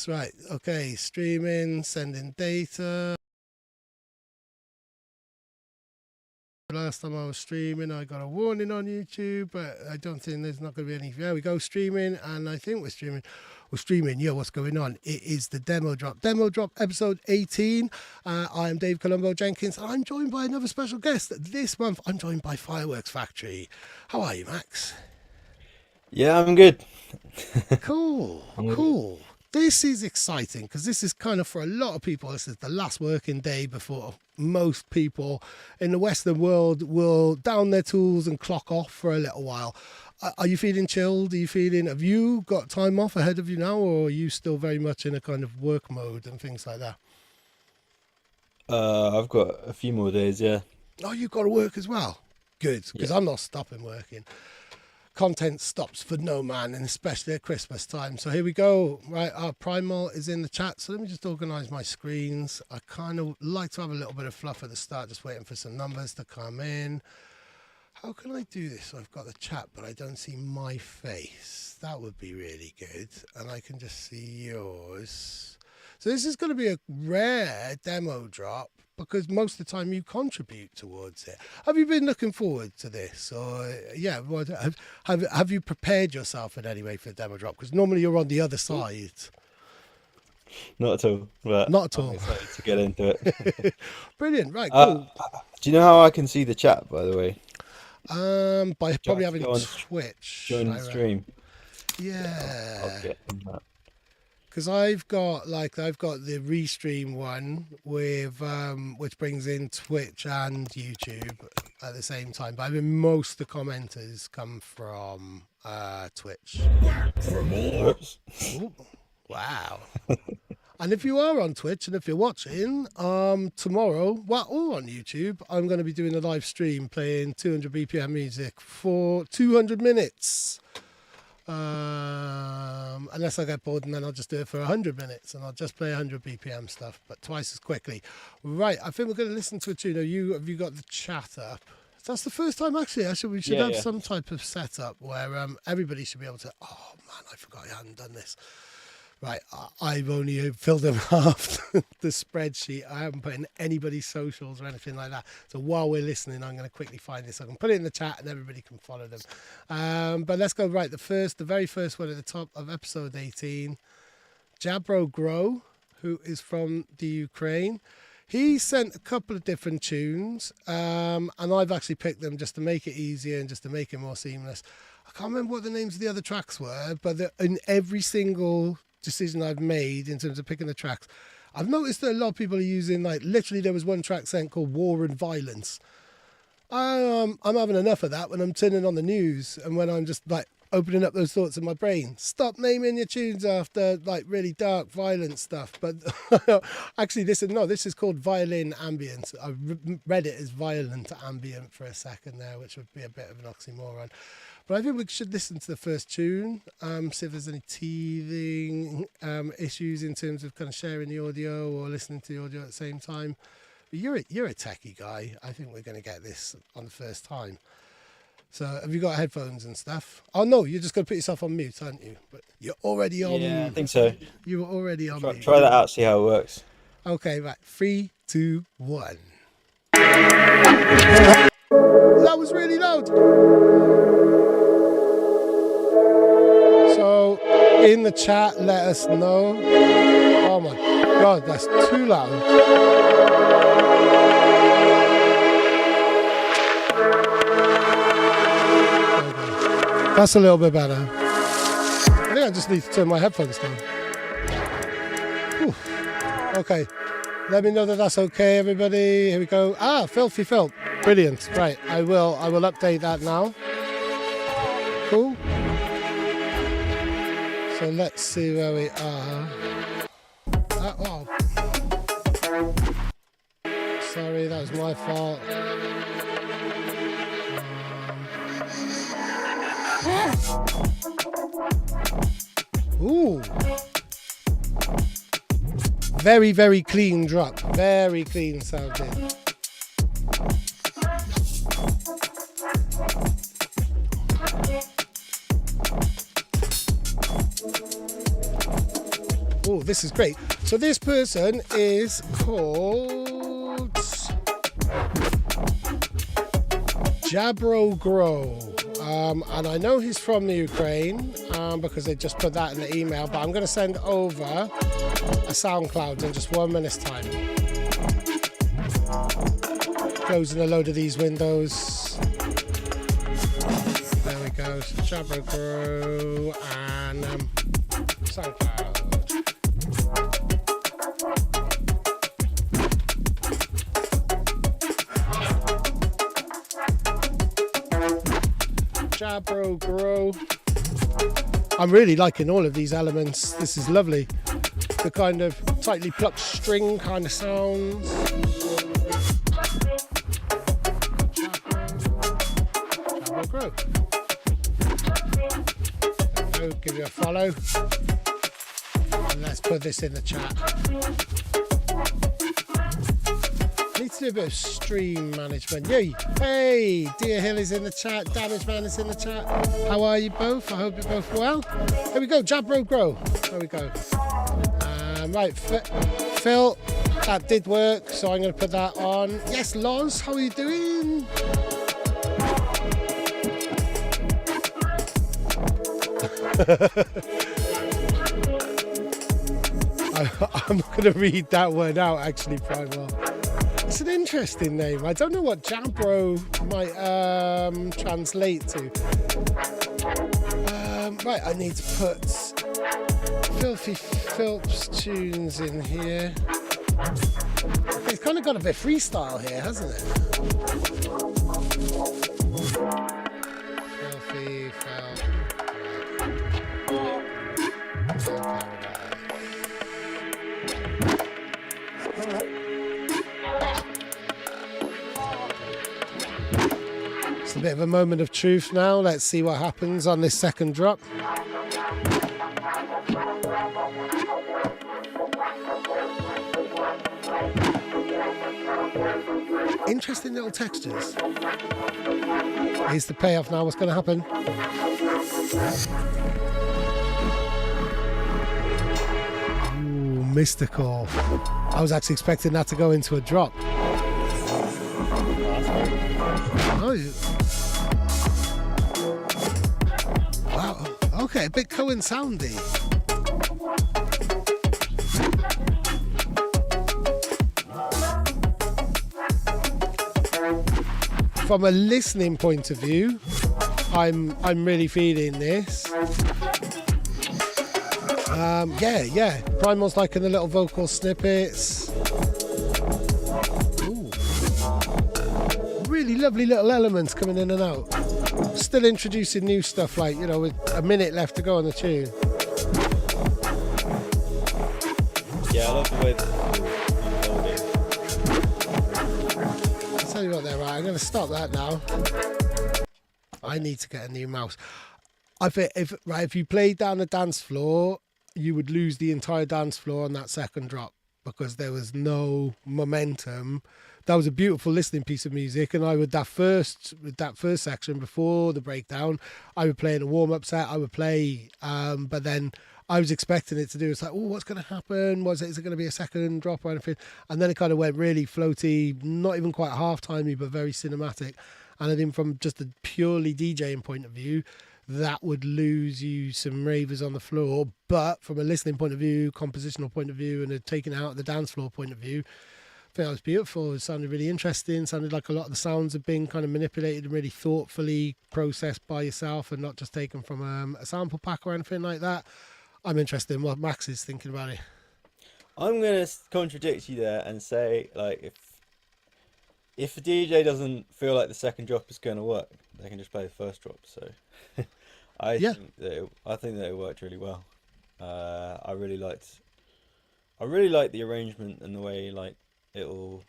Right, okay, streaming, sending data. Last time I was streaming, I got a warning on YouTube, but I don't think there's not going to be any. There we go, streaming, and I think we're streaming. We're streaming. Yeah, what's going on? It is the Demo Drop. Demo Drop episode 18. I am Dave Colombo Jenkins, and I'm joined by another special guest. This month, I'm joined by Fireworks Factory. How are you, Max? Yeah, I'm good. Cool, I'm good. cool. This is exciting because this is kind of, for a lot of people, this is the last working day before most people in the Western world will down their tools and clock off for a little while. Are you feeling chilled? Have you got time off ahead of you now, or are you still very much in a kind of work mode and things like that? I've got a few more days, yeah. Oh, you've got to work as well? Good, because Yeah. I'm not stopping working. Content stops for no man, and especially at Christmas time. So here we go. Right, our Primal is in the chat. So let me just organize my screens. I kind of like to have a little bit of fluff at the start, just waiting for some numbers to come in. How can I do this? So I've got the chat, but I don't see my face. That would be really good. And I can just see yours. So this is going to be a rare demo drop, because most of the time you contribute towards it. Have you been looking forward to this? Or yeah, have you prepared yourself in any way for the demo drop? Because normally you're on the other side. Not at all, but Not at I'm all. excited to get into it. Brilliant. Right, cool. Do you know how I can see the chat, by the way? By Do I probably have to having go on Twitch. join I the reckon. stream? Yeah. I'll get in that. Because I've got the Restream one with which brings in Twitch and YouTube at the same time. But I mean, most of the commenters come from Twitch. Whoops. Ooh, wow. And if you are on Twitch and if you're watching, tomorrow, or on YouTube, I'm going to be doing a live stream playing 200 BPM music for 200 minutes. Unless I get bored, and then I'll just do it for 100 minutes and I'll just play 100 BPM stuff, but twice as quickly. Right, I think we're going to listen to a tune. Have you got the chat up? That's the first time, actually. We should have Yeah. some type of setup where everybody should be able to. Oh man, I forgot I hadn't done this. Right, I've only filled in half the spreadsheet. I haven't put in anybody's socials or anything like that. So while we're listening, I'm going to quickly find this. I can put it in the chat and everybody can follow them. But let's go right. The very first one at the top of episode 18, Jabro Grow, who is from the Ukraine. He sent a couple of different tunes, and I've actually picked them just to make it easier and just to make it more seamless. I can't remember what the names of the other tracks were, but in every single decision I've made in terms of picking the tracks, I've noticed that a lot of people are using, like, literally there was one track sent called War and Violence. I'm having enough of that when I'm turning on the news and when I'm just like opening up those thoughts in my brain. Stop naming your tunes after like really dark, violent stuff. But actually, this is called Violin Ambient. I read it as Violent Ambient for a second there, which would be a bit of an oxymoron. But I think we should listen to the first tune, see if there's any teething issues in terms of kind of sharing the audio or listening to the audio at the same time. But you're a techie guy. I think we're going to get this on the first time. So have you got headphones and stuff? Oh, no, you're just going to put yourself on mute, aren't you? But you're already on Yeah, I mute. think so. You were already on mute. Try that out, see how it works. Okay, right. 3, 2, 1. That was really loud. So in the chat, let us know. Oh my God, that's too loud. Okay. That's a little bit better. I think I just need to turn my headphones down. Whew. Okay. Let me know that that's okay, everybody. Here we go. Filthy Filth. Brilliant. Right. I will update that now. Cool. So let's see where we are. Oh. Sorry, that was my fault. Ooh. Very, very clean drop. Very clean sounding. Oh, this is great. So this person is called Jabro Grow. And I know he's from the Ukraine because they just put that in the email, but I'm going to send over a SoundCloud in just 1 minute's time. Closing a load of these windows. There we go. So Jabro Grow and SoundCloud. Jabro Grow. I'm really liking all of these elements. This is lovely. The kind of tightly plucked string kind of sounds. Jabro Grow. There we go. Give you a follow. And let's put this in the chat. Need to do a bit of stream management. Yay! Hey, Dear Hill is in the chat. Damage Man is in the chat. How are you both? I hope you're both well. Here we go. Jabro Grow. There we go. Right, Phil, that did work, so I'm going to put that on. Yes, Loz, how are you doing? I'm not going to read that one out, actually, Primal. It's an interesting name. I don't know what Jabro might translate to. Right, I need to put Filthy Philps tunes in here. It's kind of got a bit of freestyle here, hasn't it? Filthy Philp. It's a bit of a moment of truth now. Let's see what happens on this second drop. Interesting little textures. Here's the payoff now. What's going to happen? Ooh, mystical. I was actually expecting that to go into a drop. Oh, wow. Okay, a bit Cohen soundy. From a listening point of view, I'm really feeling this. Yeah. Primal's liking the little vocal snippets. Ooh. Really lovely little elements coming in and out. Still introducing new stuff, like, you know, with a minute left to go on the tune. Yeah, I love the way Tell you what there, right, I'm going to stop that now. I need to get a new mouse. I think if you played down the dance floor, you would lose the entire dance floor on that second drop because there was no momentum. That was a beautiful listening piece of music, and I would that first section before the breakdown, I would play in a warm-up set. I would play, but then I was expecting it to do. It's like, oh, what's going to happen? Is it going to be a second drop or anything? And then it kind of went really floaty, not even quite half-timey, but very cinematic. And I think from just a purely DJing point of view, that would lose you some ravers on the floor. But from a listening point of view, compositional point of view, and a taking it out of the dance floor point of view, I think that was beautiful. It sounded really interesting. It sounded like a lot of the sounds have been kind of manipulated and really thoughtfully processed by yourself and not just taken from a sample pack or anything like that. I'm interested in what Max is thinking about it. I'm gonna contradict you there and say, like, if a DJ doesn't feel like the second drop is going to work, they can just play the first drop. So I think that it worked really well. I really liked the arrangement and the way like it all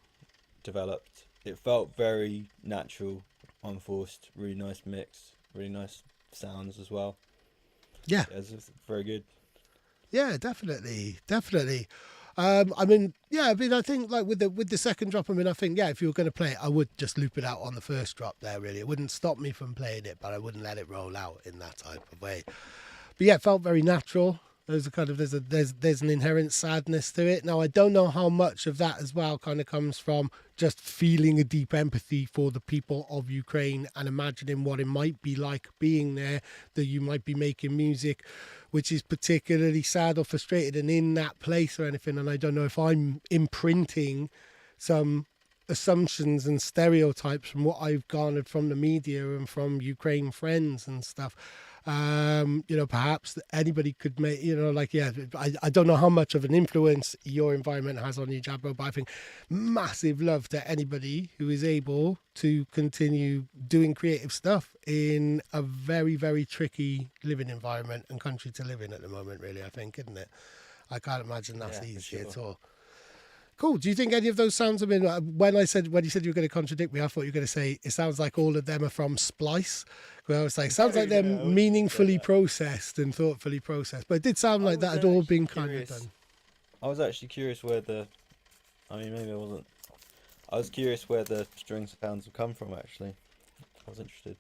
developed. It felt very natural, unforced, really nice mix, really nice sounds as well. Yeah, it was very good. Yeah, definitely. I think like with the second drop, I think, if you were going to play it, I would just loop it out on the first drop there, really. It wouldn't stop me from playing it, but I wouldn't let it roll out in that type of way. But yeah, it felt very natural. There's an inherent sadness to it. Now I don't know how much of that as well kind of comes from just feeling a deep empathy for the people of Ukraine and imagining what it might be like being there, that you might be making music which is particularly sad or frustrated and in that place or anything. And I don't know if I'm imprinting some assumptions and stereotypes from what I've garnered from the media and from Ukraine friends and stuff. Perhaps anybody could make, I don't know how much of an influence your environment has on you, Jabro, but I think massive love to anybody who is able to continue doing creative stuff in a very, very tricky living environment and country to live in at the moment, really, I think, isn't it? I can't imagine that's easy at all. Cool. Do you think any of those sounds have been, when you said you were going to contradict me, I thought you were going to say it sounds like all of them are from Splice. Well, I was like, sounds like they're meaningfully processed and thoughtfully processed. But it did sound like that had all been kind of done. I was actually curious maybe I wasn't. I was curious where the string sounds have come from, actually. I was interested.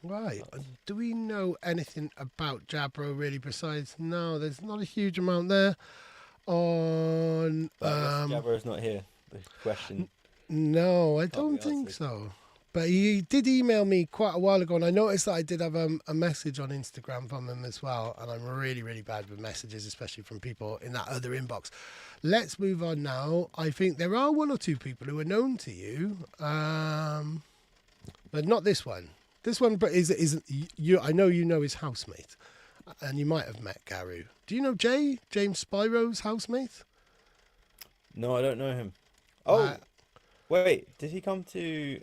Right. Do we know anything about Jabro, really, besides, no, there's not a huge amount there. On Jabro's not here. The question. No, I don't think so. But he did email me quite a while ago, and I noticed that I did have a message on Instagram from him as well. And I'm really, really bad with messages, especially from people in that other inbox. Let's move on now. I think there are one or two people who are known to you, but not this one. This one, but is you? I know you know his housemate. And you might have met Garu. Do you know James Spyro's housemate? No, I don't know him. Oh, wait, did he come to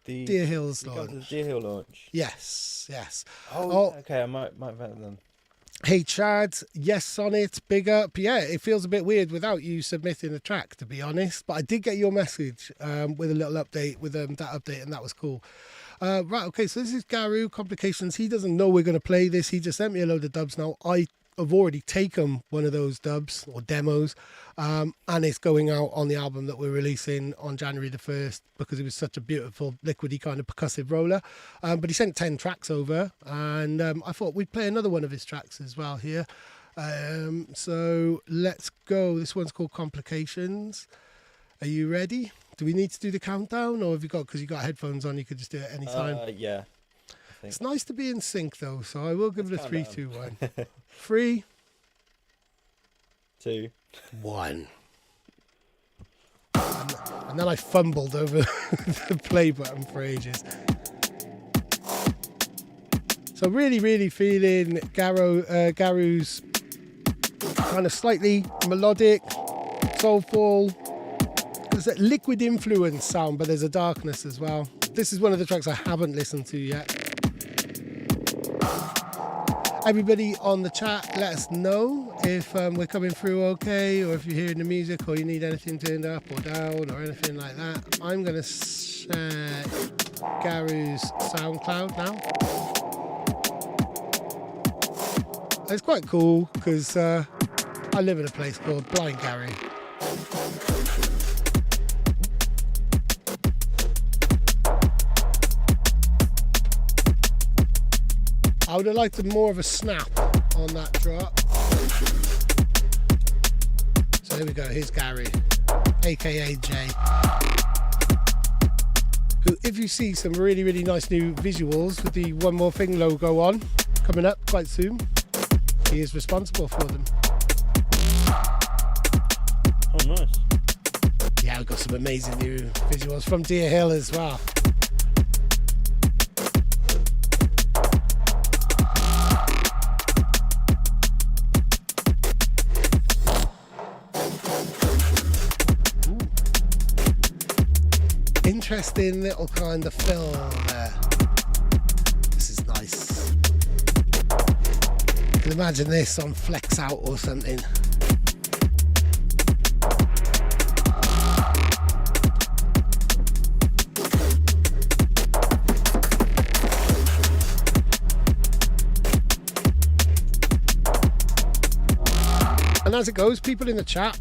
the Deer Hills launch? Come to the Deer Hill launch? Yes. Oh, okay, I might have met them. Hey Chad, yes on it, big up. Yeah, it feels a bit weird without you submitting a track, to be honest. But I did get your message with a little update, with that update, and that was cool. Right, okay, so this is Garu Complications. He doesn't know we're going to play this. He just sent me a load of dubs. Now, I have already taken one of those dubs or demos, and it's going out on the album that we're releasing on January the 1st because it was such a beautiful, liquidy kind of percussive roller. But he sent 10 tracks over, and I thought we'd play another one of his tracks as well here. So let's go. This one's called Complications. Are you ready? Do we need to do the countdown, or have you got, because you got headphones on, you could just do it any time? Yeah. It's nice to be in sync, though, so I will give it a 3, 2, 1. 3, 2, 1. And then I fumbled over the play button for ages. So really, really feeling Garu's kind of slightly melodic, soulful. There's that liquid influence sound, but there's a darkness as well. This is one of the tracks I haven't listened to yet. Everybody on the chat, let us know if we're coming through okay, or if you're hearing the music, or you need anything turned up or down, or anything like that. I'm going to share Garu's SoundCloud now. It's quite cool, because I live in a place called Blind Gary. I would have liked more of a snap on that drop. So here we go, here's Gary, aka Jay. Who, if you see some really, really nice new visuals with the One More Thing logo on, coming up quite soon, he is responsible for them. Oh, nice. Yeah, we've got some amazing new visuals from Deer Hill as well. Interesting little kind of film there. This is nice. You can imagine this on Flex Out or something. And as it goes, people in the chat,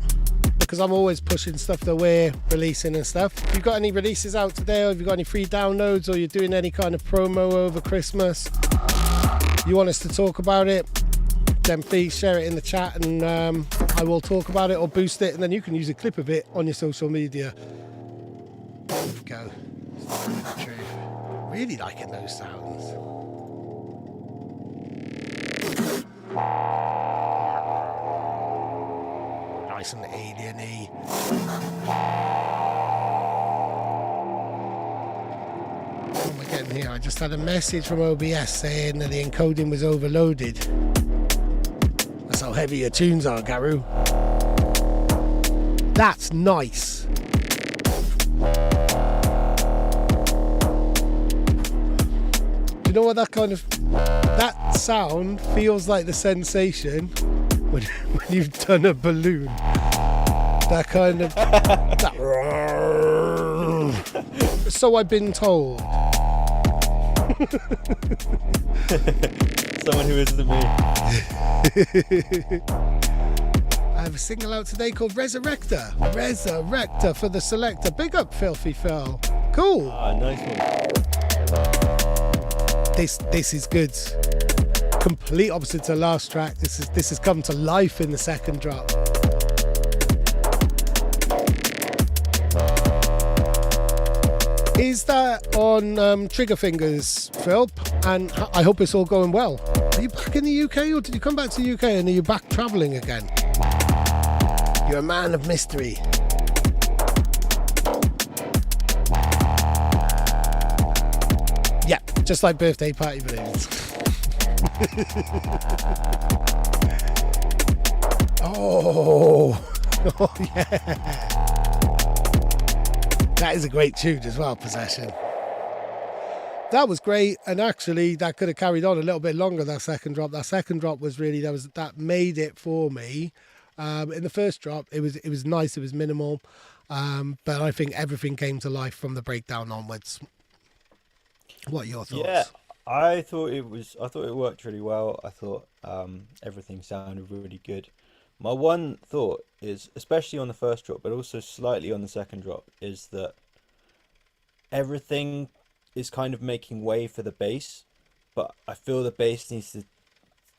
because I'm always pushing stuff that we're releasing and stuff. If you've got any releases out today, or if you've got any free downloads, or you're doing any kind of promo over Christmas, you want us to talk about it, then please share it in the chat, and I will talk about it or boost it, and then you can use a clip of it on your social media. There we go. Truth. Really liking those sounds. Nice and alien-y. What am I getting here? I just had a message from OBS saying that the encoding was overloaded. That's how heavy your tunes are, Garou. That's nice. Do you know what that sound feels like? The sensation when you've done a balloon. That kind of that. So I've been told. Someone who isn't me. I have a single out today called Resurrector. Resurrector for the selector. Big up, Filthy Phil. Cool. Ah, nice one. This is good. Complete opposite to last track. This has come to life in the second drop. Is that on Trigger Fingers, Phil? And I hope it's all going well. Are you back in the UK, or did you come back to the UK and are you back travelling again? You're a man of mystery. Yeah, just like birthday party balloons. Oh yeah. That is a great tune as well, Possession. That was great, and actually that could have carried on a little bit longer, that second drop. That second drop was really, that made it for me. In the first drop, it was nice, it was minimal, but I think everything came to life from the breakdown onwards. What are your thoughts? Yeah, I thought it worked really well. I thought everything sounded really good. My one thought is, especially on the first drop, but also slightly on the second drop, is that everything is kind of making way for the bass, but I feel the bass needs to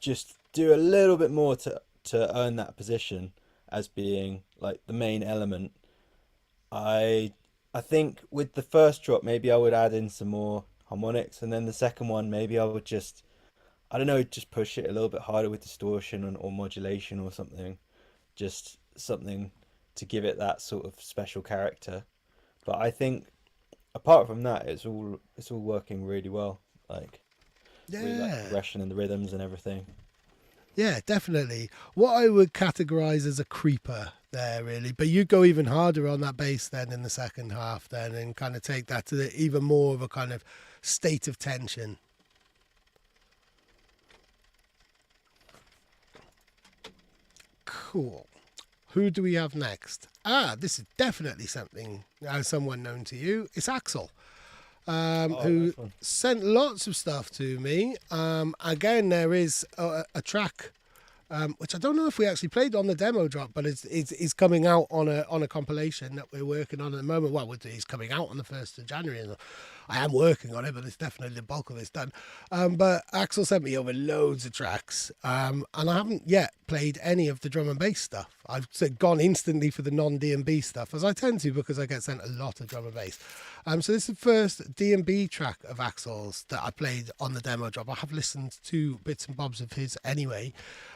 just do a little bit more to earn that position as being like the main element. I think with the first drop, maybe I would add in some more harmonics, and then the second one, maybe I would just push it a little bit harder with distortion or modulation or something, just something to give it that sort of special character. But I think apart from that, it's all working really well. Like, really like the progression and the rhythms and everything. Yeah, definitely. What I would categorize as a creeper there, really. But you go even harder on that bass then in the second half then, and kind of take that to even more of a kind of state of tension. Cool. Who do we have next? This is definitely someone known to you. It's Axel, who sent lots of stuff to me. Again, there is a track which I don't know if we actually played on the demo drop, but it's coming out on a compilation that we're working on at the moment. Well, it's coming out on the 1st of January, and I am working on it, but it's definitely the bulk of it's done. But Axel sent me over loads of tracks, and I haven't yet played any of the drum and bass stuff. I've gone instantly for the non-D&B stuff, as I tend to, because I get sent a lot of drum and bass. So this is the first D&B track of Axel's that I played on the demo drop. I have listened to bits and bobs of his anyway.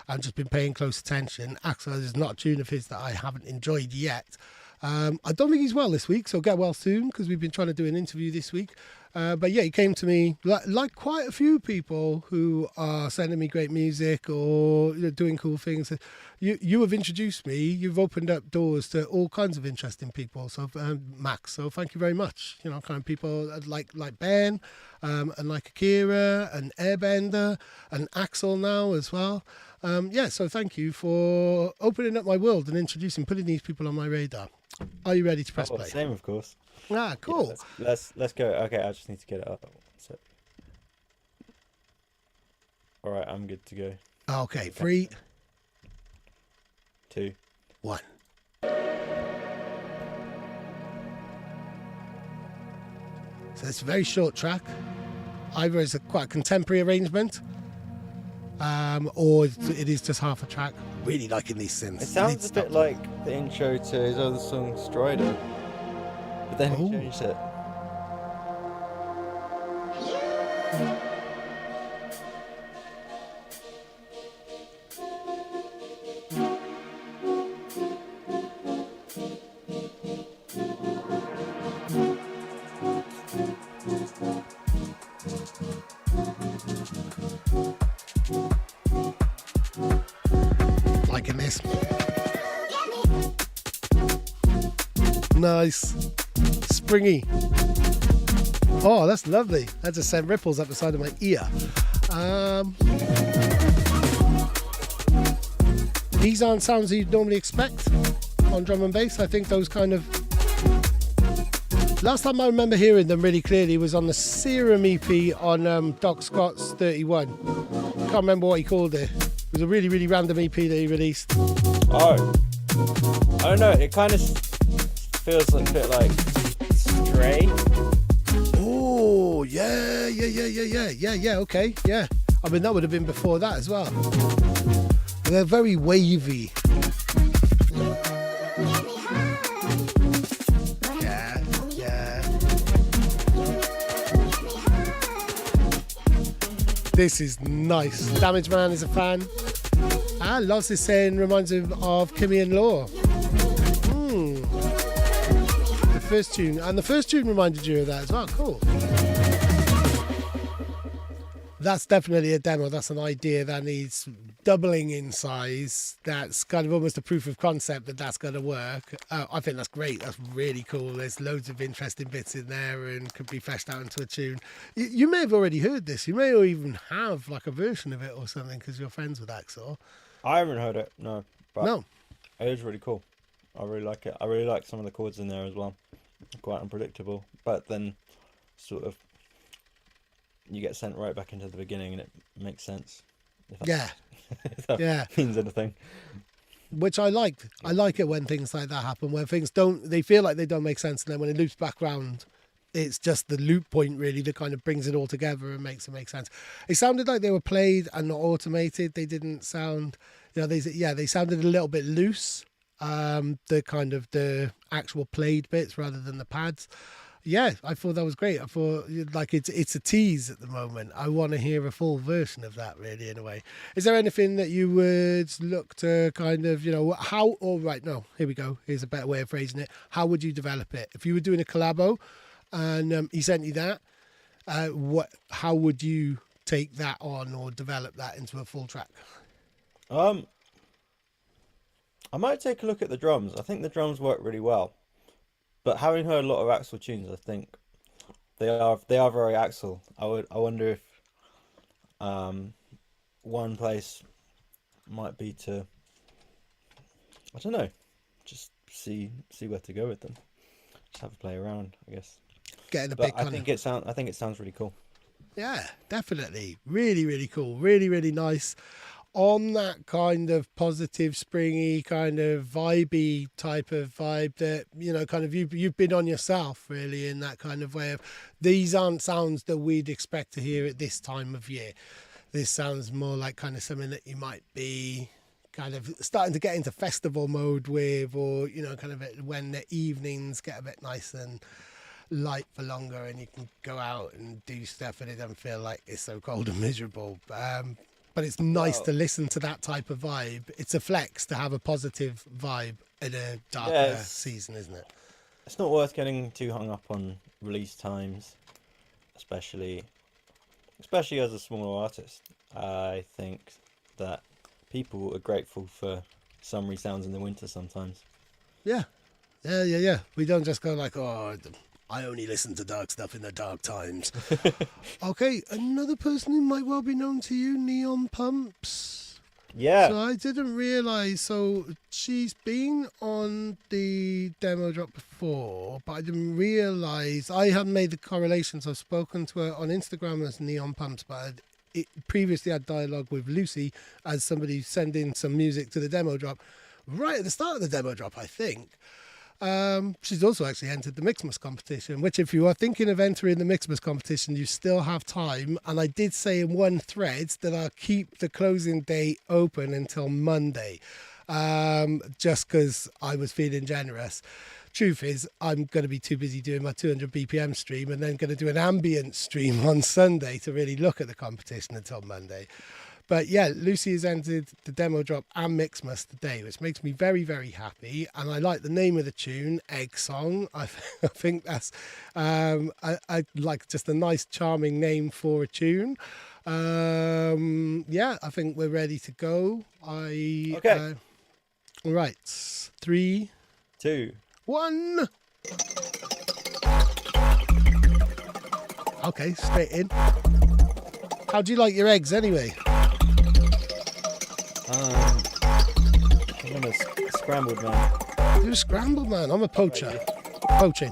I've just been paying close attention. Axel is not a tune of his that I haven't enjoyed yet. I don't think he's well this week, so get well soon, because we've been trying to do an interview this week. But yeah, he came to me, like quite a few people who are sending me great music or doing cool things. You have introduced me, you've opened up doors to all kinds of interesting people. So Max, so thank you very much. Kind of people like Ben, and like Akira and Airbender and Axel now as well. So thank you for opening up my world and putting these people on my radar. Are you ready to press play? Same, of course. Cool. Yeah, let's go. Okay, I just need to get it up. All right, I'm good to go. Okay, 3, 2, 1. So it's a very short track. Either it's quite a contemporary arrangement, or it is just half a track. Really liking these synths. It sounds a bit like the intro to his other song Strider, but then he changed it. Liking this. Nice. Springy. Oh, that's lovely. That just sent ripples up the side of my ear. These aren't sounds you'd normally expect on drum and bass. I think those kind of... Last time I remember hearing them really clearly was on the Serum EP on Doc Scott's 31. Can't remember what he called it. It was a really, really random EP that he released. Oh. I don't know. It kind of feels like a bit like Stray. Oh, yeah, okay, yeah. I mean, that would have been before that as well. They're very wavy. Yeah. This is nice. Damage Man is a fan. Loves this saying, reminds him of Kimmy and Law. The first tune. And the first tune reminded you of that as well. Cool. That's definitely a demo. That's an idea that needs doubling in size. That's kind of almost a proof of concept that that's going to work. I think that's great. That's really cool. There's loads of interesting bits in there and could be fleshed out into a tune. You may have already heard this. You may even have like a version of it or something because you're friends with Axel. I haven't heard it, no. But No. It is really cool. I really like it. I really like some of the chords in there as well. Quite unpredictable. But then sort of you get sent right back into the beginning and it makes sense. Yeah. If that Yeah. means anything. Which I like. I like it when things like that happen, where things they feel like they don't make sense, and then when it loops back round, it's just the loop point really that kind of brings it all together and makes it make sense. It sounded like they were played and not automated. They didn't sound, they sounded a little bit loose. The kind of the actual played bits rather than the pads. Yeah, I thought that was great. I thought like it's a tease at the moment. I want to hear a full version of that really in a way. Is there anything that you would look to kind of, how, oh right, no, here we go. Here's a better way of phrasing it. How would you develop it? If you were doing a collabo and he sent you that, how would you take that on or develop that into a full track? I might take a look at the drums. I think the drums work really well. But having heard a lot of Axl tunes, I think they are very Axl. I wonder if one place might be to, I don't know, just see where to go with them. Just have a play around, I guess. Getting a But bit I think it sounds really cool. Yeah, definitely. Really, really cool. Really, really nice. On that kind of positive, springy, kind of vibey type of vibe that, kind of you've been on yourself really in that kind of way of, these aren't sounds that we'd expect to hear at this time of year. This sounds more like kind of something that you might be kind of starting to get into festival mode with, or, kind of when the evenings get a bit nice and light for longer and you can go out and do stuff and it doesn't feel like it's so cold and miserable. But it's nice to listen to that type of vibe. It's a flex to have a positive vibe in a darker season, isn't it? It's not worth getting too hung up on release times, especially as a smaller artist. I think that people are grateful for summery sounds in the winter sometimes. Yeah. We don't just go like, oh, I only listen to dark stuff in the dark times. Okay, another person who might well be known to you, Neon Pumps. Yeah. So I didn't realise, so she's been on the demo drop before, but I didn't realise, I hadn't made the correlations. I've spoken to her on Instagram as Neon Pumps, but I previously had dialogue with Lucy as somebody sending some music to the demo drop, right at the start of the demo drop, I think. She's also actually entered the Mixmas competition, which if you are thinking of entering the Mixmas competition, you still have time. And I did say in one thread that I'll keep the closing date open until Monday, just because I was feeling generous. Truth is, I'm going to be too busy doing my 200 BPM stream and then going to do an ambient stream on Sunday to really look at the competition until Monday. But yeah, Lucy has entered the demo drop and Mixmas today, which makes me very, very happy. And I like the name of the tune, Egg Song. I think that's I like just a nice, charming name for a tune. Yeah, I think we're ready to go. Okay. All right, 3, 2, 1. Okay, straight in. How do you like your eggs anyway? I'm a scrambled man. You're a scrambled man. I'm a poacher. Poaching.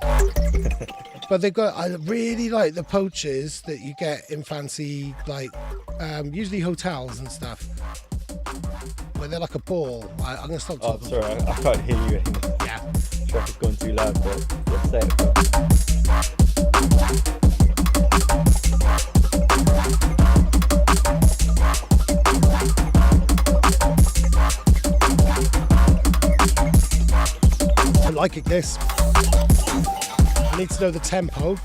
But I really like the poachers that you get in fancy, like, usually hotels and stuff. Where they're like a ball. I'm going to stop Oh, talking. sorry, I can't hear you anymore. Yeah. Track has gone too loud, but let's say it. I like it, this. I need to know the tempo.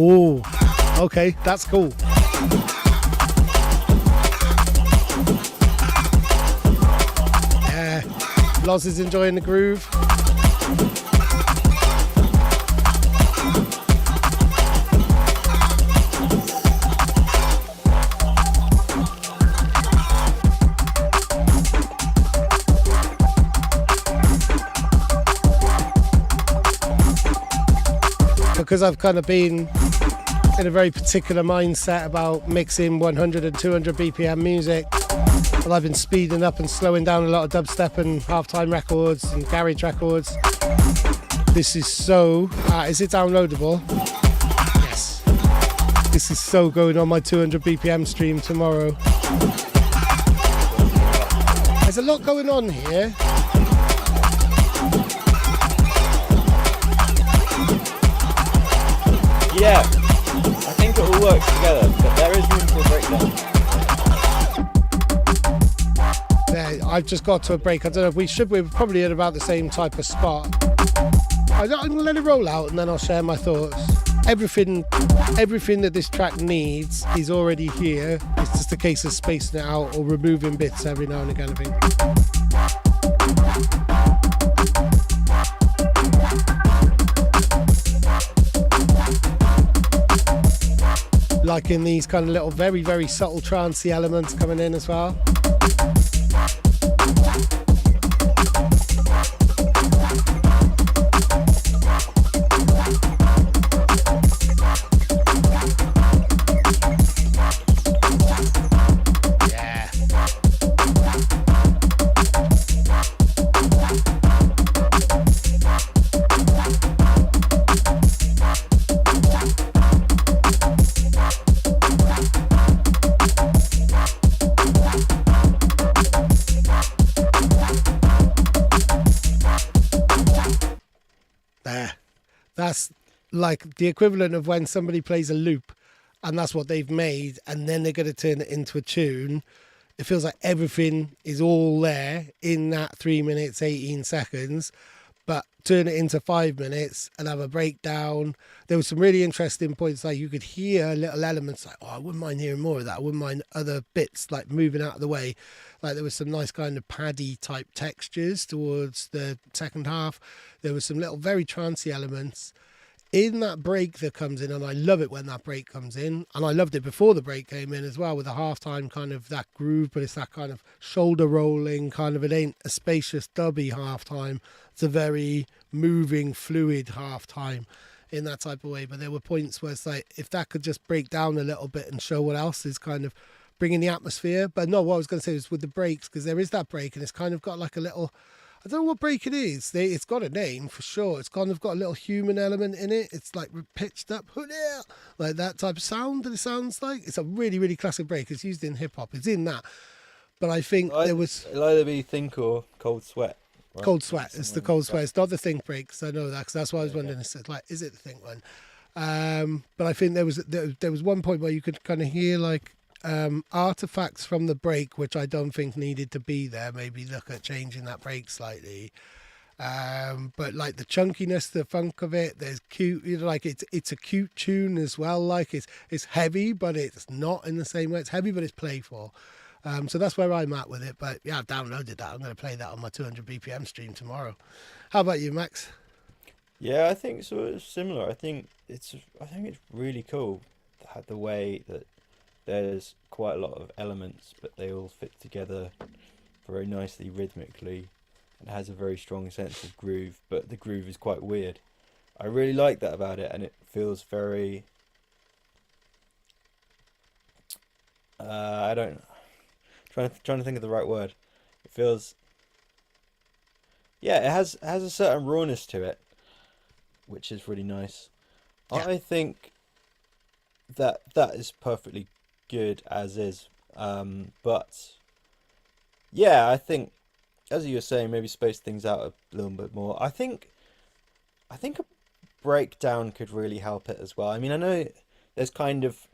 Oh, okay, that's cool. Yeah, Loz is enjoying the groove. Because I've kind of been in a very particular mindset about mixing 100 and 200 BPM music, and I've been speeding up and slowing down a lot of dubstep and halftime records and garage records. This is so... is it downloadable? Yes. This is so going on my 200 BPM stream tomorrow. There's a lot going on here. Yeah, I think it all works together, but there is room for a breakdown. There, I've just got to a break. I don't know if we're probably at about the same type of spot. I'm going to let it roll out and then I'll share my thoughts. Everything that this track needs is already here. It's just a case of spacing it out or removing bits every now and again, I think. Liking these kind of little very, very subtle trancey elements coming in as well. That's like the equivalent of when somebody plays a loop and that's what they've made and then they're going to turn it into a tune. It feels like everything is all there in that 3 minutes, 18 seconds, but turn it into 5 minutes and have a breakdown. There was some really interesting points, like you could hear little elements like, oh, I wouldn't mind hearing more of that. I wouldn't mind other bits like moving out of the way. Like there was some nice kind of paddy type textures towards the second half. There was some little very trancey elements in that break that comes in, and I love it when that break comes in, and I loved it before the break came in as well, with the halftime kind of that groove, but it's that kind of shoulder rolling kind of, it ain't a spacious dubby halftime, it's a very moving fluid halftime in that type of way. But there were points where it's like, if that could just break down a little bit and show what else is kind of bringing the atmosphere. But no, what I was going to say was with the breaks, because there is that break and it's kind of got like a little, I don't know what break it is. It's got a name for sure. It's kind of got a little human element in it. It's like pitched up, like that type of sound that it sounds like. It's a really, really classic break. It's used in hip hop. It's in that. But I think there was... It'll either be Think or Cold Sweat. Right? Cold Sweat. It's the Cold Sweat. It's not the Think break, because I know that, because that's why I was wondering, it's like, is it the Think one? But I think there was one point where you could kind of hear like artifacts from the break, which I don't think needed to be there. Maybe look at changing that break slightly. But like the chunkiness, the funk of it, there's cute, like it's a cute tune as well. Like it's heavy, but it's not in the same way. It's heavy, but it's playful. So that's where I'm at with it. But yeah, I've downloaded that. I'm going to play that on my 200 BPM stream tomorrow. How about you, Max? Yeah, I think sort of similar. I think it's really cool the way that there's quite a lot of elements, but they all fit together very nicely rhythmically, and has a very strong sense of groove. But the groove is quite weird. I really like that about it, and it feels very. I don't. Trying to think of the right word. It feels. Yeah, it has a certain rawness to it, which is really nice. Yeah. I think that is perfectly good as is. But yeah, I think, as you were saying, maybe space things out a little bit more. I think a breakdown could really help it as well. I mean, I know there's kind of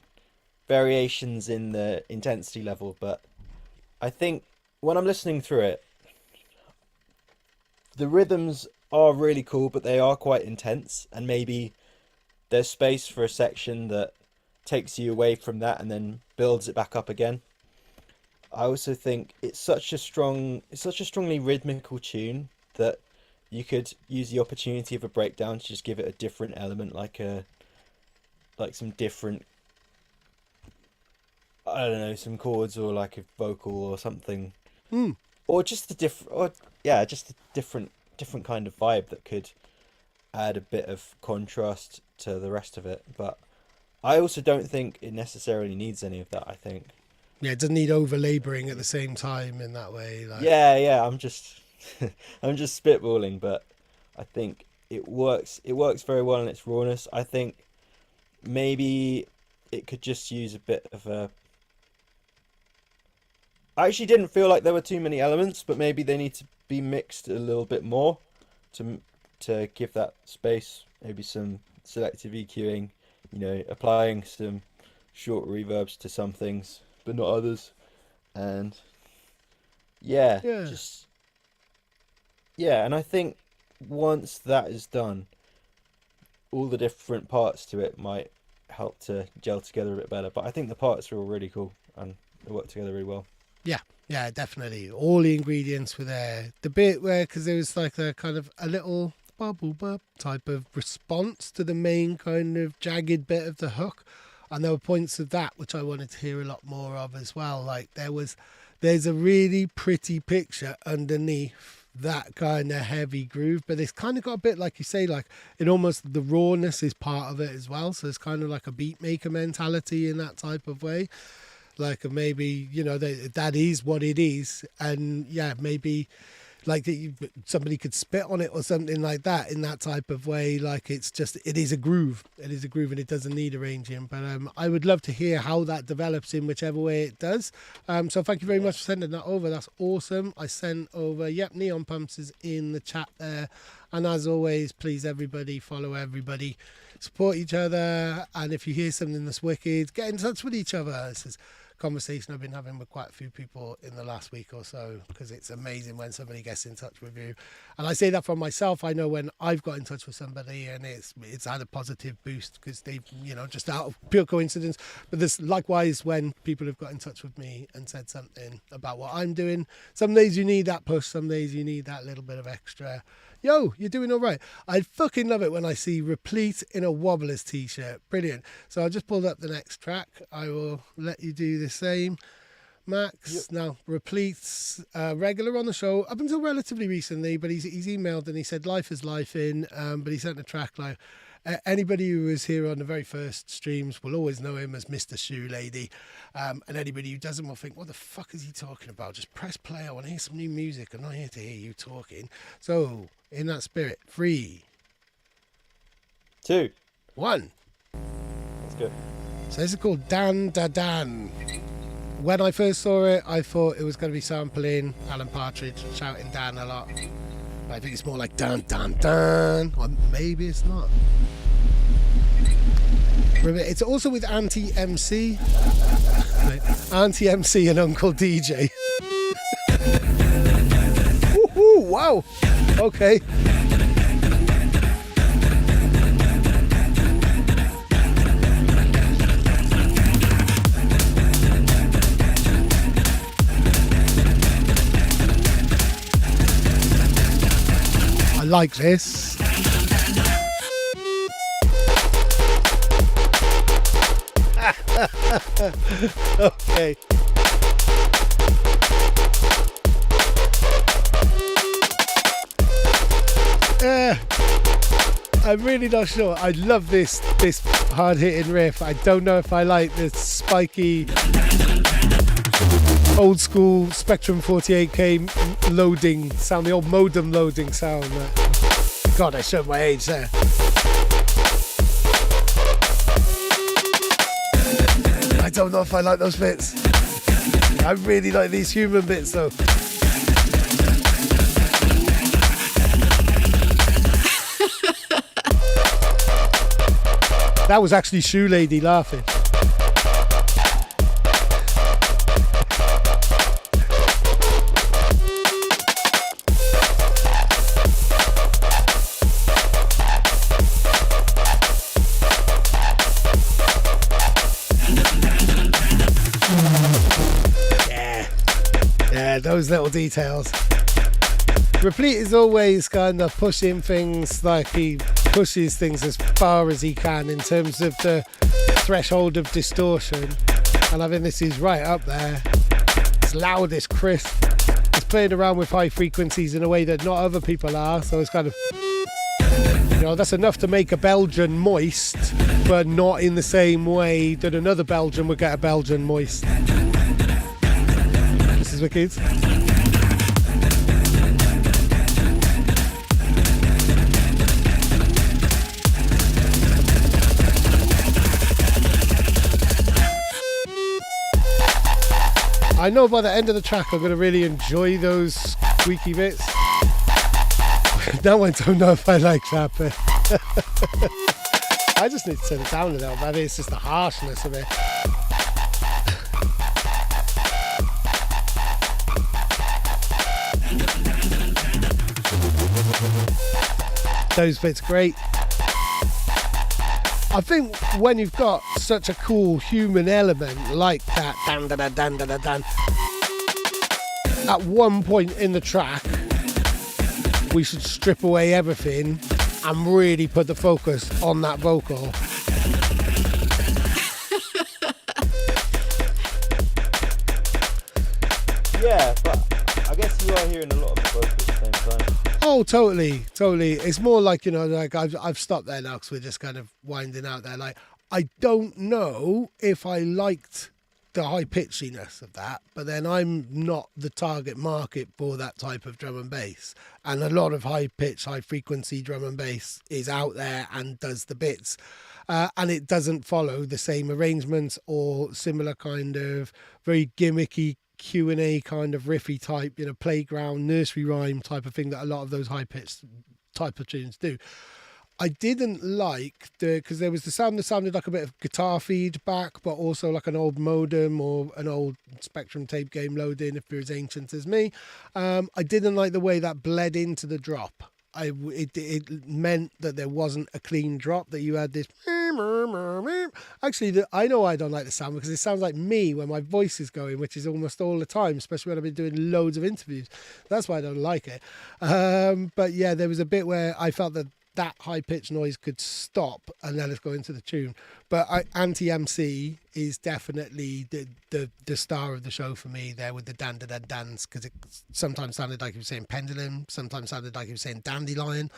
variations in the intensity level, but I think when I'm listening through it, the rhythms are really cool, but they are quite intense, and maybe there's space for a section that takes you away from that and then builds it back up again. I also think it's such a strongly rhythmical tune that you could use the opportunity of a breakdown to just give it a different element, like some different, I don't know, some chords or like a vocal or something, or just just a different kind of vibe that could add a bit of contrast to the rest of it. But I also don't think it necessarily needs any of that. I think. Yeah, it doesn't need over laboring at the same time in that way. Like... Yeah. I'm just spitballing, but I think it works. It works very well in its rawness. I think maybe it could just use a bit of a. I actually didn't feel like there were too many elements, but maybe they need to be mixed a little bit more to give that space. Maybe some selective EQing, applying some short reverbs to some things, but not others. And and I think once that is done, all the different parts to it might help to gel together a bit better. But I think the parts are all really cool and they work together really well. Yeah, definitely. All the ingredients were there. The bit where, because there was like a kind of a little bubble bub type of response to the main kind of jagged bit of the hook, and there were points of that which I wanted to hear a lot more of as well. Like there's a really pretty picture underneath that kind of heavy groove, but it's kind of got a bit, like you say, like it almost, the rawness is part of it as well. So it's kind of like a beat maker mentality in that type of way. Like maybe, that is what it is. And yeah, maybe like somebody could spit on it or something like that in that type of way. Like it is a groove. It is a groove and it doesn't need arranging. But I would love to hear how that develops in whichever way it does. So thank you very much for sending that over. That's awesome. I sent over, Neon Pumps is in the chat there. And as always, please everybody, follow everybody, support each other. And if you hear something that's wicked, get in touch with each other. This is conversation I've been having with quite a few people in the last week or so, because it's amazing when somebody gets in touch with you. And I say that for myself. I know when I've got in touch with somebody and it's had a positive boost because they've, just out of pure coincidence. But this likewise when people have got in touch with me and said something about what I'm doing. Some days you need that push, some days you need that little bit of extra. Yo, you're doing all right. I fucking love it when I see Replete in a Wobblers t-shirt. Brilliant. So I just pulled up the next track. I will let you do the same, Max. Yep. Now, Replete's regular on the show up until relatively recently, but he's emailed and he said life is life in, but he sent a track like Anybody who was here on the very first streams will always know him as Mr. Shoe Lady. And anybody who doesn't will think, what the fuck is he talking about? Just press play. I want to hear some new music. I'm not here to hear you talking. So, in that spirit, 3, 2, 1. Let's go. So this is called Dan Da Dan. When I first saw it, I thought it was going to be sampling Alan Partridge shouting Dan a lot. But I think it's more like Dan Dan Dan. Or maybe it's not. Remember, it's also with Auntie MC. Auntie MC and Uncle DJ. Woohoo, wow. Okay. I like this. Okay. I'm really not sure. I love this hard-hitting riff. I don't know if I like this spiky old school Spectrum 48K loading sound, the old modem loading sound. God, I showed my age there. I don't know if I like those bits. I really like these human bits though. That was actually Shoe Lady laughing. Yeah, those little details. Replete is always kind of pushing things, like he pushes things as far as he can in terms of the threshold of distortion, and I think this is right up there. It's loud, it's crisp, it's playing around with high frequencies in a way that not other people are, so it's kind of, you know, that's enough to make a Belgian moist, but not in the same way that another Belgian would get a Belgian moist. This is wicked. I know by the end of the track I'm going to really enjoy those squeaky bits. Now I don't know if I like that bit. I just need to turn it down a little bit. It's just the harshness of it. Those bits great. I think when you've got such a cool human element like that, dan da da dan da da dan, at one point in the track, we should strip away everything and really put the focus on that vocal. Yeah, but I guess you are hearing a lot of the vocals at the same time. Oh, totally. It's more like, you know, like I've stopped there now because we're just kind of winding out there. Like, I don't know if I liked the high pitchiness of that, but then I'm not the target market for that type of drum and bass. And a lot of high pitch, high frequency drum and bass is out there and does the bits. And it doesn't follow the same arrangements or similar kind of very gimmicky Q&A kind of riffy type, you know, playground, nursery rhyme type of thing that a lot of those high-pitched type of tunes do. I didn't like because there was the sound that sounded like a bit of guitar feedback, but also like an old modem or an old Spectrum tape game loading if you're as ancient as me. I didn't like the way that bled into the drop. It meant that there wasn't a clean drop, that you had this. Actually, I know I don't like the sound because it sounds like me when my voice is going, which is almost all the time, especially when I've been doing loads of interviews. That's why I don't like it. But yeah, there was a bit where I felt that high-pitched noise could stop and let us go into the tune. But Anti-MC is definitely the star of the show for me there with the dan-da-da-dance, because it sometimes sounded like he was saying pendulum, sometimes sounded like he was saying dandelion.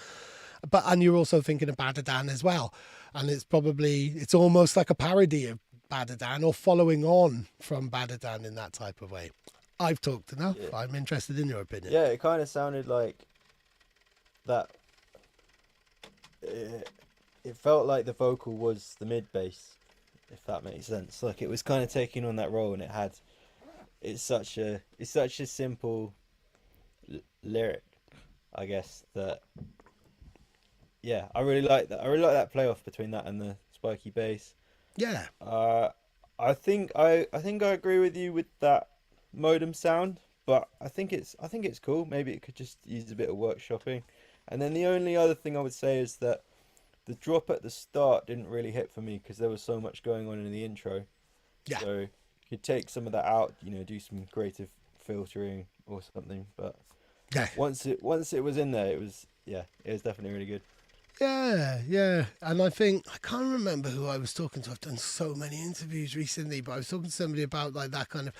and you're also thinking of Badadan as well, and it's almost like a parody of Badadan or following on from Badadan in that type of way. I've talked enough. Yeah. I'm interested in your opinion. Yeah, it kind of sounded like that. It felt like the vocal was the mid bass, if that makes sense. Like it was kind of taking on that role, and it's such a simple lyric, I guess, that yeah, I really like that. I really like that playoff between that and the spiky bass. Yeah. I think I agree with you with that modem sound, but I think it's cool. Maybe it could just use a bit of workshopping. And then the only other thing I would say is that the drop at the start didn't really hit for me because there was so much going on in the intro. Yeah. So you could take some of that out, do some creative filtering or something. But Yeah. once it was in there, it was definitely really good. Yeah. And I think, I can't remember who I was talking to. I've done so many interviews recently, but I was talking to somebody about like that kind of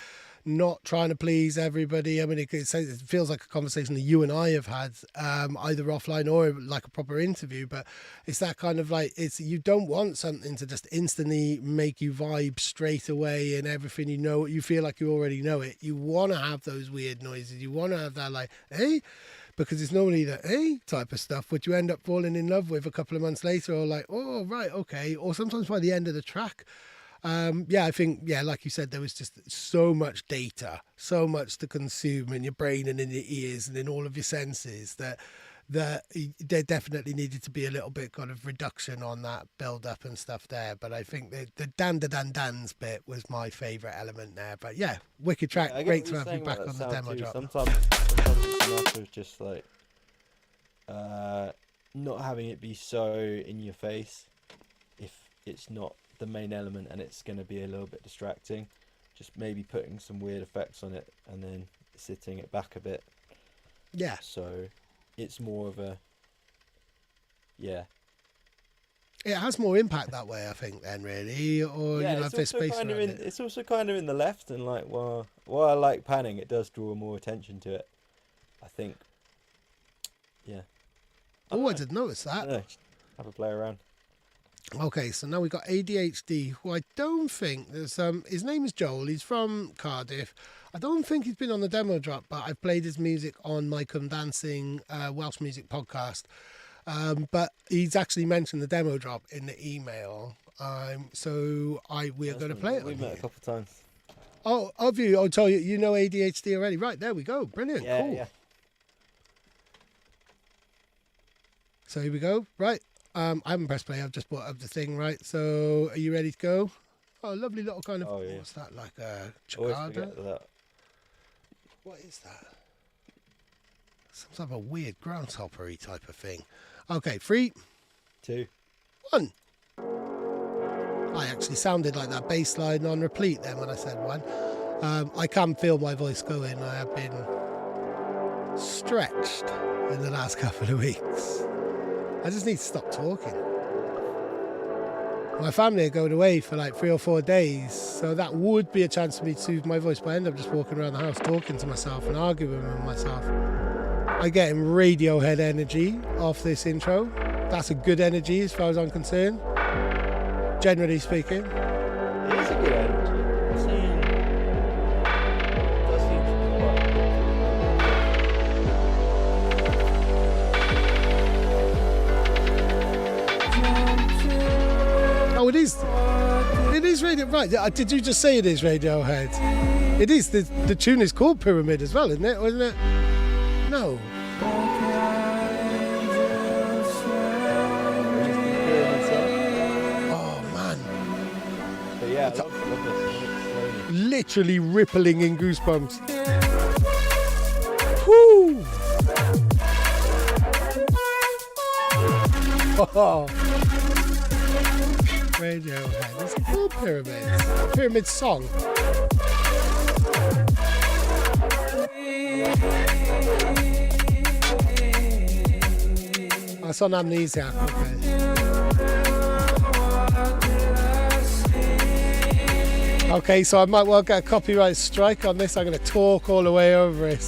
not trying to please everybody. I mean, it feels like a conversation that you and I have had, either offline or like a proper interview, but it's that kind of like, you don't want something to just instantly make you vibe straight away and everything, you feel like you already know it. You want to have those weird noises. You want to have that like, hey, because it's normally the type of stuff which you end up falling in love with a couple of months later, or like, oh, right, okay. Or sometimes by the end of the track. I think, like you said, there was just so much data, so much to consume in your brain and in your ears and in all of your senses that there definitely needed to be a little bit kind of reduction on that build up and stuff there. But I think the dan-da-dan-dans bit was my favourite element there. But yeah, wicked track. Yeah, great to have you back on the demo drop. Sometimes it's a matter of just like not having it be so in your face if it's not the main element and it's going to be a little bit distracting. Just maybe putting some weird effects on it and then sitting it back a bit. Yeah. So it's more of a it has more impact that way, I think, then, really. Or have this space around it. It's also kind of in the left, and like while I like panning, it does draw more attention to it, I think. Yeah. I didn't notice I that. don't know, just have a play around. Okay, so now we've got ADHD, who I don't think there's his name is Joel. He's from Cardiff. I don't think he's been on the demo drop, but I've played his music on my Come Dancing Welsh music podcast. But he's actually mentioned the demo drop in the email. So we are going to play it. We've met a couple of times. Oh, of you? I'll tell you. You know ADHD already, right? There we go. Brilliant. Yeah, cool. yeah. So here we go. Right. I haven't pressed play. I've just brought up the thing. Right. So are you ready to go? Oh, lovely little kind of. Oh, yeah. What's that? Like a Always cicada? forget that. What is that? Some type of weird grasshopper-y type of thing. Okay, 3, 2. 1. I actually sounded like that bass line on repeat then when I said 1. I can feel my voice going. I have been stretched in the last couple of weeks. I just need to stop talking. My family are going away for like 3 or 4 days, so that would be a chance for me to soothe my voice, but I end up just walking around the house talking to myself and arguing with myself. I'm getting Radiohead energy off this intro. That's a good energy as far as I'm concerned, generally speaking. It is a good energy. It does seem to be quite Oh, it is. It is Radio. Right? Did you just say it is Radiohead? It is. The tune is called Pyramid as well, isn't it? Wasn't it? No. Oh man. But yeah, I love this. Literally rippling in goosebumps. Whoo! Oh. Radiohead. It's called Pyramid. Pyramid song. That's on Amnesia. Okay. Okay, so I might well get a copyright strike on this. I'm going to talk all the way over it.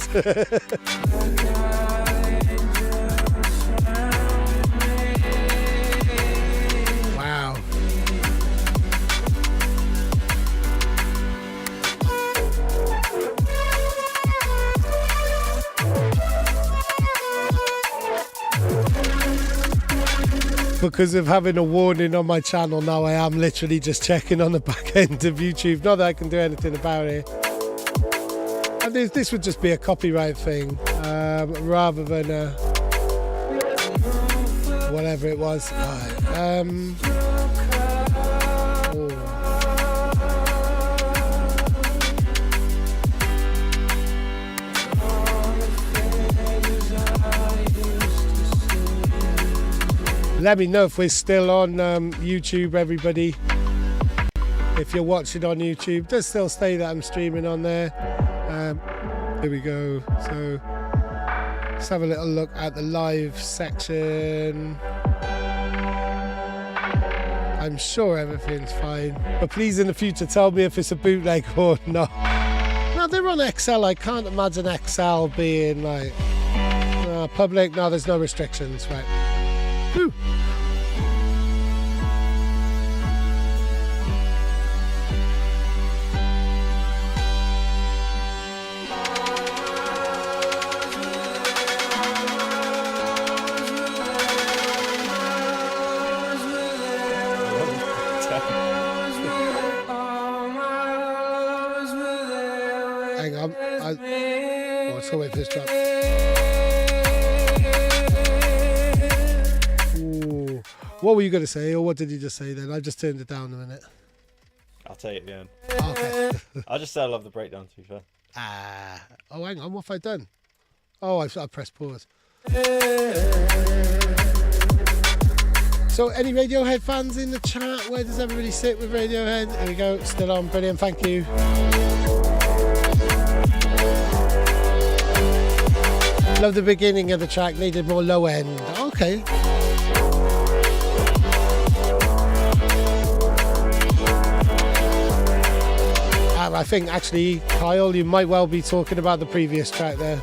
because of having a warning on my channel now, I am literally just checking on the back end of YouTube. Not that I can do anything about it. And this would just be a copyright thing, rather than whatever it was. Right. Let me know if we're still on YouTube, everybody. If you're watching on YouTube, does still say that I'm streaming on there. Here we go. So let's have a little look at the live section. I'm sure everything's fine, but please in the future tell me if it's a bootleg or not. No, they're on XL. I can't imagine XL being like public. No, there's no restrictions, right? Whew. Hang on. Let's go wait for this drop. Ooh. What were you going to say, or what did you just say then? I just turned it down a minute. I'll tell you at the end. Okay. I just said I love the breakdown, to be fair. Oh, hang on. What have I done? Oh, I pressed pause. So, any Radiohead fans in the chat? Where does everybody sit with Radiohead? There we go. Still on. Brilliant. Thank you. Love the beginning of the track. Needed more low end. Okay. I think actually, Kyle, you might well be talking about the previous track there.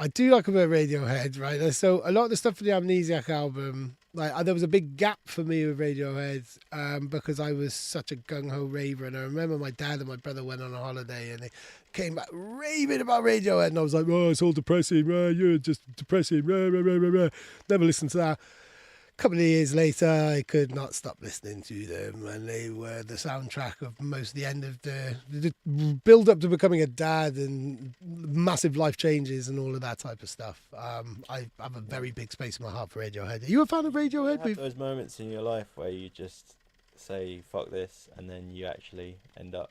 I do like a bit of Radiohead, right? So a lot of the stuff for the Amnesiac album, like there was a big gap for me with Radiohead because I was such a gung-ho raver, and I remember my dad and my brother went on a holiday and they came back raving about Radiohead, and I was like, oh, it's all depressing, you're just depressing, never listened to that. A couple of years later, I could not stop listening to them, and they were the soundtrack of most of the end of the build up to becoming a dad and massive life changes and all of that type of stuff. I have a very big space in my heart for Radiohead. Are you a fan of Radiohead? You have those moments in your life where you just say fuck this, and then you actually end up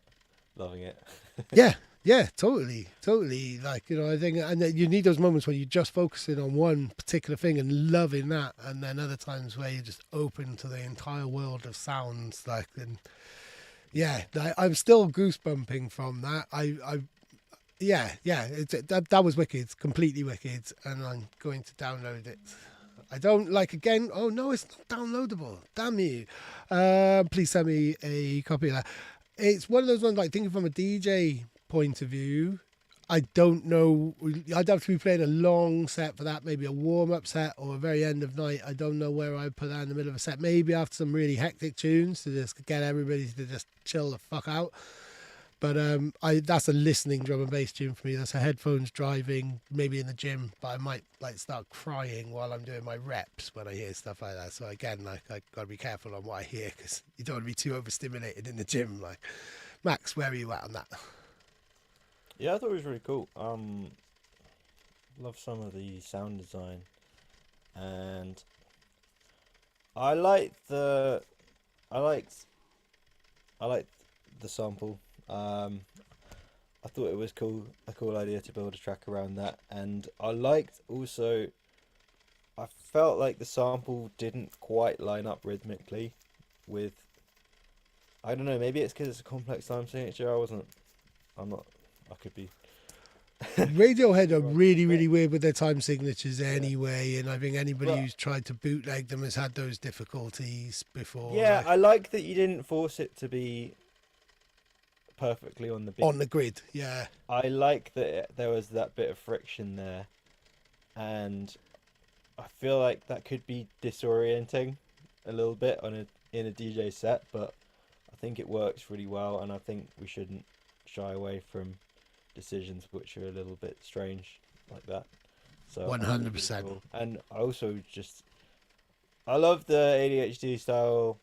loving it. Yeah, totally. Like, you know, I think, and you need those moments where you're just focusing on one particular thing and loving that, and then other times where you're just open to the entire world of sounds. Like, and yeah, I'm still goosebumping from that. That was wicked, completely wicked, and I'm going to download it. I don't like again. Oh no, it's not downloadable. Damn you! Please send me a copy of that. It's one of those ones, like, thinking from a DJ point of view, I don't know. I'd have to be playing a long set for that, maybe a warm-up set or a very end of night. I don't know where I'd put that in the middle of a set. Maybe after some really hectic tunes to just get everybody to just chill the fuck out. But that's a listening drum and bass tune for me. That's a headphones driving, maybe in the gym, but I might like start crying while I'm doing my reps when I hear stuff like that. So again, like, I gotta be careful on what I hear, because you don't want to be too overstimulated in the gym. Like, Max, where are you at on that? Yeah, I thought it was really cool. Love some of the sound design, and I liked the sample. I thought it was a cool idea to build a track around that, and I liked also. I felt like the sample didn't quite line up rhythmically with. I don't know. Maybe it's because it's a complex time signature. I could be. Radiohead are really, really weird with their time signatures anyway, and I think anybody who's tried to bootleg them has had those difficulties before. Yeah, I like that you didn't force it to be perfectly on the beat. On the grid, yeah. I like that there was that bit of friction there, and I feel like that could be disorienting a little bit in a DJ set, but I think it works really well, and I think we shouldn't shy away from decisions which are a little bit strange like that. So 100%. Cool. And I also I love the ADHD style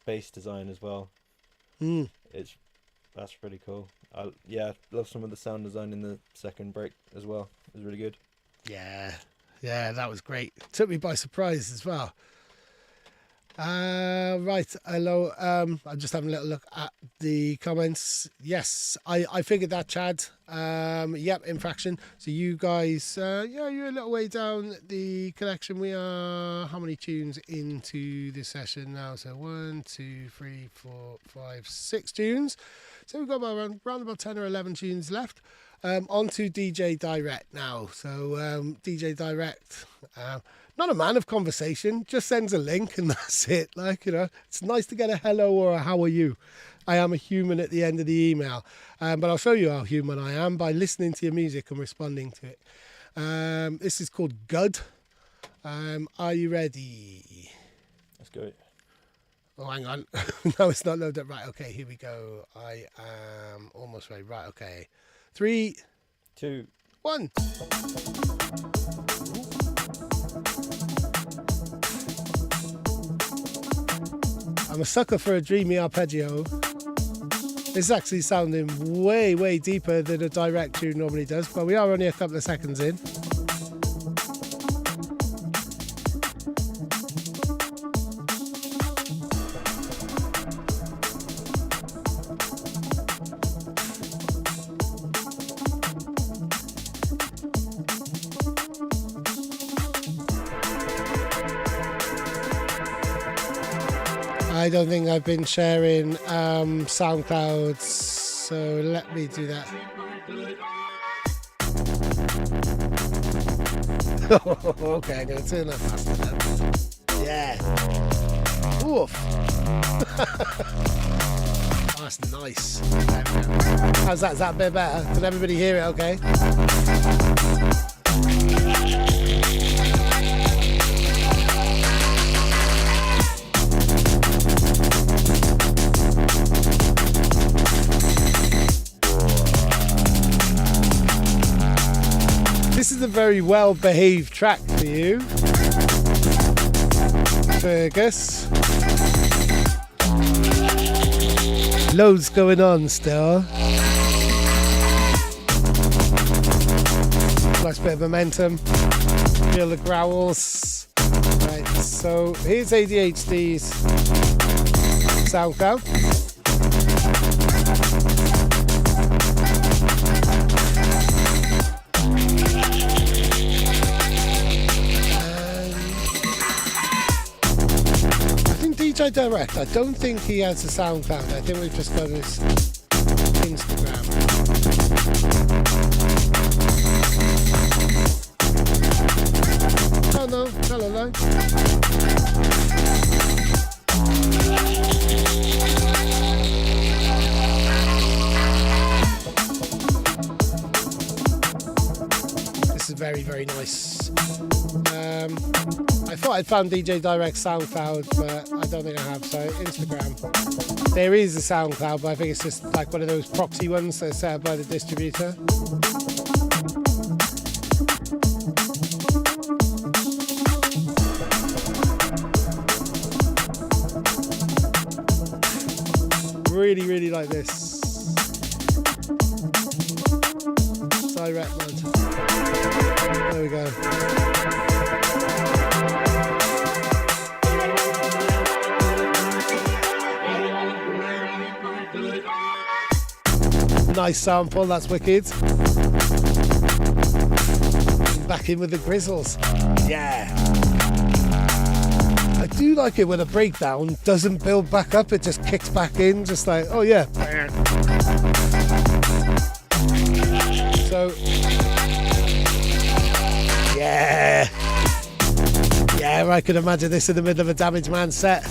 bass design as well. That's pretty cool. I love some of the sound design in the second break as well. It was really good. Yeah, that was great. Took me by surprise as well. Right, hello. I'm just having a little look at the comments. Yes, I figured that, Chad. Yep, infraction. So you guys, you're a little way down the collection. We are how many tunes into this session now? So 1, 2, 3, 4, 5, 6 tunes. So we've got around about 10 or 11 tunes left. On to DJ Direct now. So DJ Direct, not a man of conversation, just sends a link and that's it. Like, it's nice to get a hello or a how are you. I am a human at the end of the email, but I'll show you how human I am by listening to your music and responding to it. This is called Good. Are you ready? Let's go. Oh, hang on. No, it's not loaded. Right, okay, here we go. I am almost ready. Right, okay. 3, 2, 1. I'm a sucker for a dreamy arpeggio. This is actually sounding way, way deeper than a direct tune normally does, but we are only a couple of seconds in. I don't think I've been sharing SoundCloud, so let me do that. Okay, I'm going to turn that faster then. Yeah. Oof. Oh, that's nice. How's that? Is that a bit better? Can everybody hear it okay? This is a very well-behaved track for you, Fergus. Loads going on still. Nice bit of momentum. Feel the growls. Right, so here's ADHD's SoundCloud. DJ Direct, I don't think he has a SoundCloud. I think we've just got his Instagram. Oh no, hello, hello. This is very, very nice. I thought I'd found DJ Direct SoundCloud, but I don't think I have, so Instagram. There is a SoundCloud, but I think it's just like one of those proxy ones that are set up by the distributor. Really, really like this. Direct, man. There we go. Nice sample, that's wicked. Back in with the Grizzles. Yeah. I do like it when a breakdown doesn't build back up, it just kicks back in, just like, oh yeah. So, yeah. Yeah, I could imagine this in the middle of a Damaged Man set.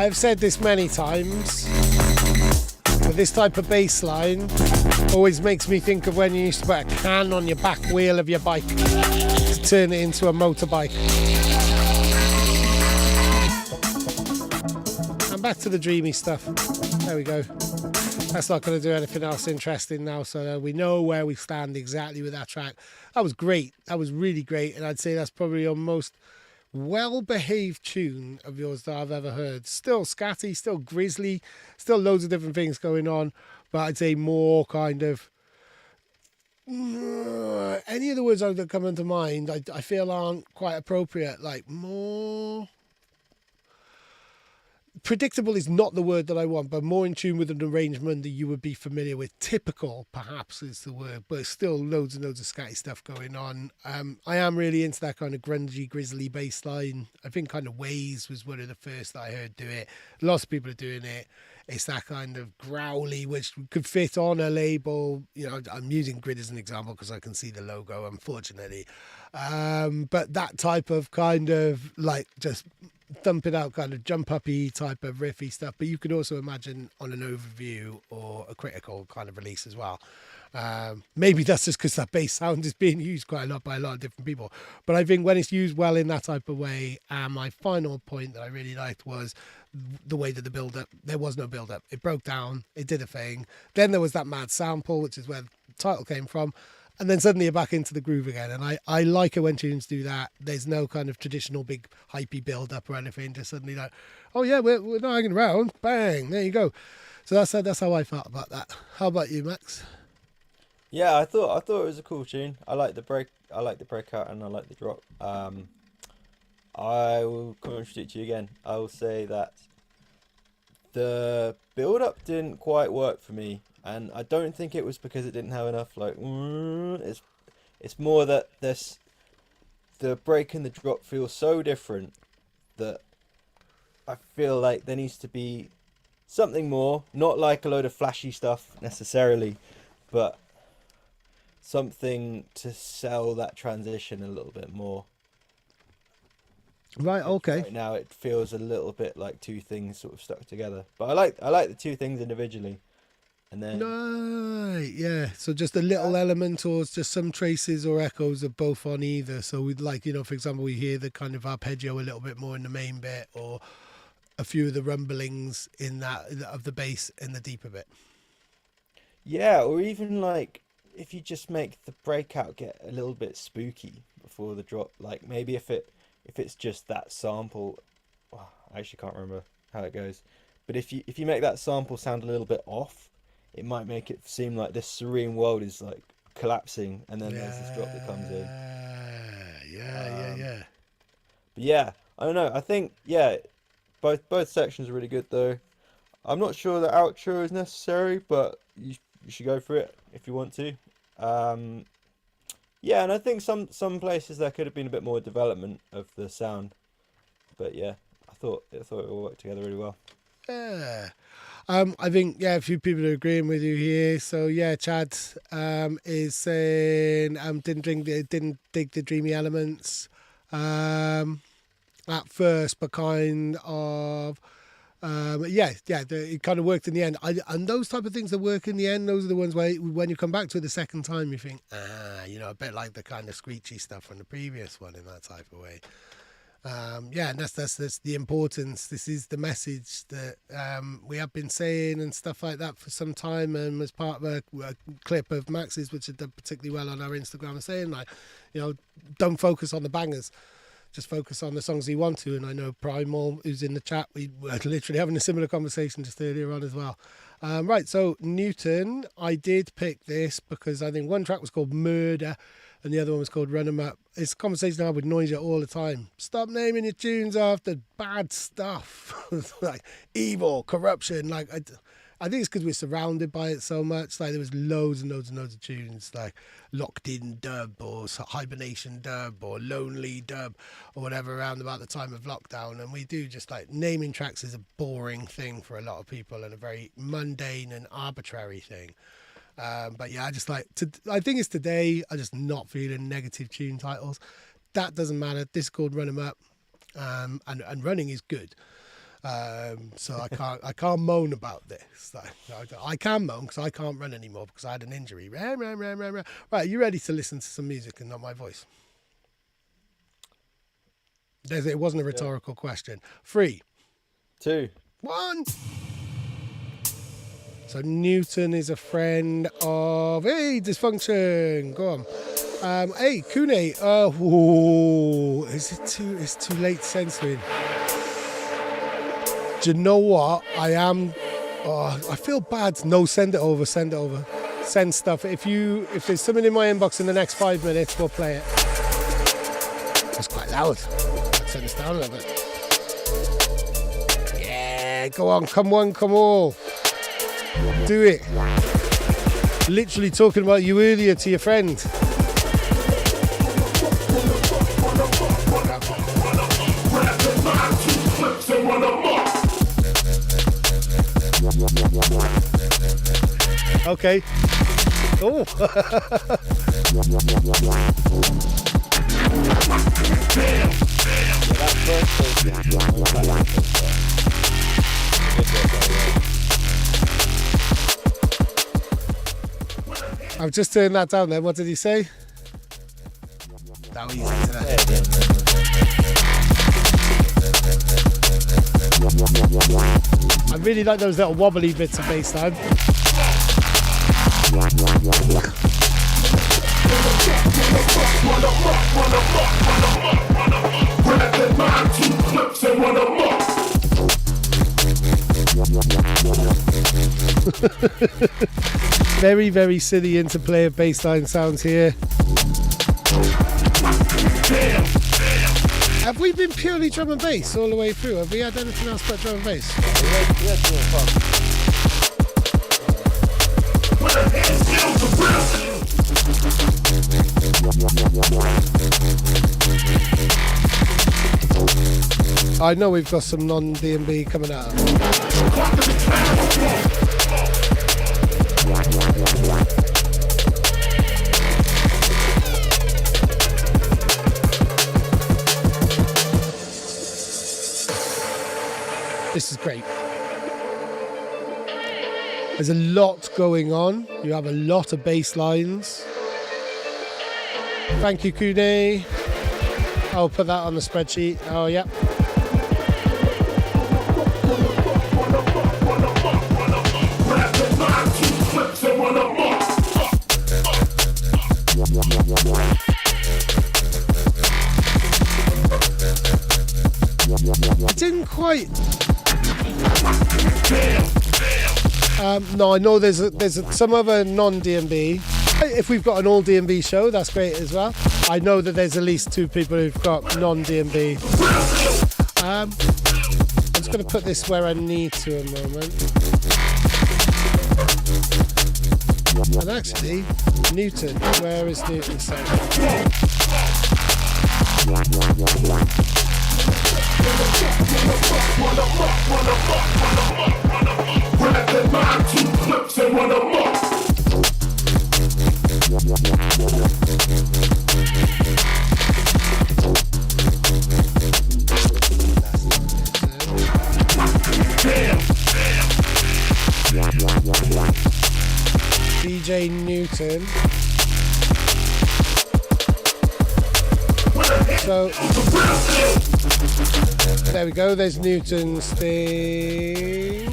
I've said this many times, but this type of bass line always makes me think of when you used to put a can on your back wheel of your bike to turn it into a motorbike. And back to the dreamy stuff. There we go. That's not going to do anything else interesting now, so we know where we stand exactly with that track. That was great. That was really great, and I'd say that's probably your most well-behaved tune of yours that I've ever heard. Still scatty, still grizzly, still loads of different things going on, but I'd say more kind of any of the words that come into mind I feel aren't quite appropriate. Like more predictable is not the word that I want, but more in tune with an arrangement that you would be familiar with. Typical, perhaps, is the word, but still loads and loads of scatty stuff going on. I am really into that kind of grungy, grizzly bass line. I think kind of Waze was one of the first that I heard do it. Lots of people are doing it. It's that kind of growly, which could fit on a label. You know, I'm using Grid as an example because I can see the logo, unfortunately. But that type of kind of like just thump it out kind of jump uppy type of riffy stuff, but you could also imagine on an overview or a critical kind of release as well. Maybe that's just because that bass sound is being used quite a lot by a lot of different people, but I think when it's used well in that type of way, my final point that I really liked was the way that the build up, there was no build up, it broke down, it did a thing, then there was that mad sample, which is where the title came from. And then suddenly you're back into the groove again. And I like it when tunes do that. There's no kind of traditional big hypey build up or anything. Just suddenly like, oh yeah, we're not hanging around. Bang, there you go. So that's how I felt about that. How about you, Max? Yeah, I thought it was a cool tune. I like the breakout, and I like the drop. I will contradict you again. I will say that the build up didn't quite work for me. And I don't think it was because it didn't have enough like it's more that the break and the drop feel so different that I feel like there needs to be something more, not like a load of flashy stuff necessarily, but something to sell that transition a little bit more. Right, okay. Right now it feels a little bit like two things sort of stuck together. But I like the two things individually. And then right, yeah. So just a little element, or just some traces or echoes of both on either. So we'd like, you know, for example, we hear the kind of arpeggio a little bit more in the main bit, or a few of the rumblings in that of the bass in the deeper bit. yeah, or even like if you just make the breakout get a little bit spooky before the drop, like maybe if it's just that sample, oh, I actually can't remember how it goes, but if you make that sample sound a little bit off, it might make it seem like this serene world is like collapsing, and then there's this drop that comes in. Yeah. But yeah, I don't know. I think both sections are really good though. I'm not sure the outro is necessary, but you should go for it if you want to. Yeah, and I think some places there could have been a bit more development of the sound, but yeah, I thought it all worked together really well. Yeah. I think a few people are agreeing with you here. So yeah, Chad is saying didn't dig the dreamy elements at first, but kind of it kind of worked in the end. And those type of things that work in the end, those are the ones where when you come back to it the second time, you think, a bit like the kind of screechy stuff from the previous one in that type of way. And that's the importance. This is the message that we have been saying and stuff like that for some time, and as part of a clip of Max's, which had done particularly well on our Instagram, saying like, don't focus on the bangers, just focus on the songs you want to. And I know Primal, who's in the chat, we were literally having a similar conversation just earlier on as well. Right, so Newton, I did pick this because I think one track was called Murder and the other one was called Run 'Em Up. It's a conversation I have with Noisia all the time. Stop naming your tunes after bad stuff. Like evil, corruption. Like I think it's because we're surrounded by it so much. Like there was loads and loads and loads of tunes like Locked In Dub or Hibernation Dub or Lonely Dub or whatever around about the time of lockdown. And we do just like naming tracks is a boring thing for a lot of people and a very mundane and arbitrary thing. But yeah, I just I think it's today. I'm just not feeling negative tune titles. That doesn't matter. This is called Run 'Em Up, and running is good. So I can't moan about this. I can moan because I can't run anymore because I had an injury. Right, are you ready to listen to some music and not my voice? It wasn't a rhetorical question. 3, 2, 1. So Newton is a friend of Dysfunction. Go on. Kune. It's too late censoring. Do you know what? I feel bad. No, send it over. Send stuff. If there's something in my inbox in the next 5 minutes, we'll play it. That's quite loud. Let's turn this down a little bit. Yeah, go on. Come on, come all. Do it. Literally talking about you earlier to your friend. Okay. Oh. I've just turned that down there. What did he say? That was easy today. I really like those little wobbly bits of bass time. Very, very silly interplay of bassline sounds here. Have we been purely drum and bass all the way through? Have we had anything else but drum and bass? I know we've got some non-DMB coming out. This is great. There's a lot going on. You have a lot of bass lines. Thank you, Kune. I'll put that on the spreadsheet. Oh, yeah. I didn't quite. No, I know there's some other non-DMB. If we've got an all DMB show, that's great as well. I know that there's at least 2 people who've got non-DMB. I'm just going to put this where I need to a moment. And actually, Newton, where is Newton? DJ Newton. So there we go, there's Newton's thing.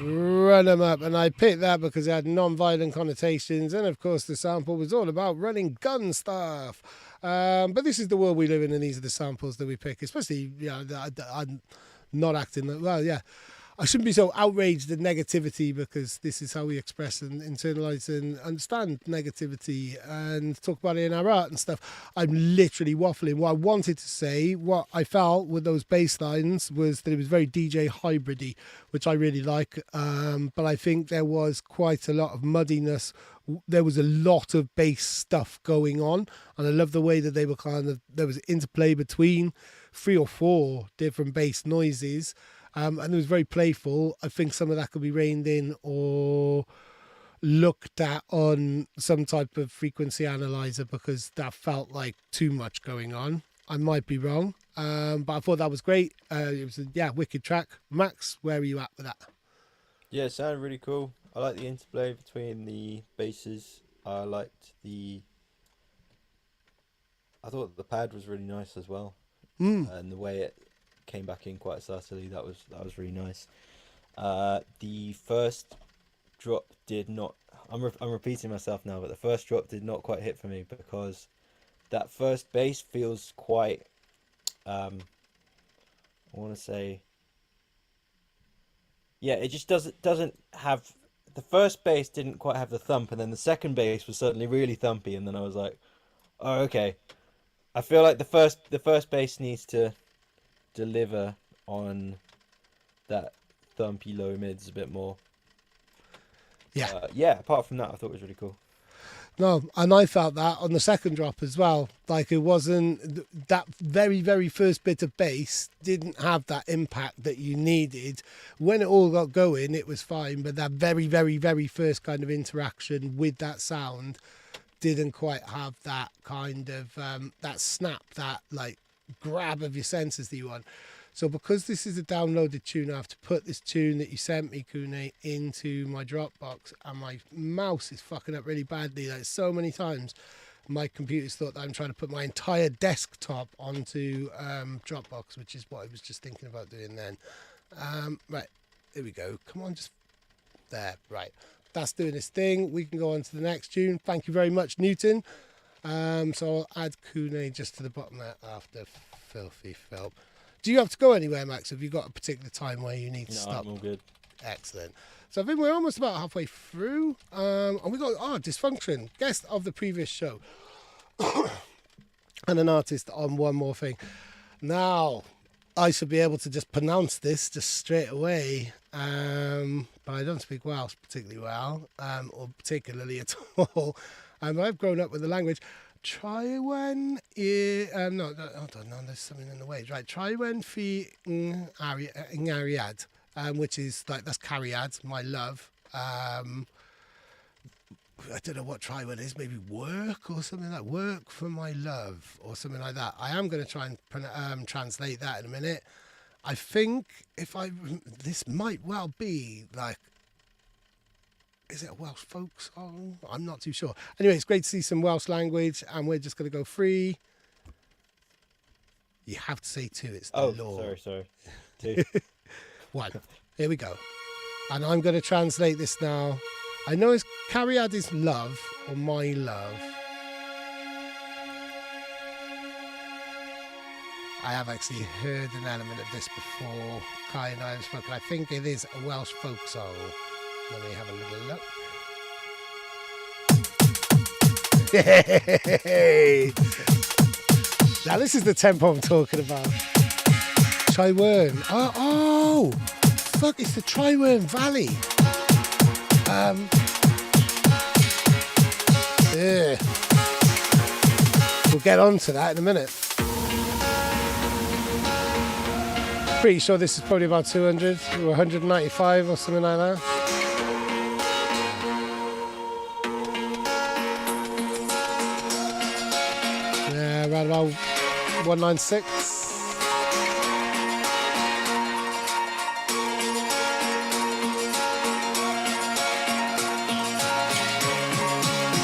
Run them up, and I picked that because it had non-violent connotations, and of course the sample was all about running gun stuff. But this is the world we live in, and these are the samples that we pick, especially I'm not acting well. Yeah, I shouldn't be so outraged at negativity, because this is how we express and internalize and understand negativity and talk about it in our art and stuff. I'm literally waffling. What I wanted to say, what I felt with those bass lines, was that it was very DJ hybridy, which I really like. But I think there was quite a lot of muddiness. There was a lot of bass stuff going on, and I love the way that they were there was interplay between 3 or 4 different bass noises. And it was very playful. I think some of that could be reined in or looked at on some type of frequency analyzer, because that felt like too much going on. I might be wrong, but I thought that was great. It was a wicked track. Max, where are you at with that? Yeah, it sounded really cool. I like the interplay between the basses. I thought the pad was really nice as well, and the way it came back in quite subtly, that was really nice. The first drop did not, I'm repeating myself now, but the first drop did not quite hit for me, because that first bass feels quite I want to say, yeah, it just doesn't have, the first bass didn't quite have the thump, and then the second bass was suddenly really thumpy, and then I was like, oh, okay. I feel like the first bass needs to deliver on that thumpy low mids a bit more. Yeah. Apart from that, I thought it was really cool. No, and I felt that on the second drop as well. Like, it wasn't, that very, very first bit of bass didn't have that impact that you needed. When it all got going, it was fine, but that very, very, very first kind of interaction with that sound didn't quite have that kind of, that snap, that like grab of your senses that you want. So because this is a downloaded tune, I have to put this tune that you sent me, Kune, into my Dropbox, and my mouse is fucking up really badly. Like, so many times my computer's thought that I'm trying to put my entire desktop onto Dropbox, which is what I was just thinking about doing then. Right, here we go. Come on, just there. Right, that's doing its thing. We can go on to the next tune. Thank you very much, Newton. So I'll add Kune just to the bottom there after Filthy Philp. Do you have to go anywhere, Max? Have you got a particular time where you need to stop? I'm all good. Excellent. So I think we're almost about halfway through. And we got Dysfunction, guest of the previous show. And an artist on One More Thing. Now, I should be able to just pronounce this just straight away. But I don't speak Welsh particularly well, or particularly at all. I've grown up with the language. Trywen no, hold on, no, there's something in the way. Right, Trywen fi ngariad, which is like, that's Cariad, my love. I don't know what Trywen is, maybe work or something like work for my love or something like that. I am going to try and translate that in a minute. I think this might well be like, is it a Welsh folk song? I'm not too sure. Anyway, it's great to see some Welsh language, and we're just going to go 3. You have to say 2. It's the law. Sorry. 2. 1. Here we go. And I'm going to translate this now. I know it's Cariad is love, or my love. I have actually heard an element of this before. Kai and I have spoken. I think it is a Welsh folk song. Let me have a little look. Hey! Now this is the tempo I'm talking about. Trywen. Oh! Fuck, it's the Trywen Valley. We'll get on to that in a minute. Pretty sure this is probably about 200 or 195 or something like that. Around about 196.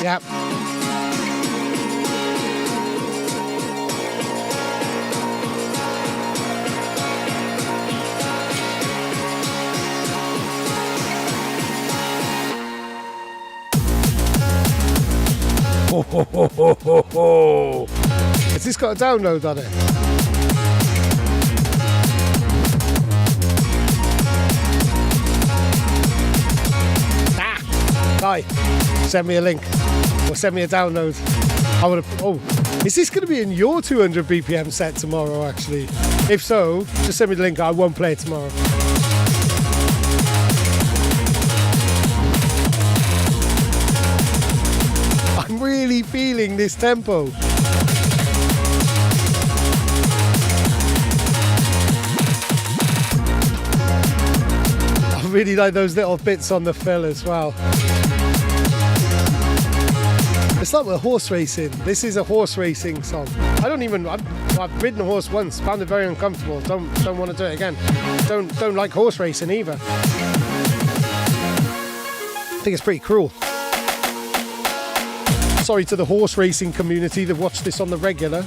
Yep. Ho, ho, ho, ho, ho, ho. Has this got a download on it? Kai, send me a link or send me a download. I would have. Oh, is this going to be in your 200 BPM set tomorrow? Actually, if so, just send me the link. I won't play it tomorrow. I'm really feeling this tempo. I really like those little bits on the fill as well. It's like we're horse racing. This is a horse racing song. I've ridden a horse once, found it very uncomfortable. Don't want to do it again. Don't like horse racing either. I think it's pretty cruel. Sorry to the horse racing community that watch this on the regular.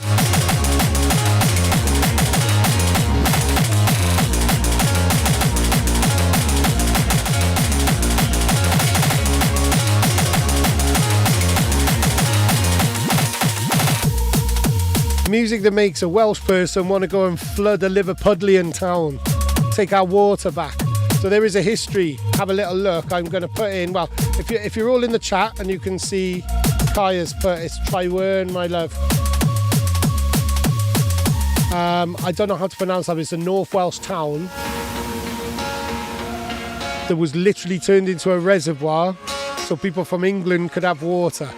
Music that makes a Welsh person want to go and flood a Liverpudlian town, take our water back. So there is a history. Have a little look. I'm going to put in, well, if you're all in the chat and you can see Kai has put, it's Tryweryn, my love. I don't know how to pronounce that, but it's a North Welsh town that was literally turned into a reservoir so people from England could have water.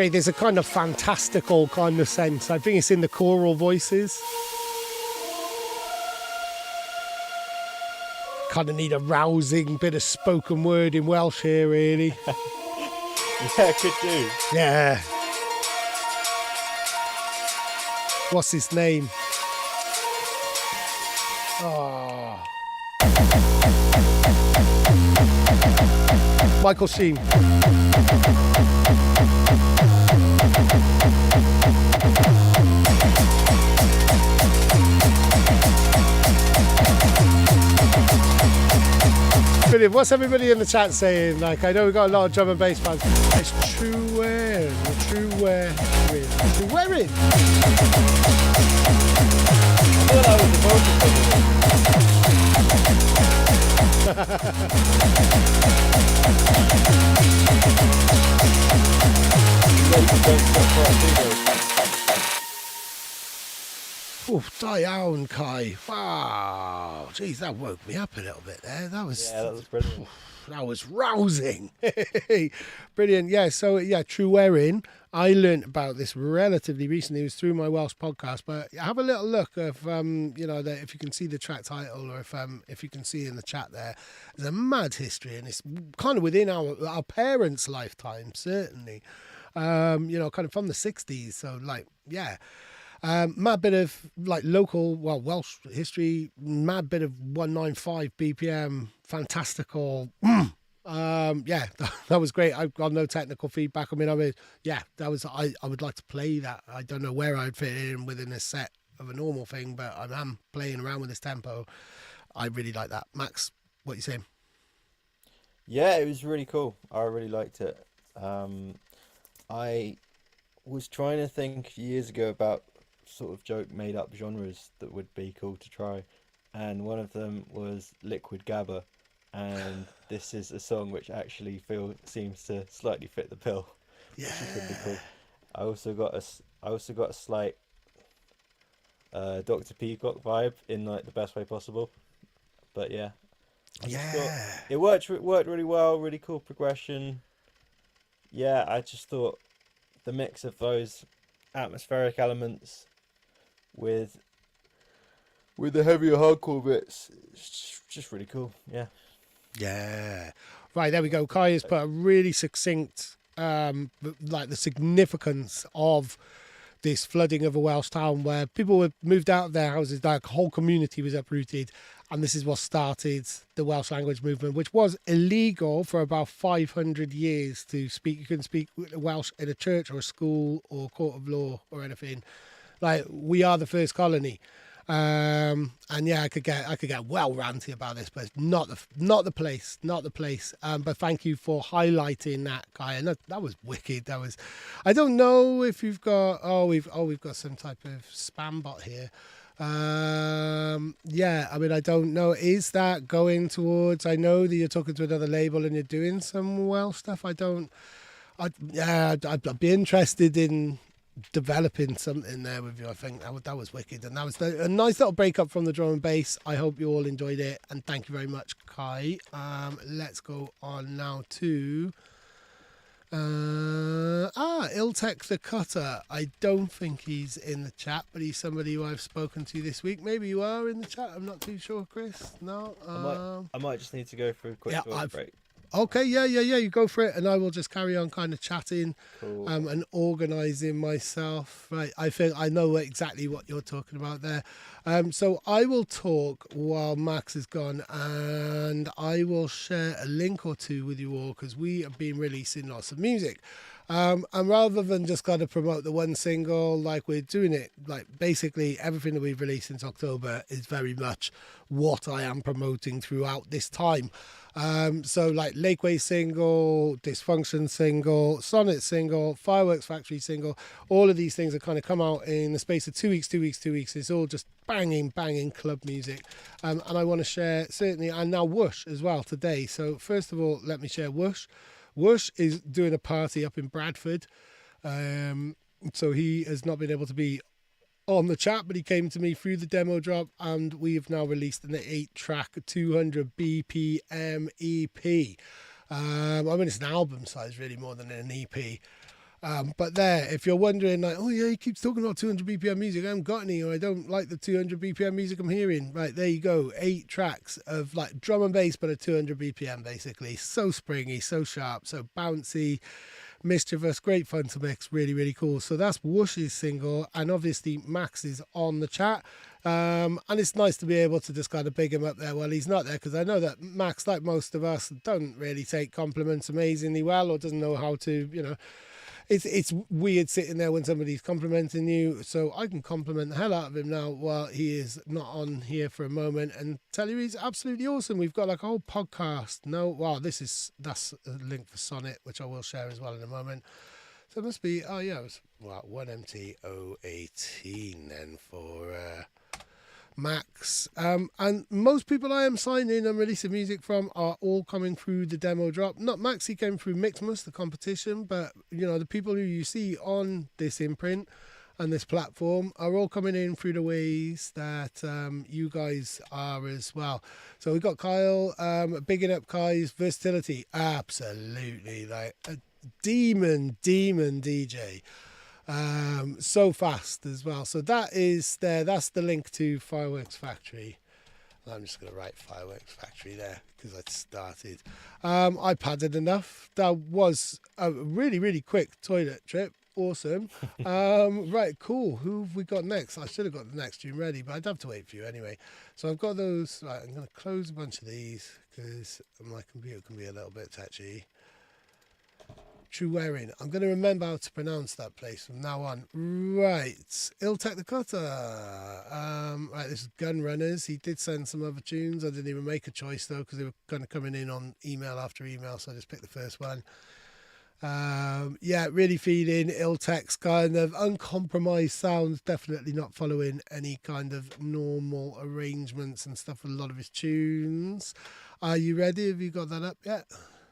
There's a kind of fantastical kind of sense. I think it's in the choral voices. Kind of need a rousing bit of spoken word in Welsh here, really. Yeah, could do. Yeah. What's his name? Oh. Michael Sheen. Brilliant. What's everybody in the chat saying? Like, I know we've got a lot of drum and bass fans. It's Tryweryn. Tryweryn. I thought that was the Oh, die down, Kai. Wow. Jeez, that woke me up a little bit there. That was brilliant. That was rousing. Brilliant. Yeah, so yeah, Tryweryn. I learnt about this relatively recently. It was through my Welsh podcast, but have a little look of if you can see the track title or if you can see in the chat there's a mad history, and it's kind of within our parents' lifetime, certainly. Kind of from the 60s. So like, yeah. Mad bit of like local, Welsh history, mad bit of 195 BPM, fantastical. Yeah, that was great. I've got no technical feedback. I would like to play that. I don't know where I'd fit in within a set of a normal thing, but I am playing around with this tempo. I really like that. Max, what are you saying? Yeah, it was really cool. I really liked it. I was trying to think years ago about sort of joke made up genres that would be cool to try, and one of them was liquid gabba, and this is a song which actually seems to slightly fit the bill. Yeah, which is really cool. I also got a slight Dr. Peacock vibe in like the best way possible, but yeah, it worked really well. Really cool progression. Yeah, I just thought the mix of those atmospheric elements with the heavier hardcore bits, it's just really cool. Yeah. Right, there we go. Kai has put a really succinct like the significance of this flooding of a Welsh town where people were moved out of their houses, like a whole community was uprooted, and this is what started the Welsh language movement, which was illegal for about 500 years to speak. You couldn't speak Welsh in a church or a school or court of law or anything. Like, we are the first colony. And yeah, I could get well ranty about this, but it's not the place. But thank you for highlighting that, Guy. And that was wicked. I don't know if you've got we've got some type of spam bot here. Yeah, I mean, I don't know. Is that going towards? I know that you're talking to another label and you're doing some Welsh stuff. I'd be interested in developing something there with you. I think that was wicked, and that was a nice little break up from the drum and bass. I hope you all enjoyed it, and thank you very much, Kai. Let's go on now to Iltek the Cutter. I don't think he's in the chat, but he's somebody who I've spoken to this week. Maybe you are in the chat. I'm not too sure, Chris. No, I might just need to go for a quick break. Okay, yeah, you go for it, and I will just carry on kind of chatting, Cool. and organising myself. Right, I think I know exactly what you're talking about there. So I will talk while Max is gone, and I will share a link or two with you all because we have been releasing lots of music. And rather than just kind of promote the one single, like we're doing it, like basically everything that we've released since October is very much what I am promoting throughout this time. So like Lakeway single, Dysfunction single, Sonnet single, Fireworks Factory single, all of these things have kind of come out in the space of 2 weeks. It's all just banging club music. And I want to share certainly, and now Whoosh as well today. So first of all, let me share Whoosh. Whoosh is doing a party up in Bradford. So he has not been able to be on the chat, but he came to me through the demo drop, and we've now released an 8-track 200 BPM EP. I mean, it's an album size really more than an EP. But there, if you're wondering, like, oh yeah, he keeps talking about 200 BPM music, I haven't got any, or I don't like the 200 BPM music I'm hearing. Right, there you go. 8 tracks of like drum and bass, but at 200 BPM basically. So springy, so sharp, so bouncy, mischievous, great fun to mix, really cool. So that's Whoosh's single, and obviously Max is on the chat. And it's nice to be able to just kind of big him up there while he's not there, because I know that Max, like most of us, don't really take compliments amazingly well, or doesn't know how to, you know. It's weird sitting there when somebody's complimenting you, so I can compliment the hell out of him now while he is not on here for a moment, and tell you he's absolutely awesome. We've got like a whole podcast. That's a link for Sonnet, which I will share as well in a moment. So it must be, it was 1MT018 then for Max. And most people I am signing and releasing music from are all coming through the demo drop. Not Max, he came through Mixmas, the competition, but you know, the people who you see on this imprint and this platform are all coming in through the ways that you guys are as well. So we've got Kyle, bigging up Kai's versatility. Absolutely, like a demon DJ. So fast as well. So that is there. That's the link to Fireworks Factory. I'm just going to write Fireworks Factory there because I started. I padded enough. That was a really quick toilet trip. Awesome. Right, cool. Who have we got next? I should have got the next tune ready, but I'd have to wait for you anyway. So I've got those. Right, I'm going to close a bunch of these because my computer can be a little bit touchy. Truerin. I'm going to remember how to pronounce that place from now on. Right. Iltek the Cutter. Right, this is Gun Runners. He did send some other tunes. I didn't even make a choice, though, because they were kind of coming in on email after email, so I just picked the first one. Really feeling Iltek's kind of uncompromised sounds, definitely not following any kind of normal arrangements and stuff with a lot of his tunes. Are you ready? Have you got that up yet?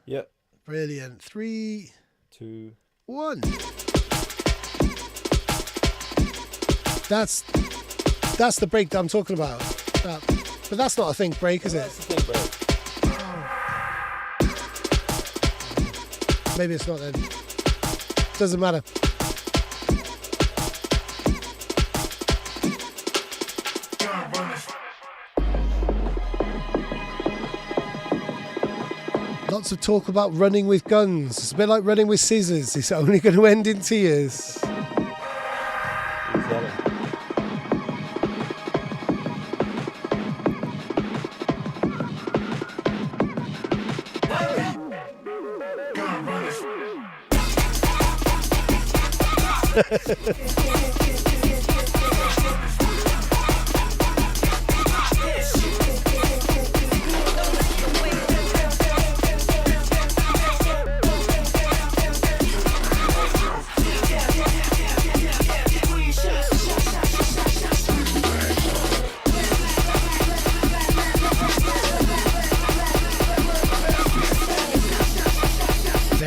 Yep. Brilliant. 3, 2, 1. That's the break that I'm talking about. But that's not a think break, is it? That's a think break. Maybe it's not then. Doesn't matter. Lots of talk about running with guns. It's a bit like running with scissors. It's only going to end in tears.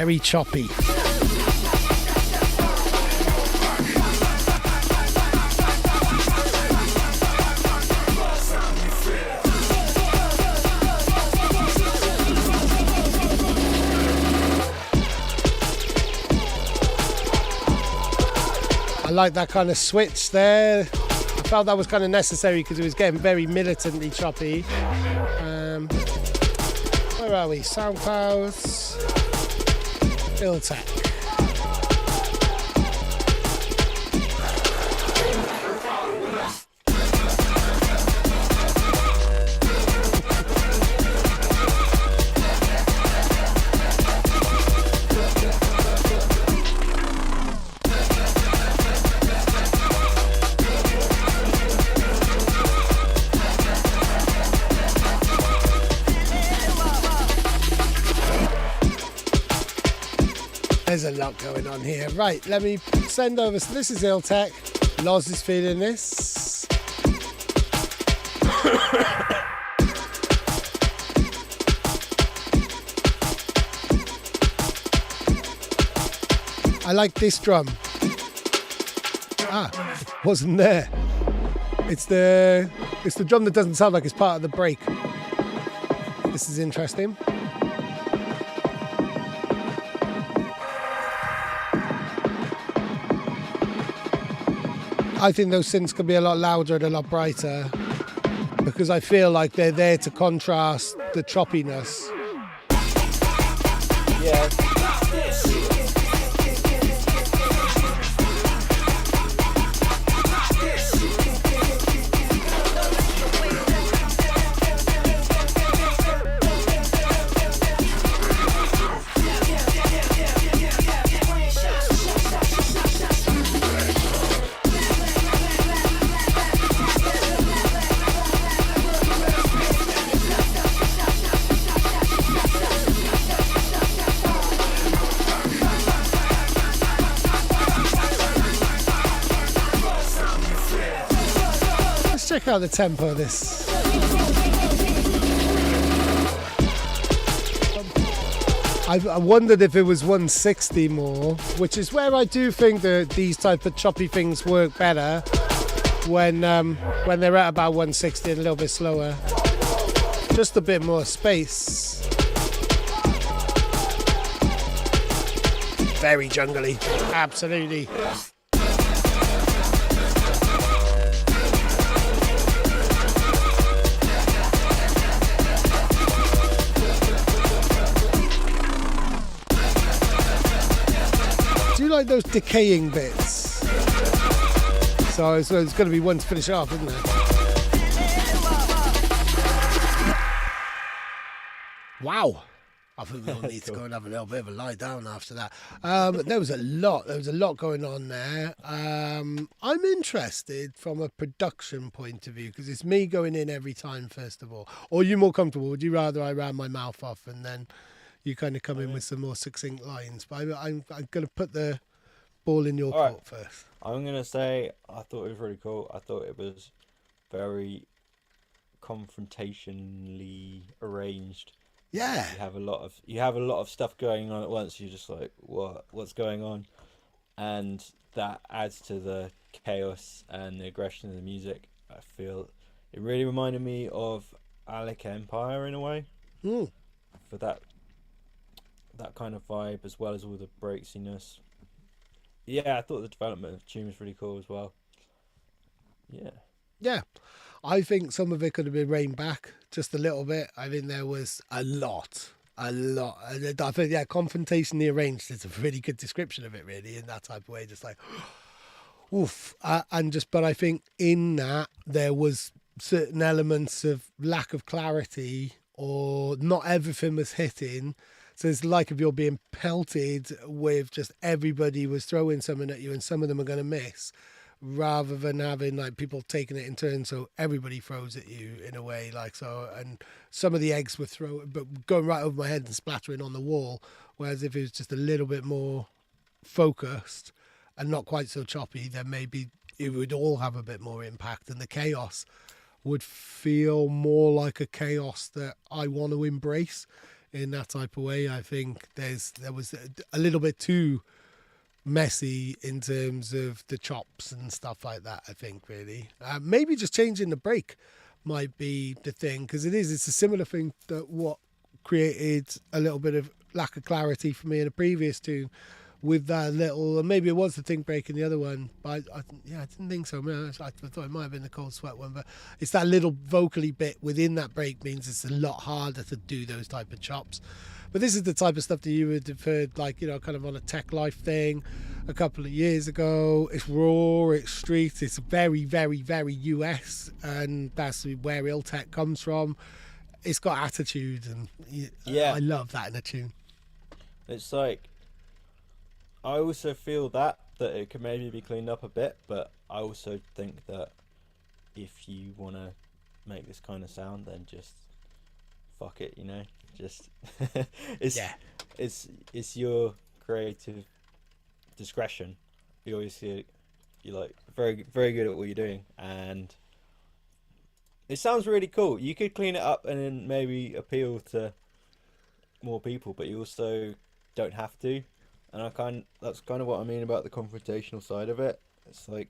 very choppy. I like that kind of switch there. I felt that was kind of necessary because it was getting very militantly choppy. Where are we? SoundClouds. Iltech. There's a lot going on here. Right, let me send over. So this is Iltech. Loz is feeling this. I like this drum. It wasn't there. It's the drum that doesn't sound like it's part of the break. This is interesting. I think those synths could be a lot louder and a lot brighter because I feel like they're there to contrast the choppiness. Yeah. Check out the tempo of this. I wondered if it was 160 more, which is where I do think that these type of choppy things work better when they're at about 160 and a little bit slower. Just a bit more space. Very jungly, absolutely. Like those decaying bits. So it's going to be one to finish off, isn't it? Wow. I think we all need to go and have a little bit of a lie down after that. There was a lot going on there. I'm interested from a production point of view because it's me going in every time, first of all. Or are you more comfortable? Would you rather I ran my mouth off and then you kind of come in with some more succinct lines? But I'm going to put the ball in your court first. I'm going to say I thought it was really cool. I thought it was very confrontationally arranged. Yeah. You have a lot of stuff going on at once. You're just like, what's going on? And that adds to the chaos and the aggression of the music. I feel it really reminded me of Alec Empire in a way. For that kind of vibe, as well as all the breaksiness. Yeah, I thought the development of the tune was really cool as well. Yeah, I think some of it could have been reined back just a little bit. I think there was a lot. I think, confrontationally arranged is a really good description of it, really, in that type of way. Just like, oof. But I think in that there was certain elements of lack of clarity, or not everything was hitting. So it's like if you're being pelted with just everybody was throwing something at you and some of them are going to miss, rather than having like people taking it in turn, so everybody throws at you in a way, like so. And some of the eggs were going right over my head and splattering on the wall, whereas if it was just a little bit more focused and not quite so choppy, then maybe it would all have a bit more impact and the chaos would feel more like a chaos that I want to embrace in that type of way. I think there was a little bit too messy in terms of the chops and stuff like that. I think really maybe just changing the break might be the thing, because it's a similar thing that what created a little bit of lack of clarity for me in a previous tune with that little, and maybe it was the Think break in the other one, but I didn't think so. I thought it might have been the Cold Sweat one, but it's that little vocally bit within that break means it's a lot harder to do those type of chops. But this is the type of stuff that you would have heard, like, you know, kind of on a Tech Life thing a couple of years ago. It's raw, it's street, it's very, very, very US, and that's where Ill Tech comes from. It's got attitude, and I love that in a tune. It's like, I also feel that it could maybe be cleaned up a bit, but I also think that if you want to make this kind of sound, then just fuck it, you know. Just it's your creative discretion. You're like very, very good at what you're doing, and it sounds really cool. You could clean it up and then maybe appeal to more people, but you also don't have to. And that's kind of what I mean about the confrontational side of it. It's like,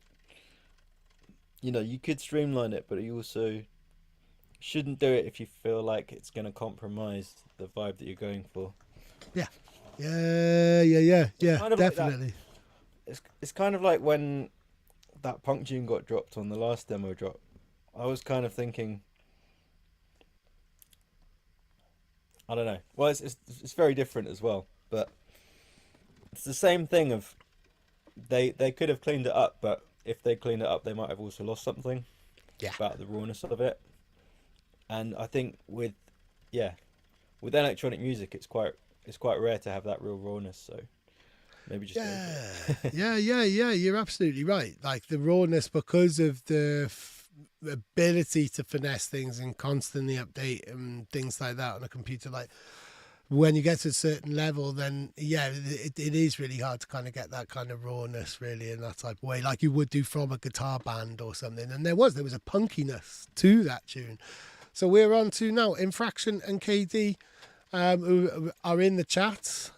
you know, you could streamline it, but you also shouldn't do it if you feel like it's going to compromise the vibe that you're going for. Yeah, definitely. It's kind of like when that punk tune got dropped on the last demo drop. I was kind of thinking, I don't know. Well, it's very different as well, but it's the same thing of they could have cleaned it up, but if they cleaned it up, they might have also lost something about the rawness of it. And I think with electronic music, it's quite rare to have that real rawness. So maybe just yeah. You're absolutely right. Like the rawness, because of the ability to finesse things and constantly update and things like that on a computer. Like when you get to a certain level, then it is really hard to kind of get that kind of rawness really in that type of way, like you would do from a guitar band or something. And there was a punkiness to that tune. So we're on to now Infraction and KD, who are in the chat.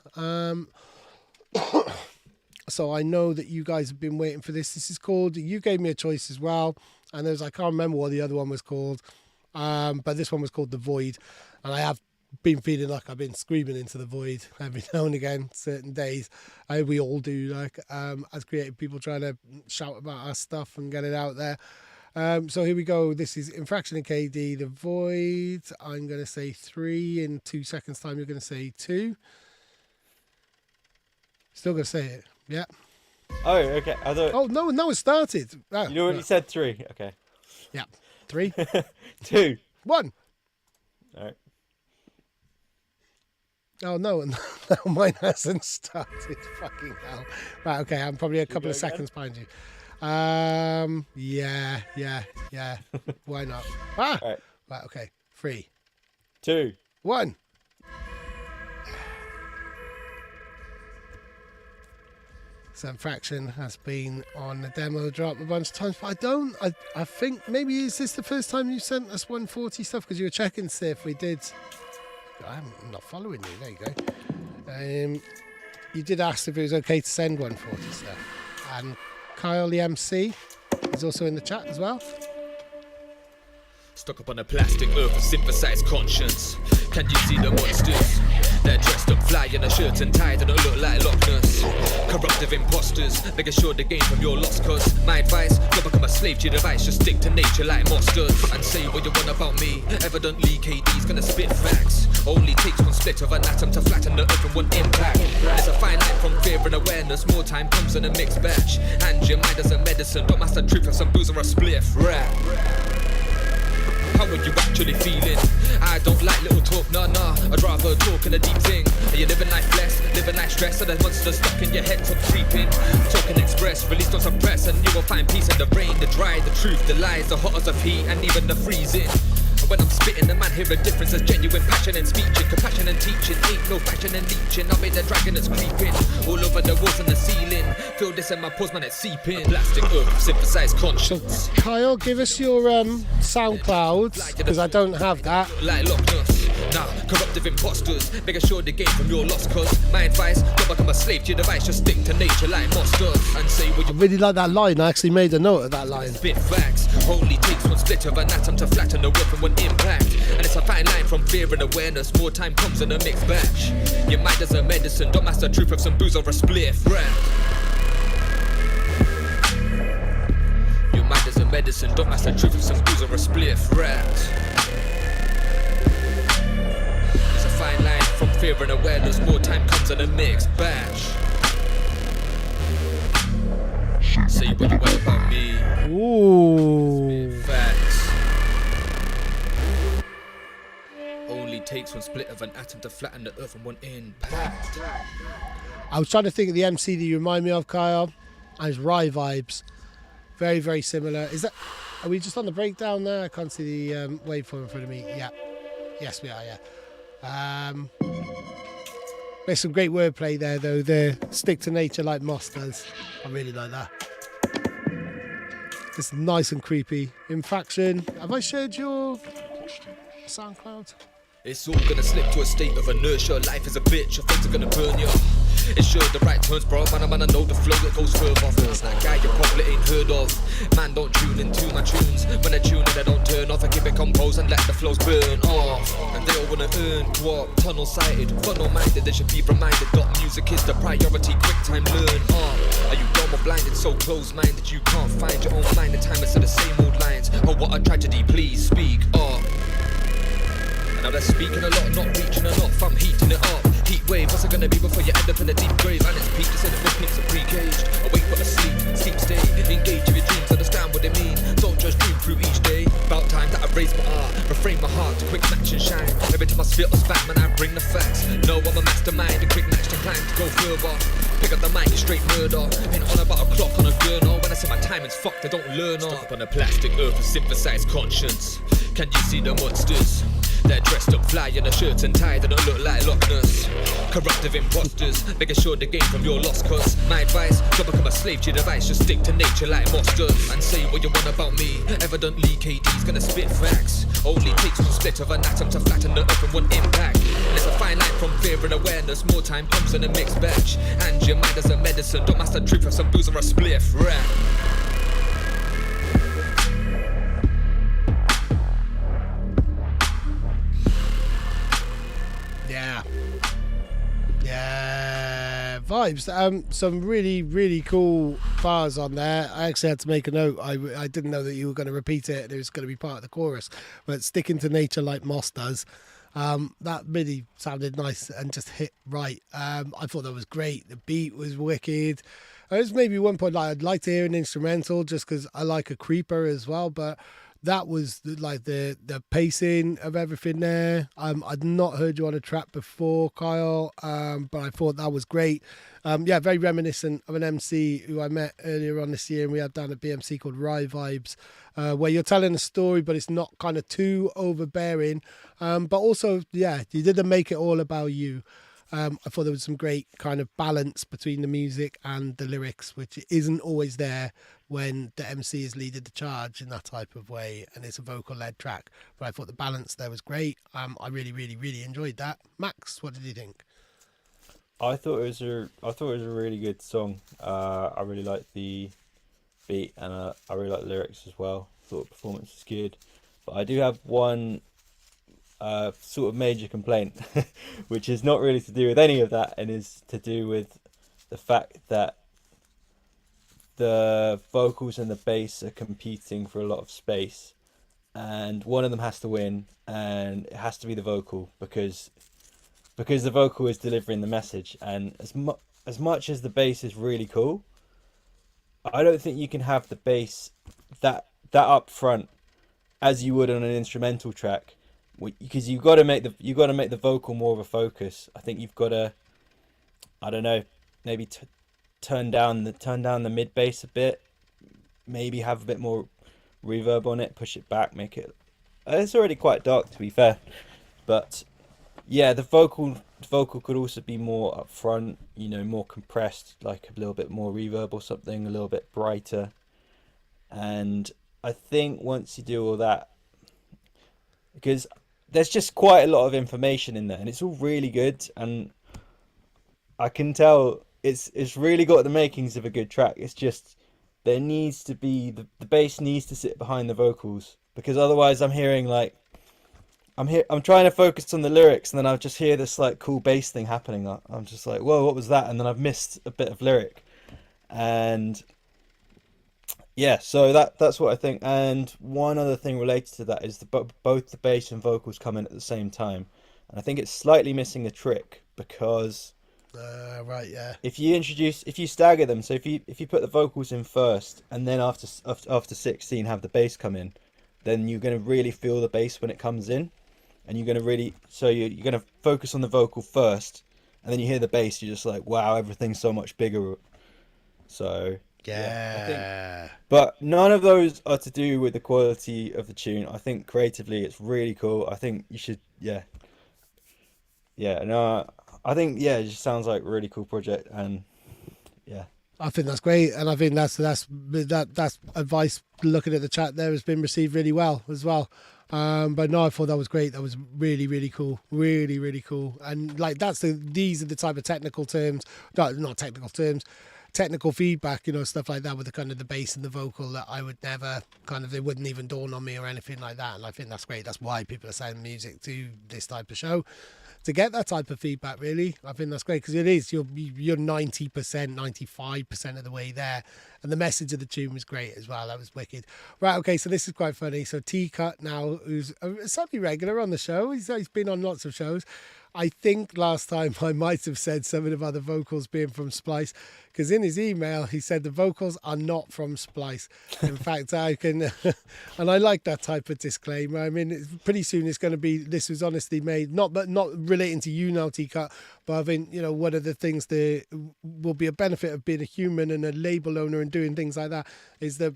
So I know that you guys have been waiting for this. This is called, you gave me a choice as well, and I can't remember what the other one was called, but this one was called The Void, and I have been feeling like I've been screaming into the void every now and again, certain days. We all do, like, as creative people trying to shout about our stuff and get it out there. So here we go. This is Infraction and KD, The Void. I'm going to say 3 in 2 seconds time. You're going to say 2. Still going to say it. Yeah. Oh, okay. I thought... Oh, no, it started. Oh, you already said 3. Okay. Yeah. 3. 2. 1. All right. Oh, no, mine hasn't started. Fucking hell. Right, okay, I'm probably a couple of seconds behind you. Yeah. Why not? Ah! Right, okay. 3. 2. 1. So Infraction has been on the demo drop a bunch of times, but I think maybe is this the first time you sent us 140 stuff, because you were checking to see if we did. I'm not following you. There you go. You did ask if it was okay to send 140 stuff, and Kyle the MC is also in the chat as well. Stuck up on a plastic earth of synthesized conscience. Can you see the monsters? They're dressed up fly in a shirt and tie that don't look like Loch Ness. Corruptive imposters, making sure the game from your lost cause. My advice, don't become a slave to your device, just stick to nature like monsters. And say what you want about me, evidently KD's gonna spit facts. Only takes one split of an atom to flatten the earth in one impact. There's a fine line from fear and awareness, more time comes in a mixed batch. And your mind as a medicine, don't master truth of some booze or a spliff. Rap. How are you actually feeling? I don't like little talk, nah, I'd rather talk in a deep thing. Are you living life blessed, living life stressed? Are the monsters stuck in your head, top creeping? Talking express, release, don't suppress, and you will find peace in the rain, the dry, the truth, the lies, the hottest of heat, and even the freezing. When I'm spitting, the man hear a difference. There's genuine passion and speech and compassion and teaching. Ain't no fashion and leeching. I'll be the dragon that's creeping all over the walls and the ceiling. Feel this in my pores, man, it's seeping. Plastic earth, synthesized conscience. Kyle, give us your SoundCloud, because I don't have that. Like Loch Ness, Nah, corruptive imposters, making sure they gain from your loss. Cause my advice, don't become a slave to your device, just stick to nature like moss does. And say what I you really like that line. I actually made a note of that line. spit facts. Only takes one split of an atom to flatten the world from one impact. And it's a fine line from fear and awareness. More time comes in a mixed batch. Your mind is a medicine, don't master truth of some booze or a spliff. Your mind is a medicine, don't master truth of some booze or a spliff. It's a fine line from fear and awareness. More time comes in a mixed batch. Say what you want about me. Ooh. Facts. Only takes one split of an atom to flatten the earth from one impact. I was trying to think of the MC that you remind me of, Kyle. And it's Rye Vibes. Very, very similar. Is that? Are we just on the breakdown there? I can't see the waveform in front of me. Yeah. Yes, we are. Yeah. There's some great wordplay there, though. The stick to nature like moss does. I really like that. It's nice and creepy. Infaction. Have I shared your SoundCloud? It's all gonna slip to a state of inertia. Life is a bitch, your friends are gonna burn you. It's sure the right turns, bro. Man, I know the flow that goes further. It's that guy you probably ain't heard of. Man, don't tune into my tunes. When I tune in, I don't turn off. I keep it composed and let the flows burn off. And they all wanna earn what? Tunnel sighted, funnel-minded. They should be reminded that music is the priority. Quick time, learn off. Are you dumb or blinded? So close-minded you can't find your own mind. The time is to the same old lines. Oh, what a tragedy! Please speak up. Now they're speaking a lot, not reaching enough. I'm heating it up. Heat wave, what's it gonna be before you end up in a deep grave? And it's peak, they said it when peaks are pre-caged. Awake but asleep, sleep stay. Engage with your dreams, understand what they mean. Don't just dream through each day. About time that I raise my art, refrain my heart to quick match and shine. Every time I spit or spam and I bring the facts. No, I'm a mastermind, a quick match inclined to go further. Pick up the mic, it's straight murder. Ain't on about a clock on a gurnal. When I say my time is fucked, I don't learn on. Stuck up on a plastic earth with synthesized conscience. Can you see the monsters? They're dressed up fly in a shirt and tie that don't look like Loch Ness. Corruptive imposters, making sure they gain from your loss. Cause my advice, don't become a slave to your device, just stick to nature like moss does. And say what you want about me, evidently KD's gonna spit facts. Only takes one split of an atom to flatten the earth from one impact. And it's a fine line from fear and awareness, more time comes in a mixed batch. And your mind is a medicine, don't master truth of some booze or a spliff. Yeah, vibes. Some really, really cool bars on there. I actually had to make a note. I didn't know that you were going to repeat it. It was going to be part of the chorus. But sticking to nature like moss does. That really sounded nice and just hit right. I thought that was great. The beat was wicked. There's maybe one point I'd like to hear an instrumental just because I like a creeper as well. But that was the pacing of everything there. I'd not heard you on a track before, Kyle, but I thought that was great. Yeah, very reminiscent of an MC who I met earlier on this year and we had down at BMC called Rye Vibes, where you're telling a story but it's not kind of too overbearing. But also, yeah, you didn't make it all about you. I thought there was some great kind of balance between the music and the lyrics, which isn't always there when the MC is leading the charge in that type of way and it's a vocal-led track. But I thought the balance there was great. I really, really, really enjoyed that. Max, what did you think? I thought it was a really good song. I really liked the beat and I really liked the lyrics as well. Thought the performance was good, but I do have one sort of major complaint, which is not really to do with any of that, and is to do with the fact that the vocals and the bass are competing for a lot of space, and one of them has to win, and it has to be the vocal because the vocal is delivering the message. And as much as the bass is really cool, I don't think you can have the bass that up front as you would on an instrumental track, because you've got to make the vocal more of a focus. I think you've got to, I don't know, maybe turn down the mid bass a bit, maybe have a bit more reverb on it, push it back, make it. It's already quite dark, to be fair, but yeah, the vocal could also be more up front, you know, more compressed, like a little bit more reverb or something, a little bit brighter. And I think once you do all that, because there's just quite a lot of information in there, and it's all really good. And I can tell it's really got the makings of a good track. It's just there needs to be the bass needs to sit behind the vocals, because otherwise I'm hearing like I'm trying to focus on the lyrics, and then I just hear this like cool bass thing happening. I'm just like, whoa, what was that? And then I've missed a bit of lyric, and yeah, so that's what I think. And one other thing related to that is both the bass and vocals come in at the same time, and I think it's slightly missing a trick, because right, yeah. if you stagger them, so if you put the vocals in first, and then after 16 have the bass come in, then you're going to really feel the bass when it comes in, and you're going to focus on the vocal first, and then you hear the bass, you're just like, wow, everything's so much bigger. So yeah, but none of those are to do with the quality of the tune. I think creatively it's really cool. I think you should, no, I think it just sounds like a really cool project, and yeah. I think that's great, and I think that's advice. Looking at the chat there has been received really well as well. But no, I thought that was great. That was really, really cool. Really, really cool. And like these are the type of technical terms, not technical terms, technical feedback, stuff like that with the kind of the bass and the vocal that I would never they wouldn't even dawn on me or anything like that. And I think that's great. That's why people are sending music to this type of show, to get that type of feedback. Really, I think that's great, because it is you're 90%, 95% of the way there, and the message of the tune was great as well. That was wicked. Right, okay, so this is quite funny. So T-Cut now, who's a semi-regular on the show, he's been on lots of shows. I think last time I might have said something about the vocals being from Splice, because in his email he said the vocals are not from Splice. In fact, I can, and I like that type of disclaimer. I mean, pretty soon it's going to be, this was honestly made, not relating to you now, T-Cut, but I think, one of the things that will be a benefit of being a human and a label owner and doing things like that is that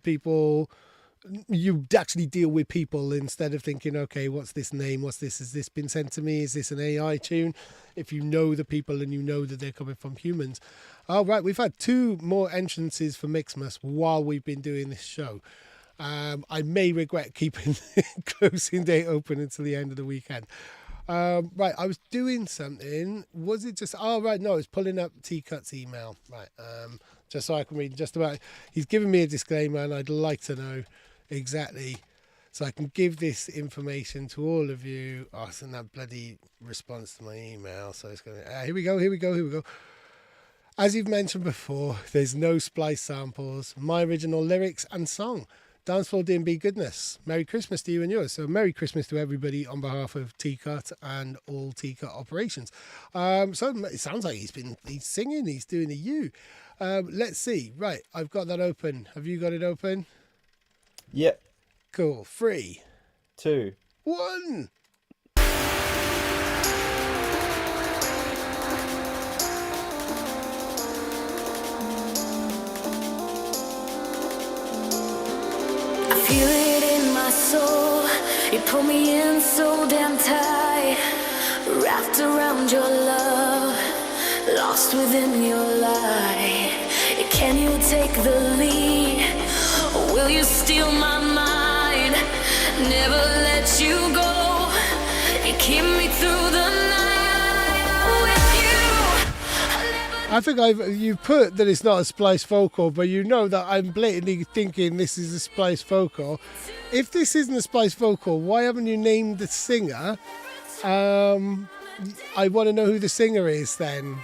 you actually deal with people instead of thinking, okay, what's this name? What's this? Has this been sent to me? Is this an AI tune? If you know the people and you know that they're coming from humans. Oh, right. We've had 2 more entrances for Mixmas while we've been doing this show. I may regret keeping the closing date open until the end of the weekend. Right. I was doing something. Was it just, right. No, I was pulling up T-Cut's email. Right. Just so I can read just about, he's given me a disclaimer, and I'd like to know exactly, so I can give this information to all of you. I sent that bloody response to my email, so it's going to, here we go. As you've mentioned before, there's no Splice samples, my original lyrics and song. Dancefloor D&B goodness. Merry Christmas to you and yours. So Merry Christmas to everybody on behalf of T-Cut and all T-Cut operations. So it sounds like he's singing, he's doing a U. Let's see. Right, I've got that open. Have you got it open? Yep. Cool. 3, 2, 1. I feel it in my soul. You pull me in so damn tight, wrapped around your love, lost within your light. Can you take the lead, or will you steal my mind? Never let you go. You keep me through the night with you. I think you put that it's not a Splice vocal, but you know that I'm blatantly thinking this is a Splice vocal. If this isn't a Splice vocal, why haven't you named the singer? I want to know who the singer is then.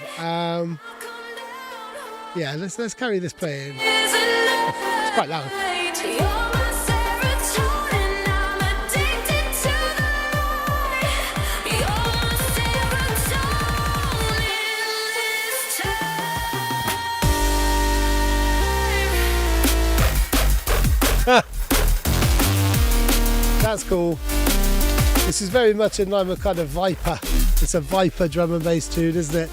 Yeah, let's carry this playing. It's quite loud. That's cool. This is very much in line with kind of Viper. It's a Viper drum and bass tune, isn't it?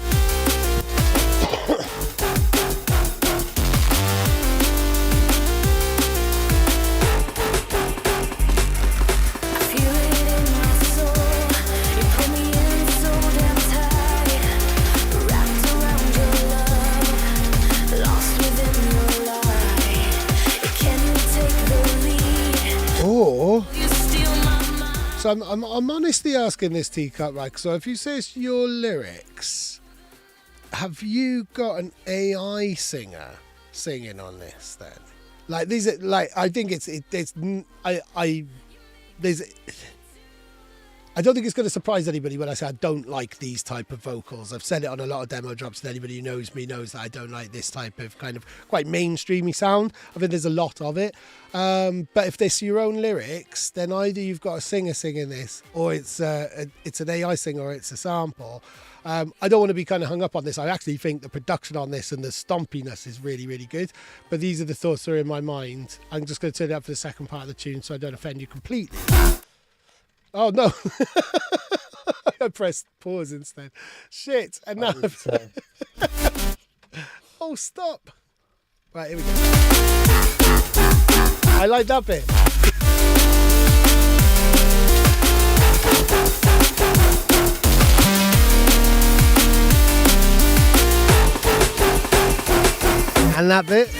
So I'm honestly asking this, Teacup, right? So if you say it's your lyrics, have you got an AI singer singing on this then? Like these are like, I think there's I don't think it's going to surprise anybody when I say I don't like these type of vocals. I've said it on a lot of demo drops, and anybody who knows me knows that I don't like this type of kind of quite mainstreamy sound. I think there's a lot of it. But if this your own lyrics, then either you've got a singer singing this, or it's an AI singer, or it's a sample. I don't want to be kind of hung up on this. I actually think the production on this and the stompiness is really, really good. But these are the thoughts that are in my mind. I'm just going to turn it up for the second part of the tune so I don't offend you completely. Oh, no. I pressed pause instead. Shit. And now... Oh, stop. Right, here we go. I like that bit. And that bit.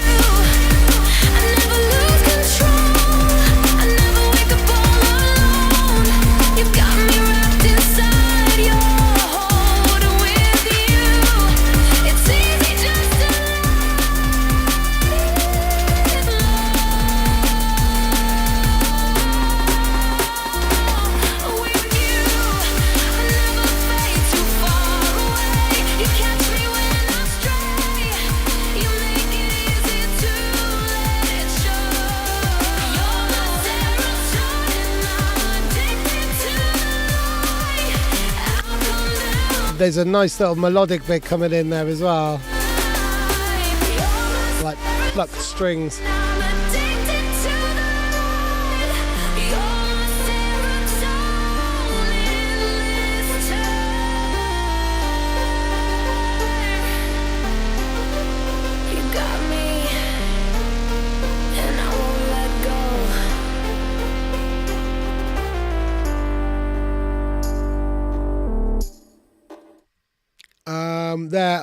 There's a nice little melodic bit coming in there as well, like plucked strings.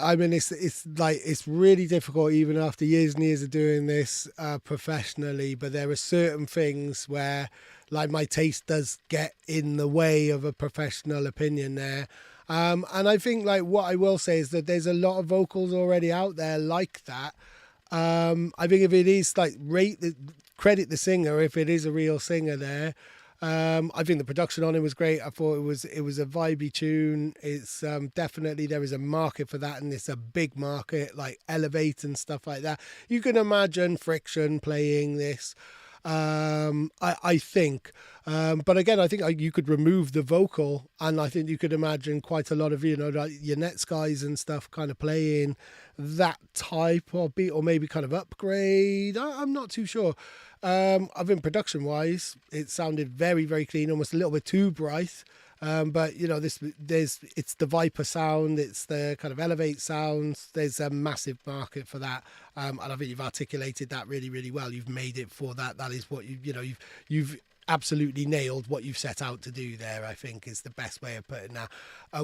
I mean, it's like, it's really difficult even after years and years of doing this professionally, but there are certain things where like my taste does get in the way of a professional opinion there. And I think like what I will say is that there's a lot of vocals already out there like that. I think if it is like credit the singer if it is a real singer there. I think the production on it was great. I thought it was a vibey tune. It's definitely, there is a market for that, and it's a big market, like Elevate and stuff like that. You can imagine Friction playing this. I think, but again, I think you could remove the vocal, and I think you could imagine quite a lot of, you know, like your Netsky's and stuff kind of playing that type of beat, or maybe kind of Upgrade. I'm not too sure. I think production wise, it sounded very, very clean, almost a little bit too bright. But you know, it's the Viper sound, it's the kind of Elevate sounds. There's a massive market for that, and I think you've articulated that really, really well. You've made it for that. That is what you've absolutely nailed what you've set out to do there. I think is the best way of putting that,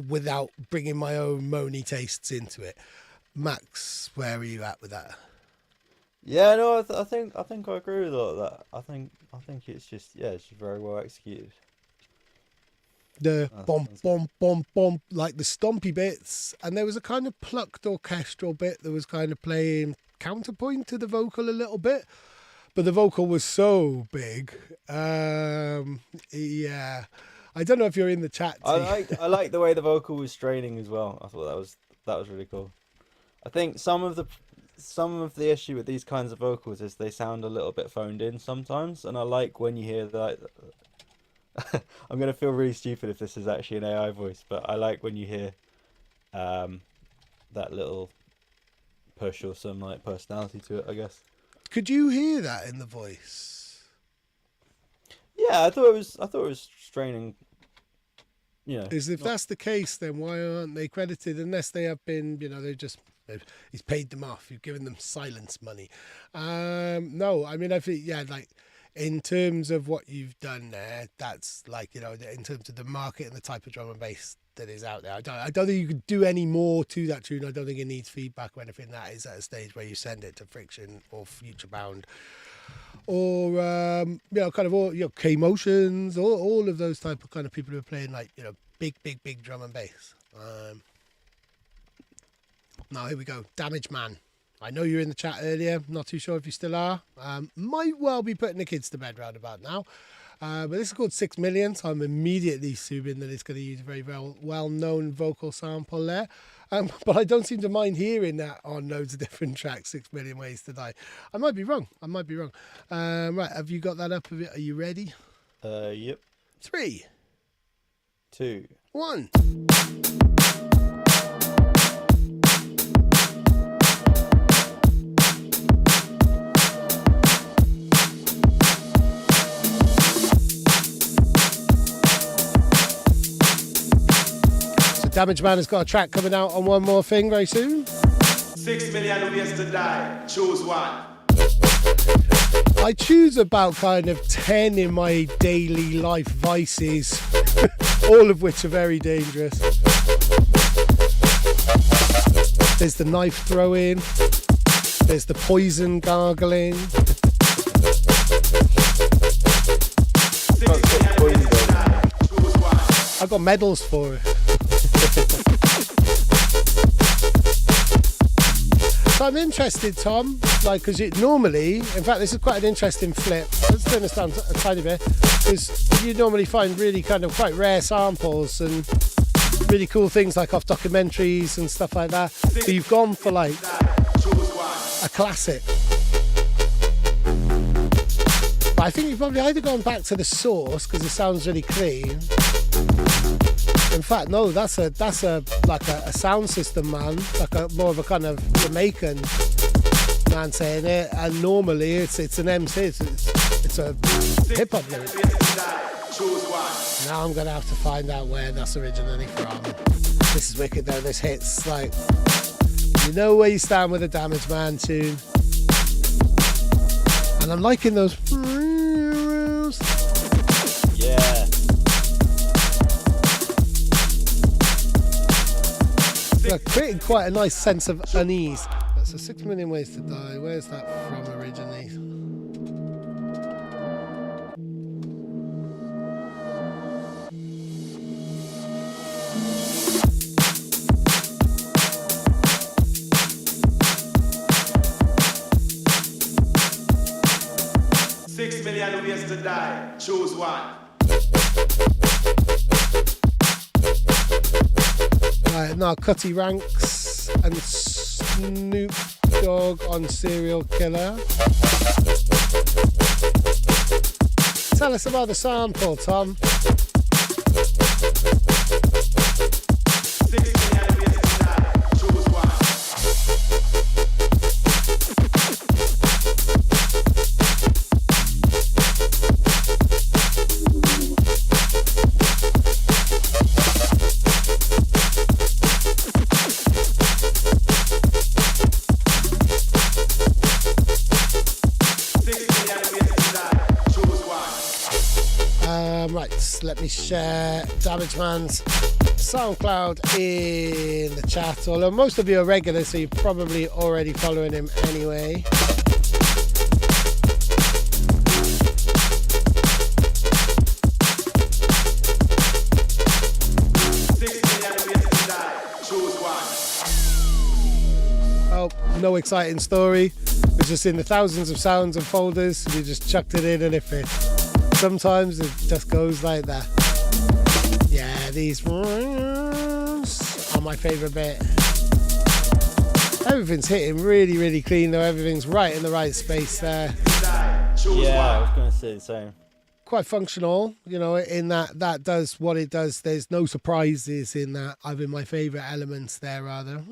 without bringing my own moany tastes into it. Max, where are you at with that? Yeah, no, I think I agree with all of that. I think it's just it's just very well executed. The bomb, bomb, bomb, bomb, like the stompy bits, and there was a kind of plucked orchestral bit that was kind of playing counterpoint to the vocal a little bit, but the vocal was so big. Yeah, I don't know if you're in the chat. I like the way the vocal was straining as well. I thought that was really cool. I think some of the issue with these kinds of vocals is they sound a little bit phoned in sometimes, and I like when you hear that. I'm gonna feel really stupid if this is actually an AI voice, but I like when you hear that little push or some like personality to it, I guess. Could you hear that in the voice? Yeah, I thought it was straining. You know, if that's the case, then why aren't they credited? Unless they have been, you know, he's paid them off. You've given them silence money. No, I mean, I think, like in terms of what you've done there, that's like, you know, in terms of the market and the type of drum and bass that is out there, I don't think you could do any more to that tune. I don't think it needs feedback or anything. That is at a stage where you send it to Friction or Future Bound or you know, kind of all, you know, K Motions, all of those type of kind of people who are playing like, you know, big drum and bass. Now here we go, Damage Man. I know you're in the chat earlier. Not too sure if you still are. Might well be putting the kids to bed round about now. But this is called 6 Million, so I'm immediately assuming that it's going to use a very well-known vocal sample there. But I don't seem to mind hearing that on loads of different tracks, 6 Million Ways to Die. I might be wrong. Right, have you got that up? Are you ready? Yep. 3, 2. 1. Damage Man has got a track coming out on One More Thing very soon. 6 million ways to die. Choose one. I choose about kind of 10 in my daily life vices, all of which are very dangerous. There's the knife throwing, there's the poison gargling. I got medals for it. So I'm interested, Tom, like, because normally, in fact, this is quite an interesting flip. Let's turn this down a tiny bit, because you normally find really kind of quite rare samples and really cool things like off documentaries and stuff like that. So you've gone for like a classic. But I think you've probably either gone back to the source because it sounds really clean. In fact, no, that's a like a sound system man, like a more of a kind of Jamaican man saying it, and normally it's an MC, it's a hip hop lyric. Now I'm gonna have to find out where that's originally from. This is wicked though. This hits like, you know where you stand with a Damage Man tune, and I'm liking those. Yeah. Creating quite a nice sense of unease. That's a 6 Million Ways to Die. Where's that from originally? Six million ways to die. Choose one. Right, now Cutty Ranks and Snoop Dogg on Serial Killer. Tell us about the sample, Tom. 6 million ways to die. Choose one. Right, let me share Damage Man's SoundCloud in the chat. Although most of you are regulars, so you're probably already following him anyway. Oh, no exciting story. It's just in the thousands of sounds and folders. You just chucked it in and it fit. Sometimes it just goes like that. Yeah, these are my favourite bit. Everything's hitting really clean though. Everything's right in the right space there. Yeah, I was going to say the same. Quite functional, you know, in that does what it does. There's no surprises in that. I've been my favourite elements there rather.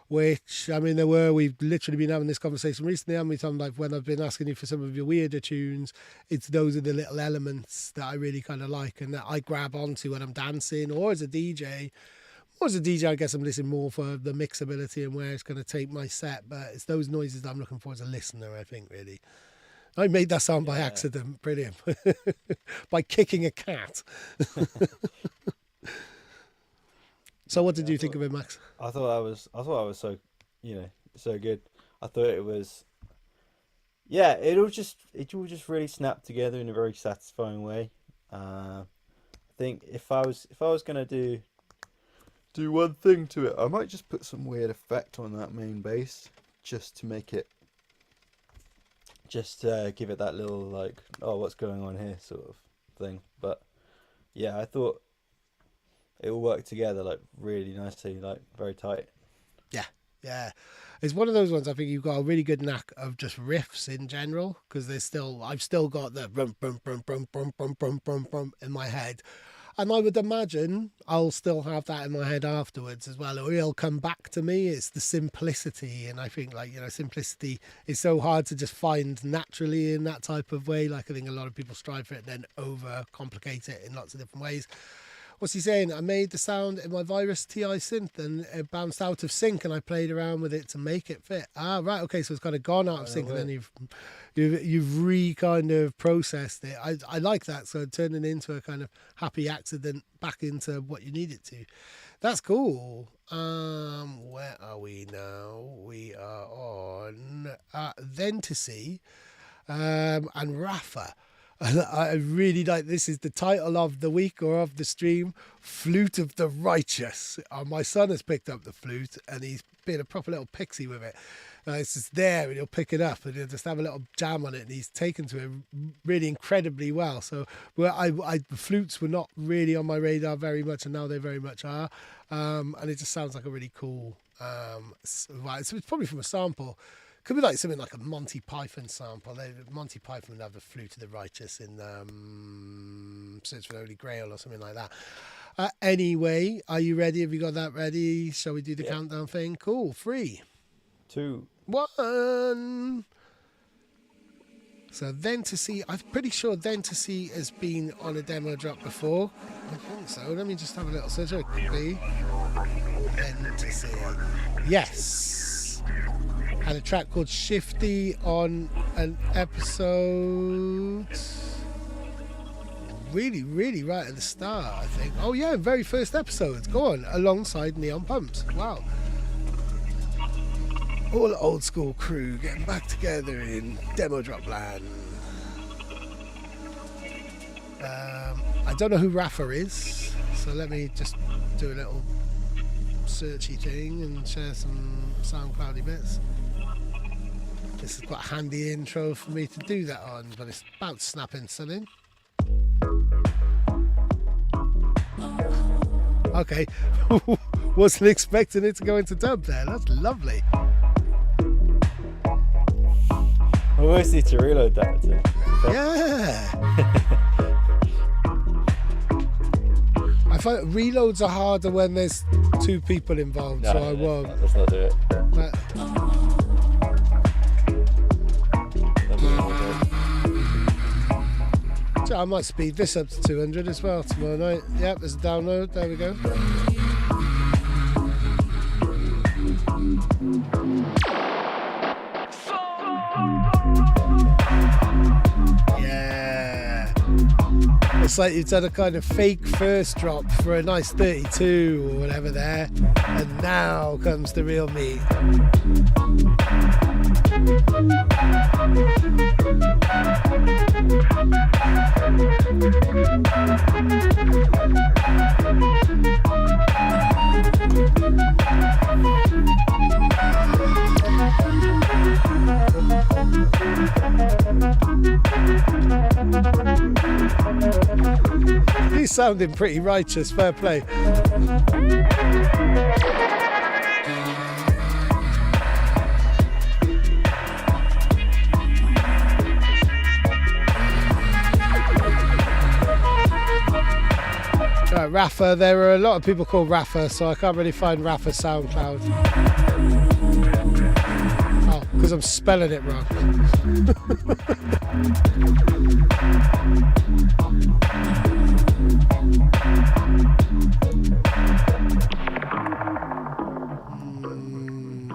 Which, I mean, we've literally been having this conversation recently, haven't we, Tom? Like when I've been asking you for some of your weirder tunes, those are the little elements that I really kind of like and that I grab onto when I'm dancing or as a DJ. Or as a DJ, I guess I'm listening more for the mixability and where it's going to take my set, but it's those noises that I'm looking for as a listener, I think, really. I made that sound by accident, brilliant. By kicking a cat. So what did you think of it, Max? I thought I was so, so good. I thought it was, yeah, it all just really snapped together in a very satisfying way. I think if I was gonna do one thing to it, I might just put some weird effect on that main bass, just to make it, give it that little like, oh, what's going on here sort of thing. But yeah, I thought it all worked together like really nicely, like very tight. Yeah, it's one of those ones. I think you've got a really good knack of just riffs in general, because I've still got the brum brum brum brum brum brum brum brum brum in my head, and I would imagine I'll still have that in my head afterwards as well. It'll come back to me. It's the simplicity, and I think simplicity is so hard to just find naturally in that type of way. Like I think a lot of people strive for it and then overcomplicate it in lots of different ways. What's he saying? I made the sound in my Virus TI synth and it bounced out of sync, and I played around with it to make it fit. Ah, right, okay, so it's kind of gone out of sync, and then you've kind of processed it. I like that. So turning into a kind of happy accident back into what you need it to. That's cool. Where are we now? We are on Ventisy and Rafa. And I really like, this is the title of the week or of the stream, Flute of the Righteous. My son has picked up the flute and he's been a proper little pixie with it. It's just there and he'll pick it up and he'll just have a little jam on it, and he's taken to it really incredibly well. So the flutes were not really on my radar very much, and now they very much are. And it just sounds like a really cool, so it's probably from a sample. Could be like something like a Monty Python sample. Monty Python would have the Flute of the Righteous in Search for the Holy Grail or something like that. Anyway, are you ready? Have you got that ready? Shall we do the countdown thing? Cool. 3, 2, 1. So Ventisy, I'm pretty sure Ventisy has been on a demo drop before. I think so. Let me just have a little search. It could be Ventisy. Yes. Had a track called Shifty on an episode really right at the start, I think. Oh yeah, very first episode. Go on, alongside Neon Pumps. Wow. All old school crew getting back together in demo drop land. I don't know who Rafa is, so let me just do a little searchy thing and share some SoundCloudy bits. This is quite a handy intro for me to do that on, but it's about snapping something. Okay, wasn't expecting it to go into dub there. That's lovely. I always need to reload that. Yeah. I find reloads are harder when there's 2 people involved, so I won't. Let's not do it. But, so I might speed this up to 200 as well tomorrow night. Yep, there's a download. There we go. Yeah. It's like you've done a kind of fake first drop for a nice 32 or whatever there, and now comes the real meat. He's sounding pretty righteous, fair play. Right, Rafa, there are a lot of people called Rafa, so I can't really find Rafa's SoundCloud. Oh, because I'm spelling it wrong.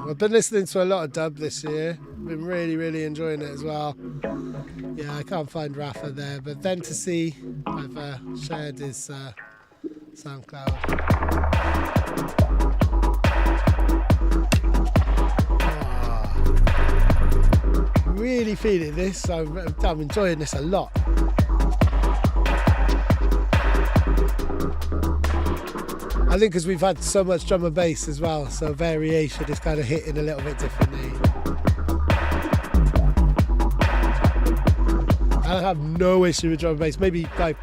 I've been listening to a lot of dub this year. Been really enjoying it as well. Yeah, I can't find Rafa there, but Ventisy, I've shared his SoundCloud. Really feeling this. I'm enjoying this a lot. I think because we've had so much drum and bass as well, so variation is kind of hitting a little bit differently. I have no issue with drum and bass. Maybe like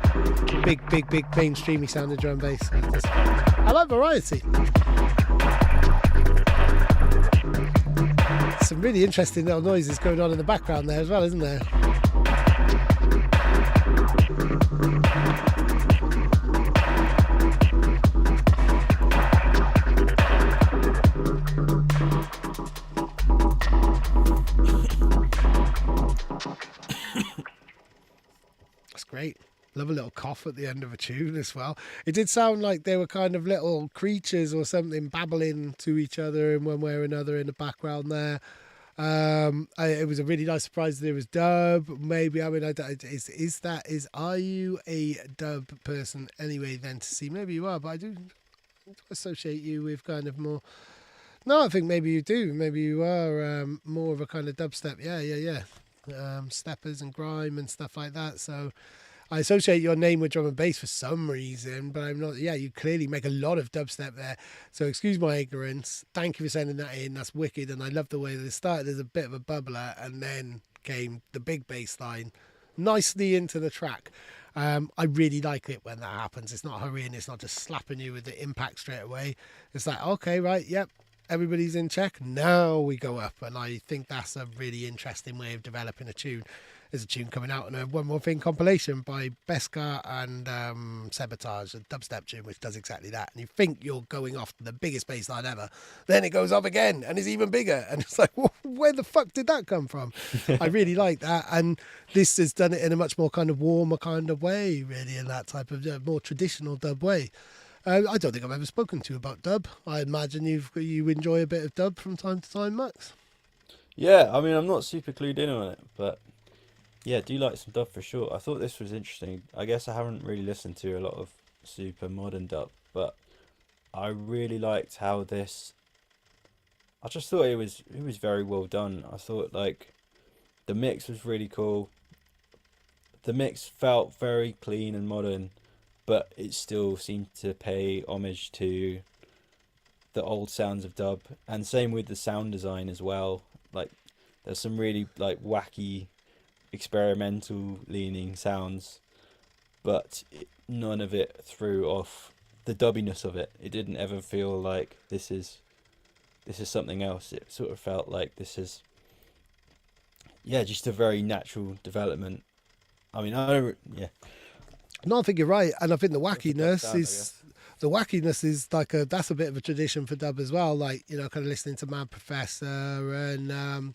big mainstreamy sounding drum and bass. I like variety. Some really interesting little noises going on in the background there as well, isn't there? That's great. Love a little cough at the end of a tune as well. It did sound like they were kind of little creatures or something babbling to each other in one way or another in the background there. It was a really nice surprise that it was dub. Maybe, I mean, are you a dub person anyway then to see? Maybe you are, but I do associate you with kind of more. No, I think maybe you do. Maybe you are more of a kind of dubstep. Yeah. Steppers and grime and stuff like that. So I associate your name with drum and bass for some reason, but I'm not. Yeah, you clearly make a lot of dubstep there. So excuse my ignorance. Thank you for sending that in. That's wicked, and I love the way that it started as a bit of a bubbler, and then came the big bass line nicely into the track. I really like it when that happens. It's not hurrying. It's not just slapping you with the impact straight away. It's like, okay, right, yep. Everybody's in check. Now we go up, and I think that's a really interesting way of developing a tune. There's a tune coming out on a One More Thing compilation by Beskar and Sabotage, a dubstep tune which does exactly that. And you think you're going off to the biggest bass line ever, then it goes off again and is even bigger, and it's like, well, where the fuck did that come from? I really like that, and this has done it in a much more kind of warmer kind of way, really, in that type of more traditional dub way. I don't think I've ever spoken to you about dub. I imagine you enjoy a bit of dub from time to time, Max. Yeah, I mean, I'm not super clued in on it, but yeah, do like some dub for sure. I thought this was interesting. I guess I haven't really listened to a lot of super modern dub, but I really liked how this. I just thought it was very well done. I thought like the mix was really cool. The mix felt very clean and modern, but it still seemed to pay homage to the old sounds of dub, and same with the sound design as well. Like there's some really like wacky experimental leaning sounds, but none of it threw off the dubbiness of it. It didn't ever feel like this is something else. It sort of felt like this is just a very natural development. I mean, No, I think you're right, and I think the wackiness is like that's a bit of a tradition for dub as well. Like, you know, kind of listening to Mad Professor and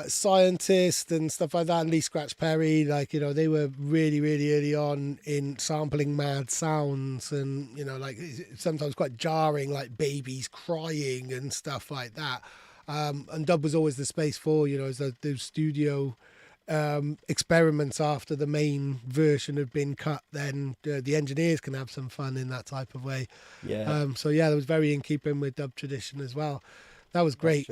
Scientist and stuff like that, and Lee Scratch Perry. Like, you know, they were really, really early on in sampling mad sounds, and you know, like sometimes quite jarring, like babies crying and stuff like that. And dub was always the space for, you know, those studio experiments after the main version had been cut. Then the engineers can have some fun in that type of way. So yeah, that was very in keeping with dub tradition as well. That was great.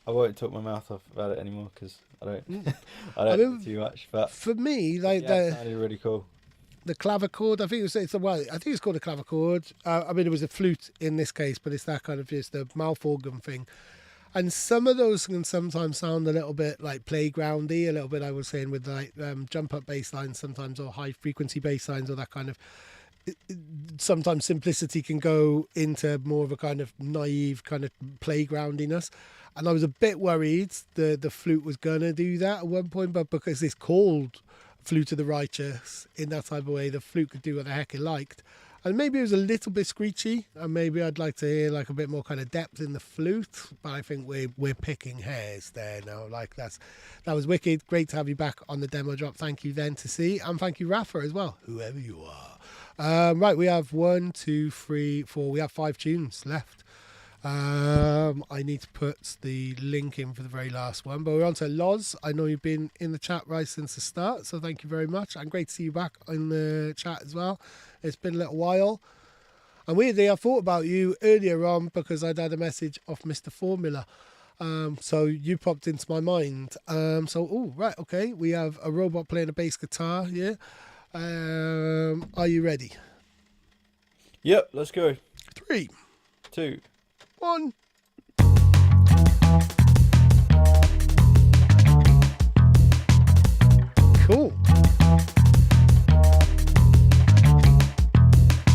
I won't talk my mouth off about it anymore because I don't know too much. But for me, like it sounded really cool. The clavichord, I think it's called a clavichord. I mean, it was a flute in this case, but it's that kind of just the mouth organ thing. And some of those can sometimes sound a little bit like playgroundy, a little bit, I was saying, with like jump up bass lines sometimes, or high frequency bass lines, or that kind of. Sometimes simplicity can go into more of a kind of naive kind of playgroundiness. And I was a bit worried the flute was going to do that at one point, but because it's called Flute of the Righteous in that type of way, the flute could do what the heck it liked. And maybe it was a little bit screechy, and maybe I'd like to hear like a bit more kind of depth in the flute. But I think we're picking hairs there now. Like that was wicked. Great to have you back on the demo drop. Thank you then to see, and thank you Rafa as well, whoever you are. Right, we have 1, 2, 3, 4. We have 5 tunes left. I need to put the link in for the very last one, but we're on to Loz. I know you've been in the chat right since the start, so thank you very much, and great to see you back in the chat as well. It's been a little while, and weirdly I thought about you earlier on because I'd had a message off Mr. Formula, So you popped into my mind. Right, okay. We have a robot playing a bass guitar. Yeah. Are you ready? Yep, let's go. 3, 2. 1. Cool.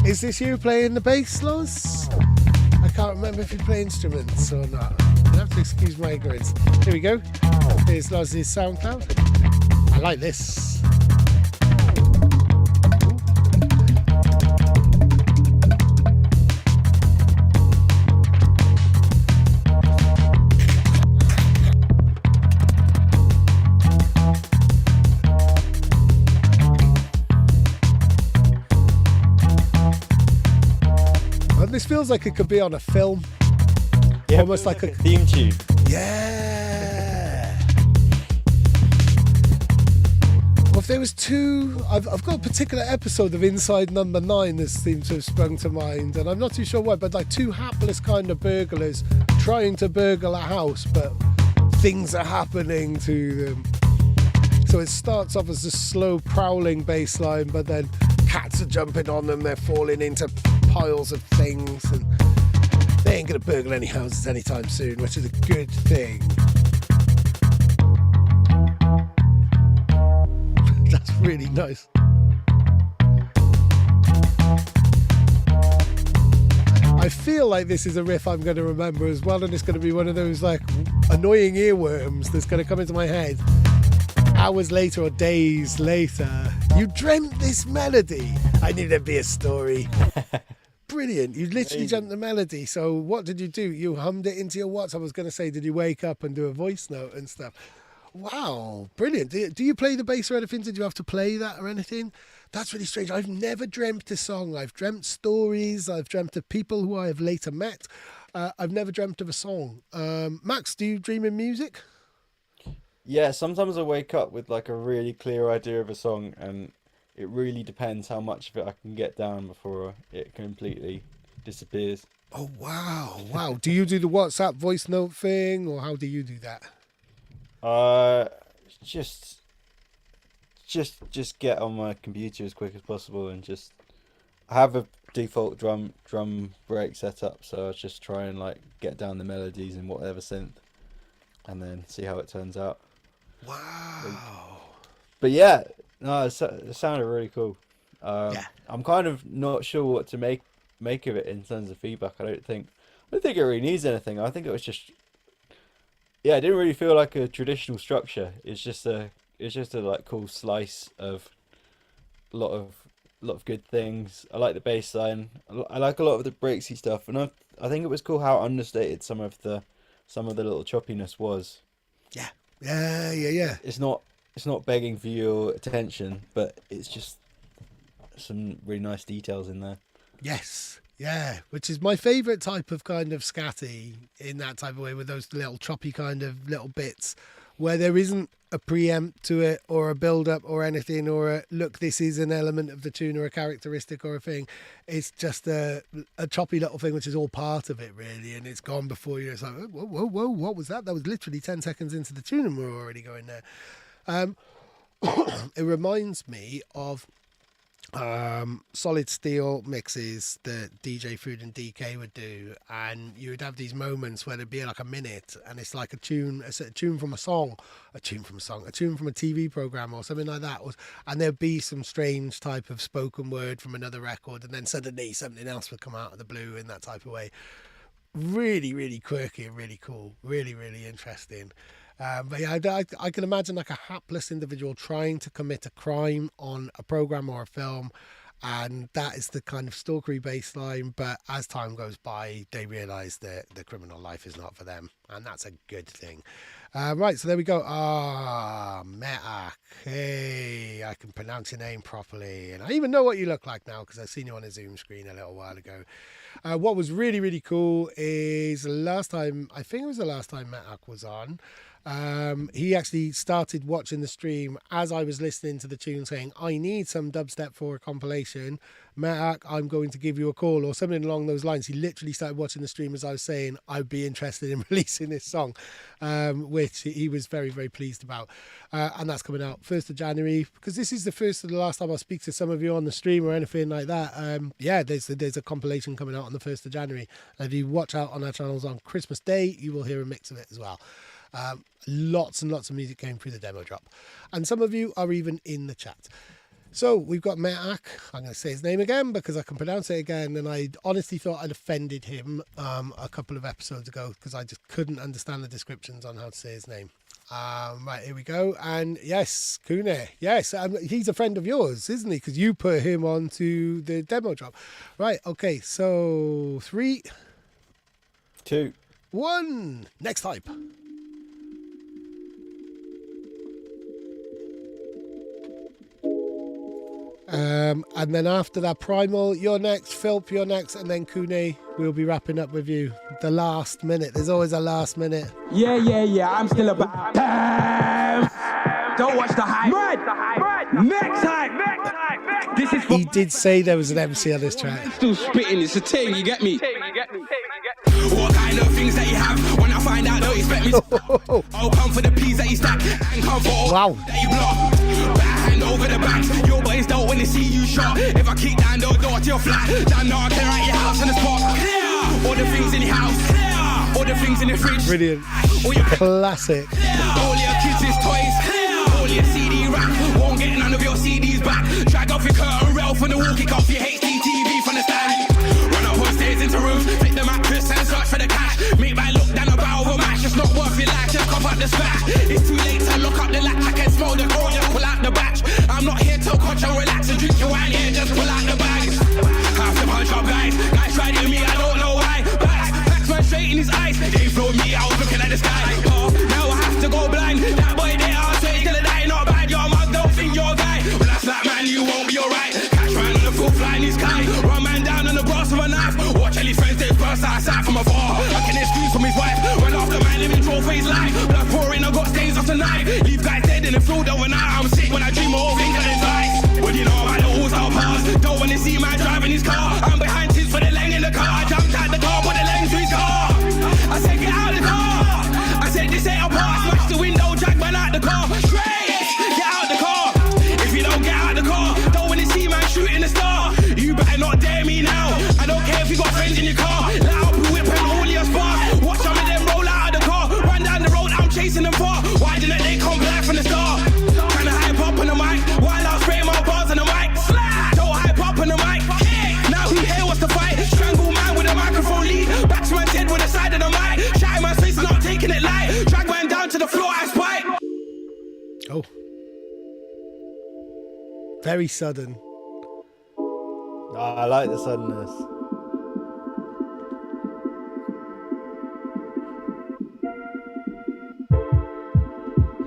Is this you playing the bass, Loz? I can't remember if you play instruments or not. You have to excuse my ignorance. Here we go. Here's Loz's SoundCloud. I like this. This feels like it could be on a film. Yeah, almost like a theme tune. Yeah. Well, if there was two, I've got a particular episode of Inside Number 9 that seems to have sprung to mind, and I'm not too sure why, but like two hapless kind of burglars trying to burgle a house, but things are happening to them. So it starts off as a slow prowling bass line, but then cats are jumping on them, they're falling into piles of things, and they ain't gonna burgle any houses anytime soon, which is a good thing. That's really nice. I feel like this is a riff I'm going to remember as well, and it's going to be one of those like annoying earworms that's going to come into my head hours later or days later. You dreamt this melody. I knew there'd be a story. Brilliant. You literally jumped the melody. So what did you do? You hummed it into your watch. I was going to say, did you wake up and do a voice note and stuff? Wow, brilliant. Do you play the bass or anything? Did you have to play that or anything? That's really strange. I've never dreamt a song. I've dreamt stories. I've dreamt of people who I have later met. I've never dreamt of a song. Max, do you dream in music? Yeah, sometimes I wake up with like a really clear idea of a song, and it really depends how much of it I can get down before it completely disappears. Oh, wow. Wow. Do you do the WhatsApp voice note thing, or how do you do that? Just get on my computer as quick as possible, and just I have a default drum break set up, so I just try and like get down the melodies in whatever synth, and then see how it turns out. Wow. But yeah, no, it sounded really cool. Yeah. I'm kind of not sure what to make of it in terms of feedback. I don't think it really needs anything. I think it was just, yeah, it didn't really feel like a traditional structure. It's just a like cool slice of a lot of good things. I like the bass line. I like a lot of the breaksy stuff, and I think it was cool how understated some of the little choppiness was. Yeah. Yeah. It's not begging for your attention, but it's just some really nice details in there. Yes. Yeah, which is my favourite type of kind of scatty, in that type of way, with those little choppy kind of little bits where there isn't a preempt to it or a build-up or anything, or a look, this is an element of the tune or a characteristic or a thing. It's just a choppy little thing which is all part of it, really, and it's gone before you. It's like, whoa, what was that? That was literally 10 seconds into the tune and we're already going there. It reminds me of Solid Steel mixes that DJ Food and DK would do, and you would have these moments where there'd be like a minute and it's like a tune from a song, a tune from a TV program or something like that, and there'd be some strange type of spoken word from another record, and then suddenly something else would come out of the blue in that type of way. Really, really quirky and really cool, really, really interesting. But yeah, I can imagine like a hapless individual trying to commit a crime on a program or a film, and that is the kind of stalkery baseline. But as time goes by, they realise that the criminal life is not for them, and that's a good thing. Right, so there we go. Metak. Hey, I can pronounce your name properly, and I even know what you look like now because I've seen you on a Zoom screen a little while ago. What was really, really cool is I think it was the last time Metak was on. He actually started watching the stream as I was listening to the tune, saying, I need some dubstep for a compilation. Metak, I'm going to give you a call, or something along those lines. He literally started watching the stream as I was saying I'd be interested in releasing this song, which he was very, very pleased about. And that's coming out 1st of January, because this is the first and the last time I'll speak to some of you on the stream or anything like that. There's a compilation coming out on the 1st of January. And if you watch out on our channels on Christmas Day, you will hear a mix of it as well. Lots and lots of music came through the demo drop. And some of you are even in the chat. So we've got Metak. I'm going to say his name again because I can pronounce it again. And I honestly thought I'd offended him a couple of episodes ago because I just couldn't understand the descriptions on how to say his name. Right, here we go. And yes, Kune. Yes, he's a friend of yours, isn't he? Because you put him onto the demo drop. Right, okay. So 3, 2, 1. Next type. And then after that, Primal, you're next, Philp, you're next, and then Kune, we'll be wrapping up with you. The last minute. There's always a last minute. Yeah, I'm still about time. Don't watch the hype. Next hype. This is for He did say there was an MC on this track. still spitting, it's a thing, you get me? What kind of things that you have? When I find out, don't expect me to I'll come for the peas that you stack and come for Wow. that you block. Better hand over the bags. Your boys don't when they see you shot. If I kick down the door to your flat, then I'll clear out your house on the spot. Clear all the things in your house. Clear all the things in the fridge. Brilliant. All your Classic. all your kids' toys. All your CD rack. Won't get none of your CDs back. Drag off your curtain rail from the wall. Kick off your HDTV from the stand. Run up on stairs into rooms. Take the mattress and search for the cash. Make my look down a barrel of a match. It's not worth your life. Just cough up the splash. It's too late to lock up the latch. I can smell the cold. Just pull out the batch. I'm not here to coach and relax and drink your wine. Yeah, just pull out the bags. Have to punch up guys. Guys tried to me. I don't know why. Backs man straight in his eyes. They flowed me. I was looking at the sky. Oh, now I have to go blind. That boy there, I'll say he's gonna die. Not bad. Your mug don't think you're a guy. When I slap man, you won't be alright. Catch man on the full fly in his sky. Run man down on the brass of a knife. Watch any friends they burst outside from afar. I can excuse from his wife. Run off the man living troll for his life. Blood pouring, I got stains off tonight. Leave guys dead in the field overnight. I'm sick when I dream of England's ice. What do you know about the all-star pass? Don't wanna see man driving his car. I'm behind his for the leng in the car. I jumped out the car, put the leng to his car. I said get out of the car. I said this ain't a pass. Smash the window, drag man out the car. Straight, get out the car. If you don't get out the car, don't wanna see man shooting the star. You better not dare me now. I don't care if you got friends in your car. Let out the whip and all your spark. Watch some of them roll out of the car. Run down the road, I'm chasing them far. Why didn't they come back from the start? Trying to hype up on the mic while I spray my bars on the mic. Don't hype up on the mic. Now who here wants to fight? Strangle man with a microphone lead. Batsman's head with the side of the mic. Shy man's face, not taking it light. Drag man down to the floor, I spike. Oh. Very sudden. I like the suddenness.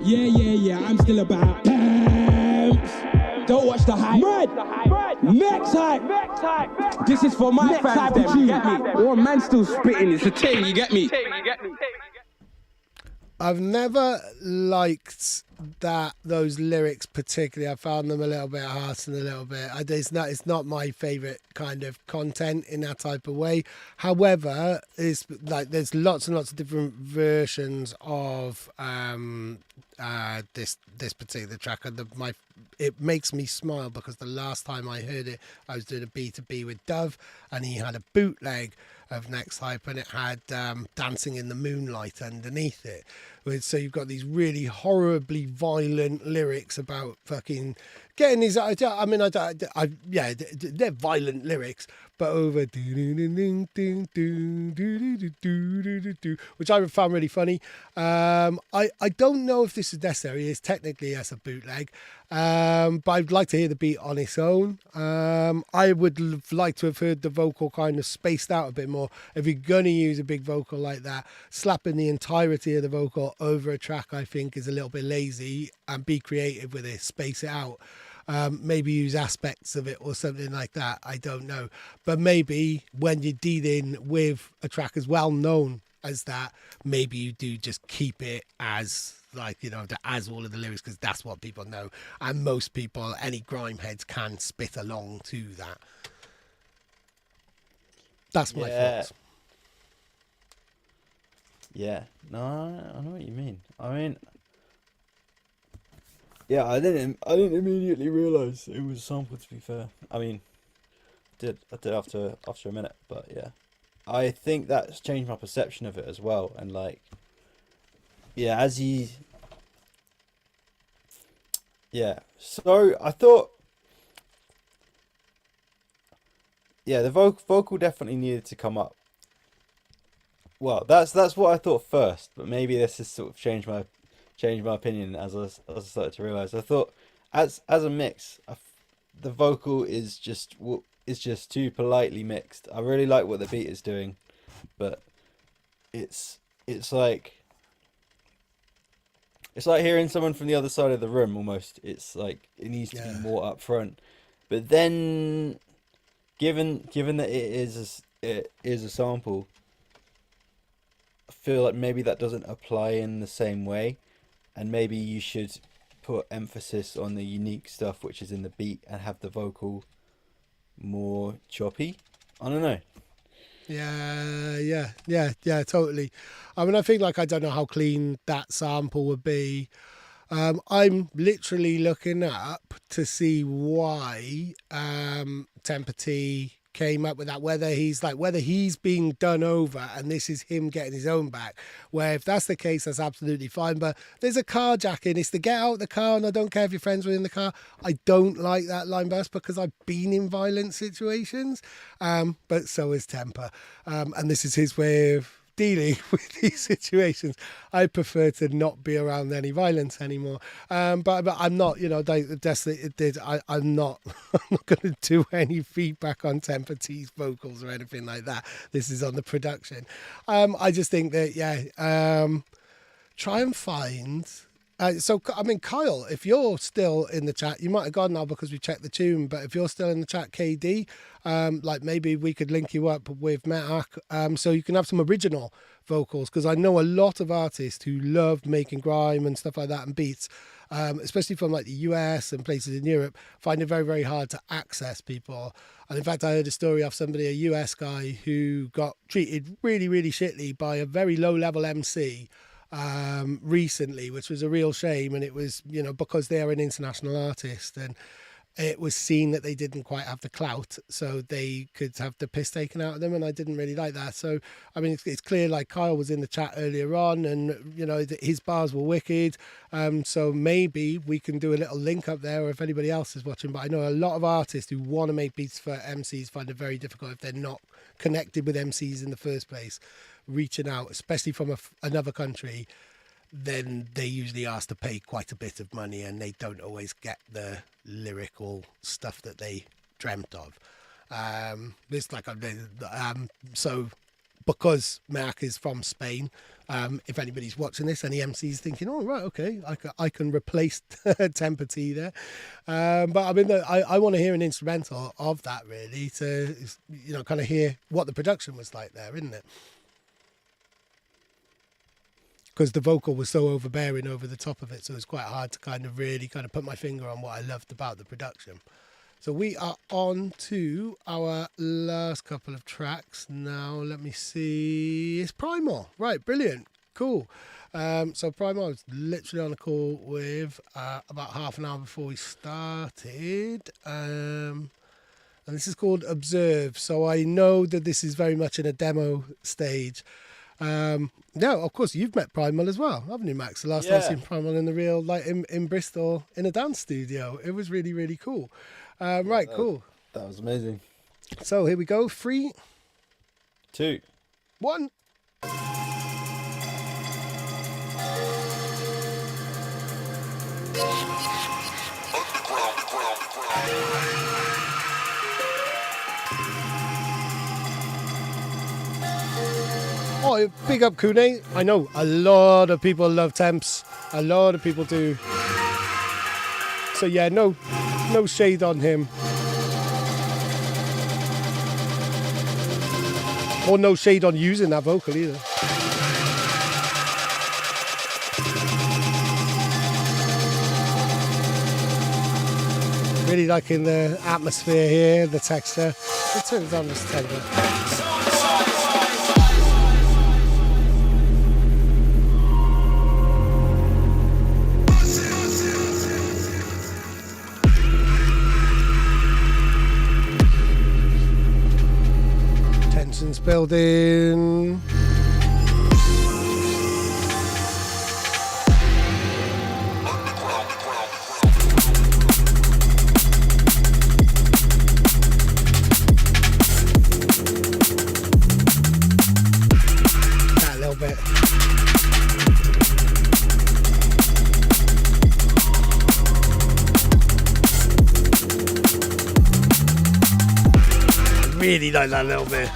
Yeah, I'm still about Don't watch the hype. Next hype. This is for my fans, them, you get me? One man still spitting, it's a thing, you get me? I've never liked those lyrics particularly. I found them a little bit harsh and a little bit. It's not my favourite kind of content in that type of way. However, it's like there's lots and lots of different versions of this particular track, and it makes me smile because the last time I heard it, I was doing a B2B with Dove, and he had a bootleg of Next Hype, and it had Dancing in the Moonlight underneath it. So you've got these really horribly violent lyrics about fucking getting these. I mean, they're violent lyrics, but over which I found really funny. I don't know if this is necessary. It's technically as a bootleg, but I'd like to hear the beat on its own. I would like to have heard the vocal kind of spaced out a bit more. If you're gonna use a big vocal like that, slapping the entirety of the vocal over a track, I think, is a little bit lazy. And be creative with it, space it out. Maybe use aspects of it or something like that. I don't know. But maybe when you're dealing with a track as well known as that, maybe you do just keep it as like, you know, as all of the lyrics, because that's what people know, and most people, any grime heads, can spit along to that. That's my thoughts. Yeah, no, I know what you mean. I mean, yeah, I didn't immediately realize it was a sample. To be fair, I mean, I did after a minute, but yeah, I think that's changed my perception of it as well. And like, yeah, so I thought, yeah, the vocal definitely needed to come up. Well, that's what I thought first, but maybe this has sort of changed my opinion as I started to realize. I thought as a mix, the vocal is just too politely mixed. I really like what the beat is doing, but it's like hearing someone from the other side of the room almost. It's like it needs to be more upfront. But then, given that it is a sample, I feel like maybe that doesn't apply in the same way, and maybe you should put emphasis on the unique stuff which is in the beat and have the vocal more choppy. I don't know. Yeah, totally. I mean, I think, like, I don't know how clean that sample would be. I'm literally looking up to see why Temper T came up with that, whether he's being done over and this is him getting his own back, where if that's the case, that's absolutely fine. But there's a carjacking, it's the get out the car and I don't care if your friends were in the car. I don't like that line burst because I've been in violent situations, but so is Temper, and this is his way of dealing with these situations. I prefer to not be around any violence anymore, but I'm not, you know, I'm not going to do any feedback on Temper T's vocals or anything like that. This is on the production. I just think that try and find so I mean, Kyle, if you're still in the chat, you might have gone now because we checked the tune, but if you're still in the chat, KD, like maybe we could link you up with Metak, so you can have some original vocals, because I know a lot of artists who love making grime and stuff like that and beats, especially from like the US and places in Europe, find it very, very hard to access people. And in fact, I heard a story of somebody, a US guy, who got treated really, really shittily by a very low level MC recently, which was a real shame. And it was, you know, because they're an international artist, and it was seen that they didn't quite have the clout, so they could have the piss taken out of them, and I didn't really like that. So I mean, it's clear, like Kyle was in the chat earlier on, and you know, his bars were wicked, so maybe we can do a little link up there, or if anybody else is watching. But I know a lot of artists who want to make beats for MCs find it very difficult if they're not connected with MCs in the first place, reaching out, especially from another country. Then they usually ask to pay quite a bit of money, and they don't always get the lyrical stuff that they dreamt of. It's like so because Mark is from Spain, if anybody's watching this, any MC's thinking, oh right, okay, I can replace Temper T there, but I mean, I want to hear an instrumental of that, really, to, you know, kind of hear what the production was like there, isn't it? Because the vocal was so overbearing over the top of it, so it's quite hard to kind of really kind of put my finger on what I loved about the production. So we are on to our last couple of tracks now. Let me see. It's Primal. Right, brilliant. Cool. So Primal, I was literally on a call with about half an hour before we started. And this is called Observe. So I know that this is very much in a demo stage. Yeah, of course, you've met Primal as well, haven't you, Max? The last time I seen Primal in the real, like in Bristol, in a dance studio. It was really, really cool. Right, cool. That was amazing. So here we go. 3, 2, 1. Oh, big up Kune. I know a lot of people love Temps. A lot of people do. So yeah, no shade on him. Or no shade on using that vocal either. Really liking the atmosphere here, the texture. Let's turn it down just a tiny bit. Tension's building. Really like that little bit.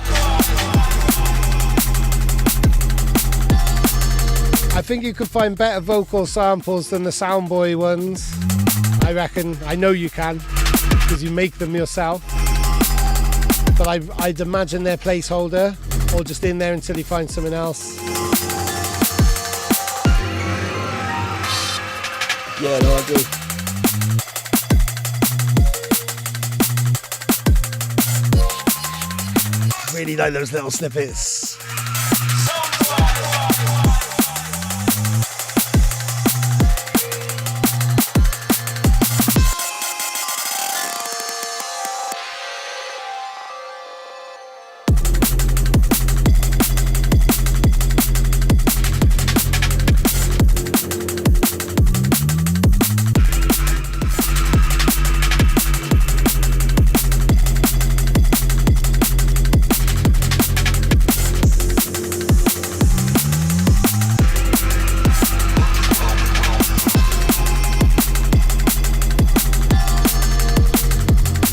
I think you could find better vocal samples than the Soundboy ones. I reckon. I know you can, because you make them yourself. But I'd imagine they're placeholder, or just in there until you find something else. Yeah, no, I agree. Really like those little snippets.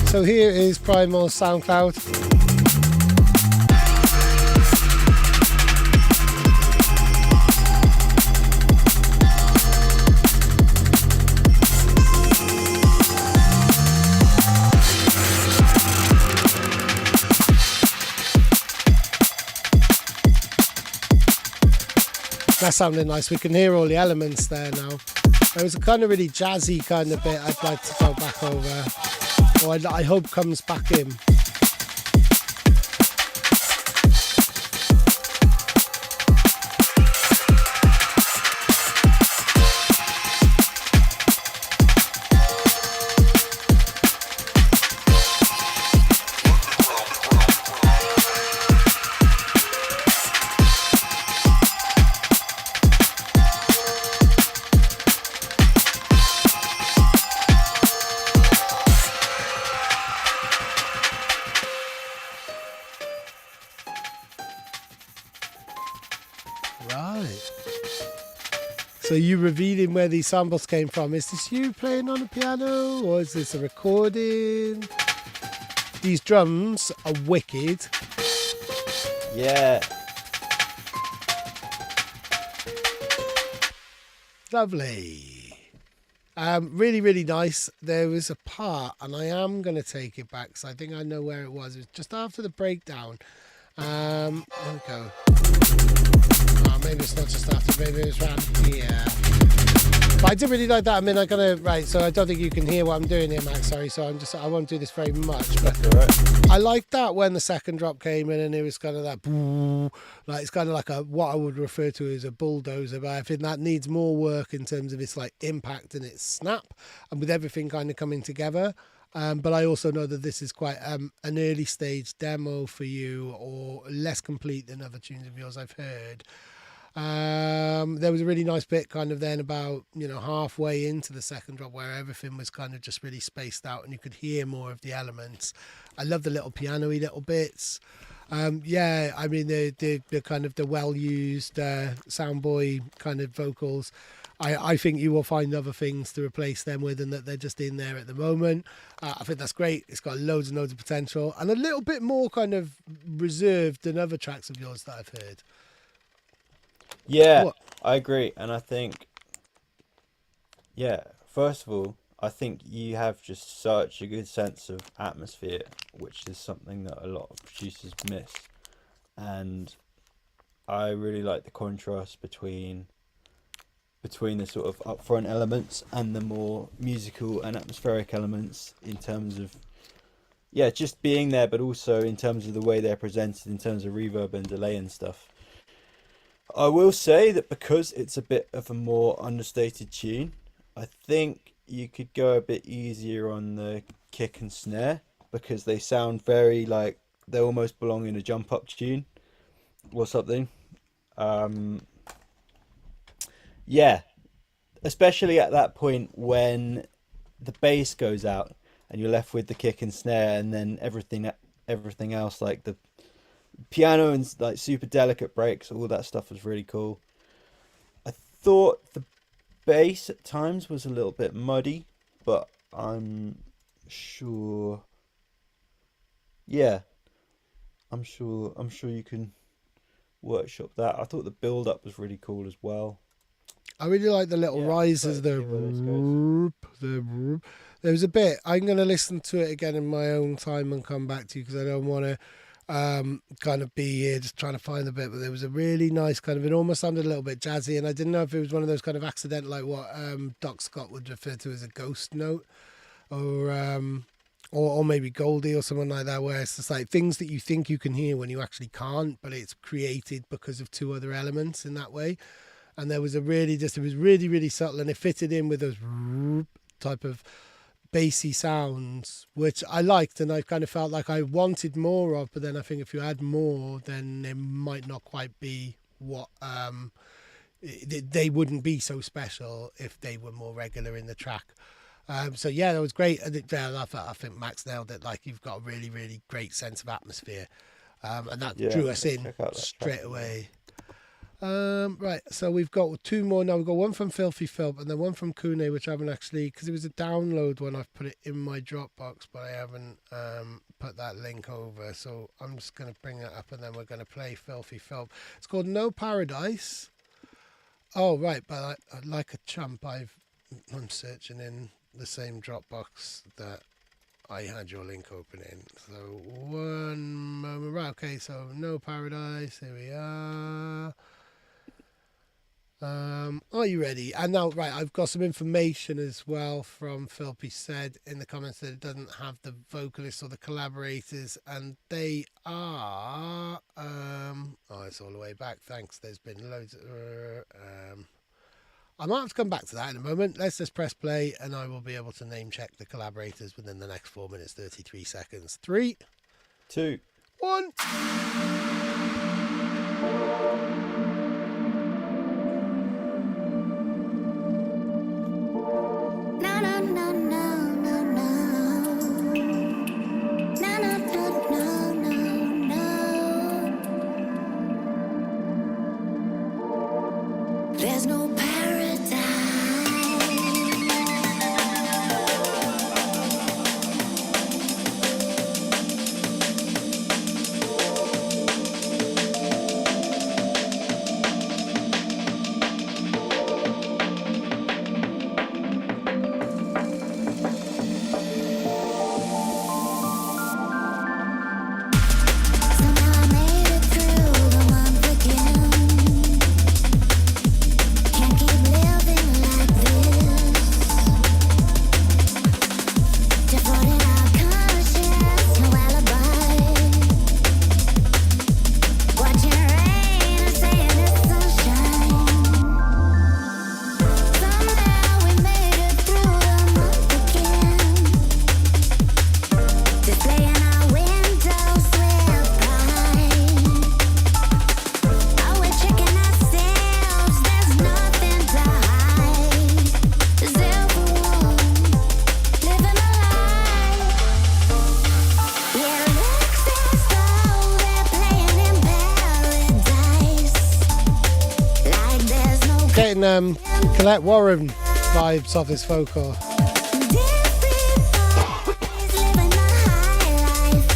So here is Primal's SoundCloud. That's sounding nice. We can hear all the elements there now. There was a kind of really jazzy kind of bit I'd like to go back over. Or I hope comes back in. So you revealing where these samples came from. Is this you playing on a piano or is this a recording? These drums are wicked. Yeah. Lovely. Really, really nice. There was a part, and I am going to take it back because I think I know where it was. It was just after the breakdown. There we go. Oh, maybe it's not just after, maybe it's around here. But I did really like that. I mean, I'm gonna so I don't think you can hear what I'm doing here, Max. Sorry, so I won't do this very much. But Right. I like that when the second drop came in and it was kind of that boo, like it's kind of like what I would refer to as a bulldozer. But I think that needs more work in terms of its like impact and its snap, and with everything kind of coming together. But I also know that this is quite an early stage demo for you, or less complete than other tunes of yours I've heard. There was a really nice bit kind of then about, halfway into the second drop where everything was kind of just really spaced out and you could hear more of the elements. I love the little piano-y little bits. Yeah, I mean, the kind of the well-used Soundboy kind of vocals. I think you will find other things to replace them with and that they're just in there at the moment. I think that's great. It's got loads and loads of potential and a little bit more kind of reserved than other tracks of yours that I've heard. Yeah, What? I agree. And I think, first of all, I think you have just such a good sense of atmosphere, which is something that a lot of producers miss. and I really like the contrast between the sort of upfront elements and the more musical and atmospheric elements, in terms of just being there, but also in terms of the way they're presented, in terms of reverb and delay and stuff. I will say that because it's a bit of a more understated tune, I think you could go a bit easier on the kick and snare, because they sound very like they almost belong in a jump up tune or something. Especially at that point when the bass goes out and you're left with the kick and snare, and then everything else, like the piano and like super delicate breaks, all that stuff was really cool. I thought the bass at times was a little bit muddy, but I'm sure you can workshop that. I thought the build up was really cool as well. I really like the little rises, there was a bit, I'm going to listen to it again in my own time and come back to you, because I don't want to kind of be here just trying to find the bit, but there was a really nice kind of, it almost sounded a little bit jazzy, and I didn't know if it was one of those kind of accidental, like what Doc Scott would refer to as a ghost note, or maybe Goldie or someone like that, where it's just like things that you think you can hear when you actually can't, but it's created because of two other elements in that way. And there was it was really, really subtle, and it fitted in with those type of bassy sounds, which I liked, and I kind of felt like I wanted more of, but then I think if you add more, then it might not quite be what they wouldn't be so special if they were more regular in the track. So yeah, that was great. I think Max nailed it. Like, you've got a really, really great sense of atmosphere, and that drew us in straight away. Right, so we've got two more now. We've got one from Filthy Philp and then one from Kune, which I haven't actually, because it was a download one, I've put it in my Dropbox, but I haven't put that link over. So I'm just going to bring it up, and then we're going to play Filthy Philp. It's called No Paradise. Oh, right, but like a chump, I'm searching in the same Dropbox that I had your link open in. So one moment. Right, okay, so No Paradise, here we are. Are you ready? And now, right, I've got some information as well from Philp. He said in the comments that it doesn't have the vocalists or the collaborators, and they are it's all the way back. Thanks. There's been loads I might have to come back to that in a moment. Let's just press play, and I will be able to name check the collaborators within the next 4 minutes 33 seconds. 3, 2, 1. There's no paradise. Somehow I made it through the month again. Can't keep living like this. Devoting our conscience, no alibi. Watching rain and saying it's sunshine. Somehow we made it through the month again. Displaying our windows with pride. Are we checking ourselves? There's nothing to hide. Is everyone living a lie? Yeah, it looks as though they're playing in paradise. Like there's no Getting Colette Warren vibes off this vocal. different living a high life.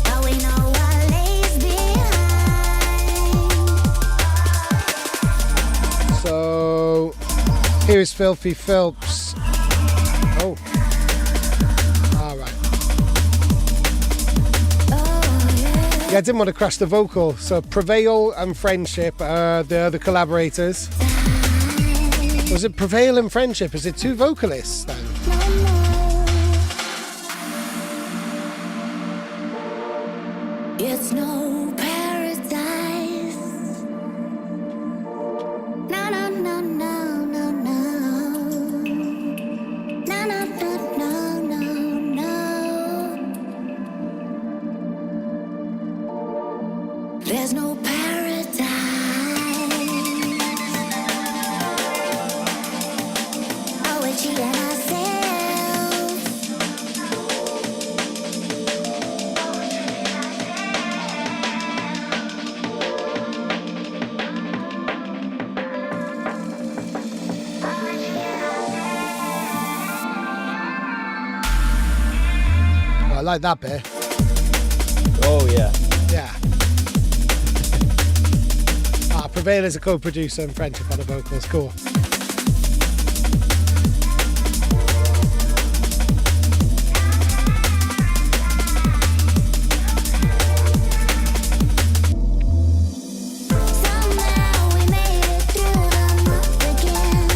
But we know what lays behind. So here's Filthy Philp's. Oh, all right. Oh yeah. Yeah, I didn't want to crash the vocal. So Prevail and Friendship are the other collaborators. Was it Prevail and Friendship? Is it two vocalists then? It's no paradise. No, no, no, no, no, no. No, no, no, no, no, no. There's no paradise. Oh, we're cheating ourselves. I like that bit. Oh yeah. Yeah. Prevail is a co-producer and Friendship on the vocals. Cool. Somehow we made it through the month again.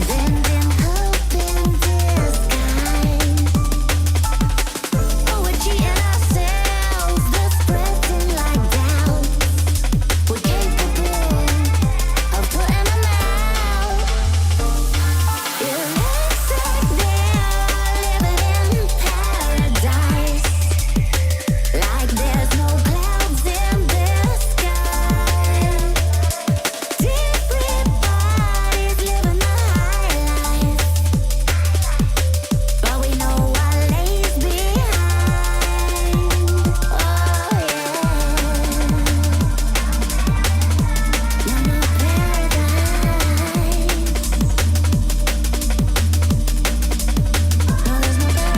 Vending hope in disguise. Oh, we're cheating ourselves. The spreading like doubt. We're capable of putting them out. It looks like they're living in paradise. Like there's no clouds in the sky. Different bodies living the high life, but we know what lays behind. Oh yeah, no more paradise. No,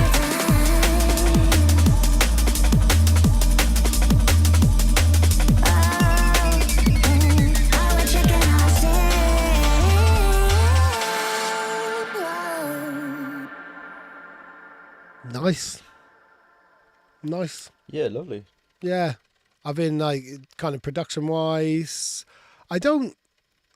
there's no paradise. Oh, we're checking ourselves. Nice. Nice. Yeah, lovely. Yeah. I've been like kind of production wise. I don't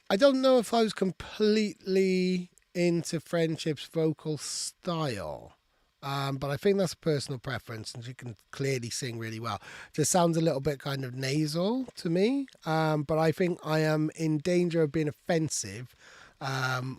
know if I was completely into Friendship's vocal style. But I think that's a personal preference, and she can clearly sing really well. Just sounds a little bit kind of nasal to me. But I think I am in danger of being offensive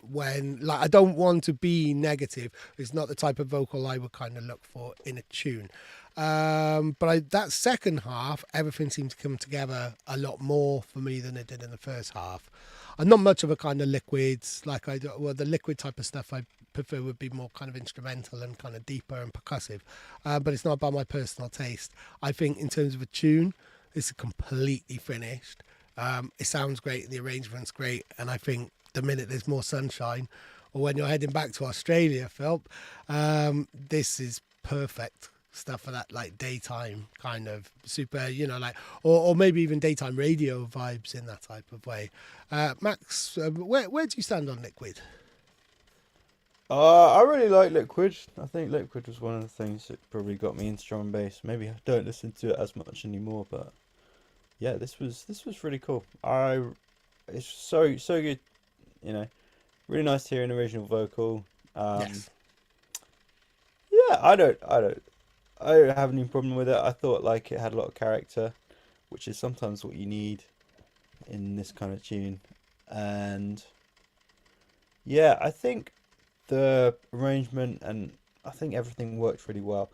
when, like, I don't want to be negative. It's not the type of vocal I would kind of look for in a tune. But that second half, everything seemed to come together a lot more for me than it did in the first half. I'm not much of a kind of liquids, like I do. Well, the liquid type of stuff I prefer would be more kind of instrumental and kind of deeper and percussive. But it's not about my personal taste. I think in terms of a tune, it's completely finished. It sounds great, the arrangement's great, and I think the minute there's more sunshine, or when you're heading back to Australia, Philip, this is perfect stuff for that, like daytime kind of super, you know, like, or maybe even daytime radio vibes in that type of way. Max, where do you stand on Liquid? I really like Liquid. I think Liquid was one of the things that probably got me into drum and bass. Maybe I don't listen to it as much anymore, but yeah, this was really cool. It's so good, you know. Really nice to hear an original vocal. Yes. Yeah, I don't have any problem with it. I thought like it had a lot of character, which is sometimes what you need in this kind of tune. And yeah, I think the arrangement and I think everything worked really well.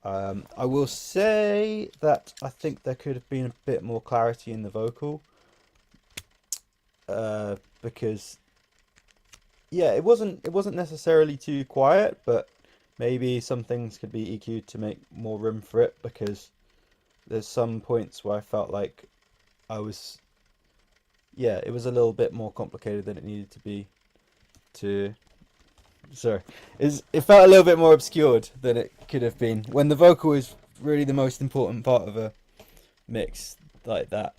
I will say that I think there could have been a bit more clarity in the vocal, because yeah, it wasn't necessarily too quiet, but maybe some things could be EQ'd to make more room for it, because there's some points where I felt like it was a little bit more complicated than it needed to be. It felt a little bit more obscured than it could have been, when the vocal is really the most important part of a mix like that.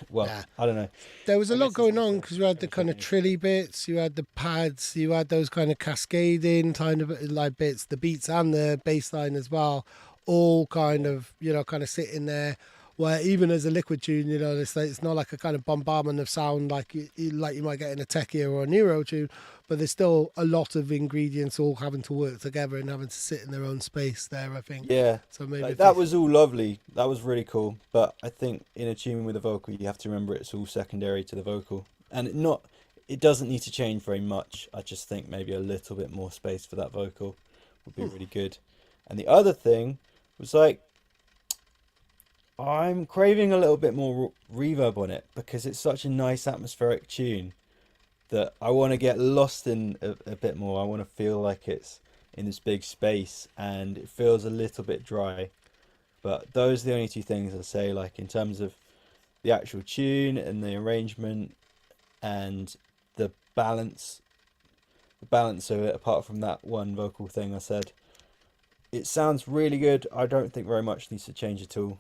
Well, yeah. I don't know. There was a lot going on because you had the kind of trilly bits, you had the pads, you had those kind of cascading kind of like bits, the beats and the bass line as well, all kind of, kind of sitting there. Where even as a liquid tune, it's not like a kind of bombardment of sound like you might get in a Techia or a Nero tune, but there's still a lot of ingredients all having to work together and having to sit in their own space there, I think. Yeah. So maybe Like, that was all lovely. That was really cool. But I think in a tune with a vocal, you have to remember it's all secondary to the vocal, and it doesn't need to change very much. I just think maybe a little bit more space for that vocal would be really good. And the other thing was like, I'm craving a little bit more reverb on it because it's such a nice atmospheric tune that I want to get lost in a bit more. I want to feel like it's in this big space, and it feels a little bit dry. But those are the only two things I say, like in terms of the actual tune and the arrangement and the balance of it, apart from that one vocal thing I said. It sounds really good. I don't think very much needs to change at all.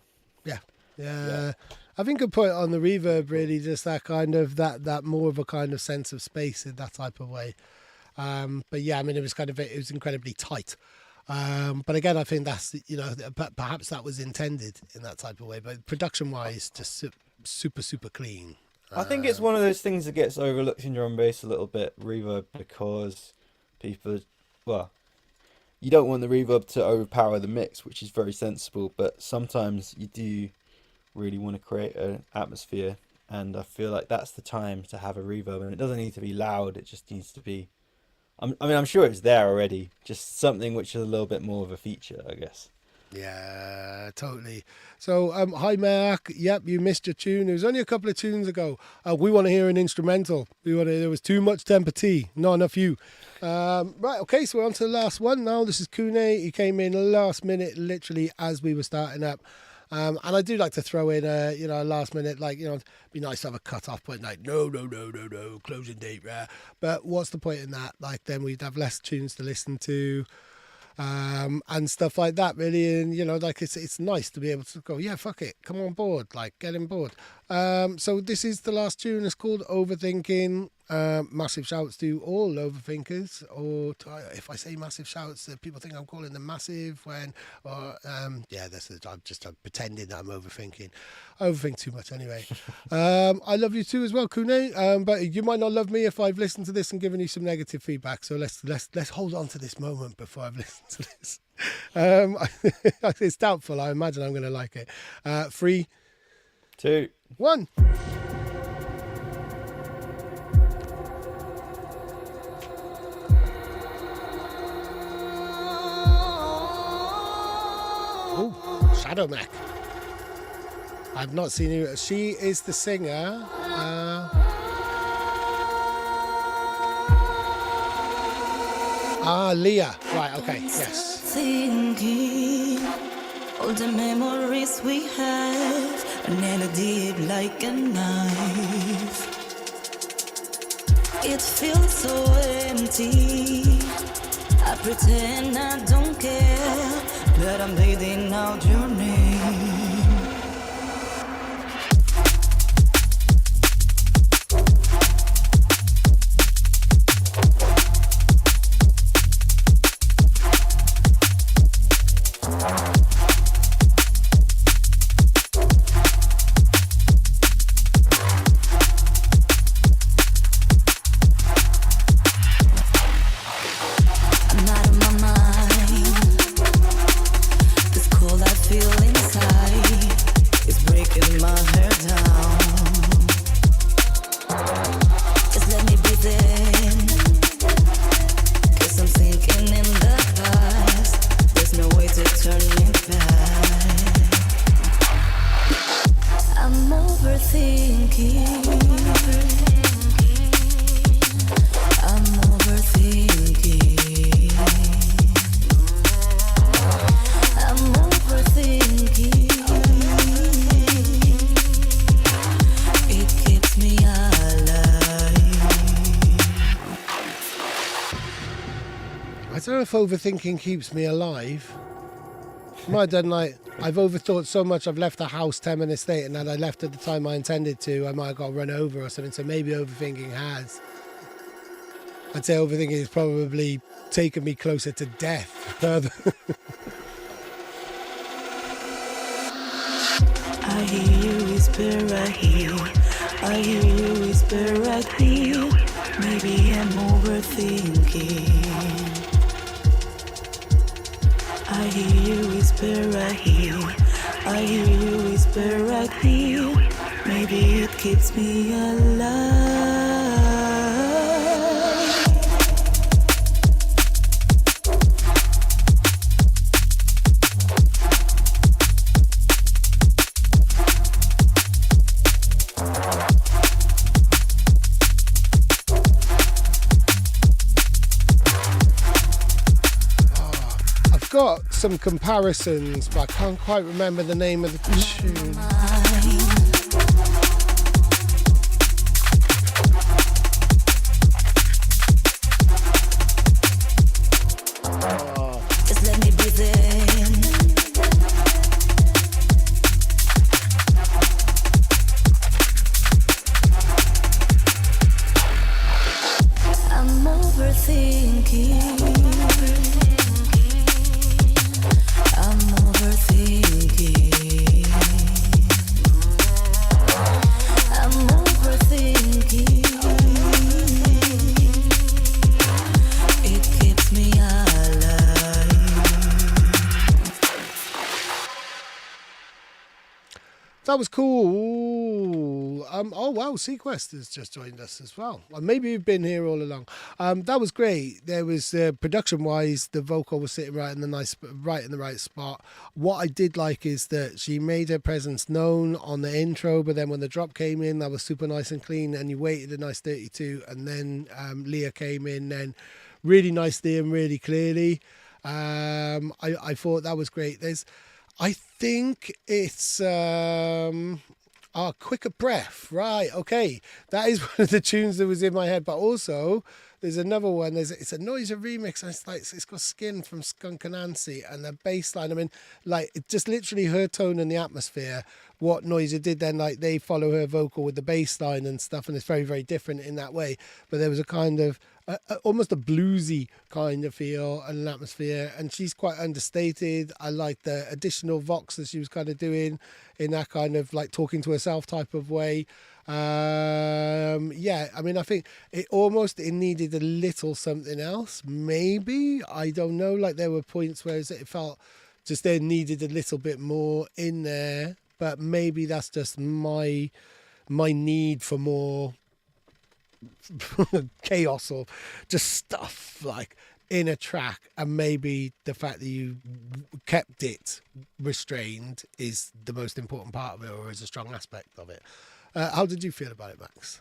Yeah. I think I put it on the reverb, really, just that kind of that more of a kind of sense of space in that type of way. But yeah, I mean, it was incredibly tight. But again, I think that's, perhaps that was intended in that type of way. But production wise, just super, super clean. I think it's one of those things that gets overlooked in drum and bass a little bit, reverb, because people, you don't want the reverb to overpower the mix, which is very sensible, but sometimes you do really want to create an atmosphere, and I feel like that's the time to have a reverb, and it doesn't need to be loud, it just needs to be, I'm sure it's there already, just something which is a little bit more of a feature, I guess. Yeah, totally. So, hi Mark. Yep, you missed your tune. It was only a couple of tunes ago. We want to hear an instrumental. There was too much Temper T, not enough you. Right, okay, so we're on to the last one now. This is Kune. He came in last minute, literally as we were starting up. And I do like to throw in a last minute, it'd be nice to have a cut off point, like no, closing date, rare. But what's the point in that? Like, then we'd have less tunes to listen to. And stuff like that, really, and it's nice to be able to go, yeah, fuck it, come on board, get on board. So this is the last tune. It's called Overthinking. Massive shouts to all overthinkers, or if I say massive shouts, people think I'm calling them massive I'm just pretending that I'm overthinking. I overthink too much anyway. I love you too as well, Kune, but you might not love me if I've listened to this and given you some negative feedback, so let's hold on to this moment before I've listened to this. It's doubtful. I imagine I'm going to like it. 3, 2, 1. Oh, Shadow Mac. I've not seen her. She is the singer. Leah. Right, okay, yes. Thinking all the memories we have, and then deep like a knife. It feels so empty. I pretend I don't care, but I'm bleeding out your name. Overthinking keeps me alive. Might have done I've overthought so much I've left the house 10 minutes late, and that I left at the time I intended to, I might have got run over or something, so maybe overthinking has. I'd say overthinking has probably taken me closer to death. I hear you whisper right here. I hear you whisper right here. Maybe I'm overthinking. I hear you whisper right here. I hear you whisper right here. Maybe it keeps me alive. I've got some comparisons, but I can't quite remember the name of the tune. Just let me breathe in. I'm overthinking. I'm overthinking. I'm overthinking. It keeps me alive. That was cool. Oh wow, Sequest has just joined us as well. Maybe you've been here all along. That was great. There was production-wise, the vocal was sitting right in the right spot. What I did like is that she made her presence known on the intro, but then when the drop came in, that was super nice and clean. And you waited a nice 32, and then Leah came in, then really nicely and really clearly. I thought that was great. I think it's Quicker Breath. Right, okay. That is one of the tunes that was in my head. But also, there's another one. It's a Noiser remix, and it's got Skin from Skunk Anansi, and the bass line. I mean, like, it's just literally her tone and the atmosphere. What Noiser did then, like, they follow her vocal with the bass line and stuff, and it's very, very different in that way. But there was a kind of almost a bluesy kind of feel and an atmosphere, and she's quite understated. I like the additional vox that she was kind of doing in that kind of like talking to herself type of way. Yeah, I mean, I think it needed a little something else, maybe, I don't know, like there were points where it felt just there needed a little bit more in there, but maybe that's just my need for more chaos or just stuff like in a track, and maybe the fact that you kept it restrained is the most important part of it, or is a strong aspect of it. How did you feel about it, Max?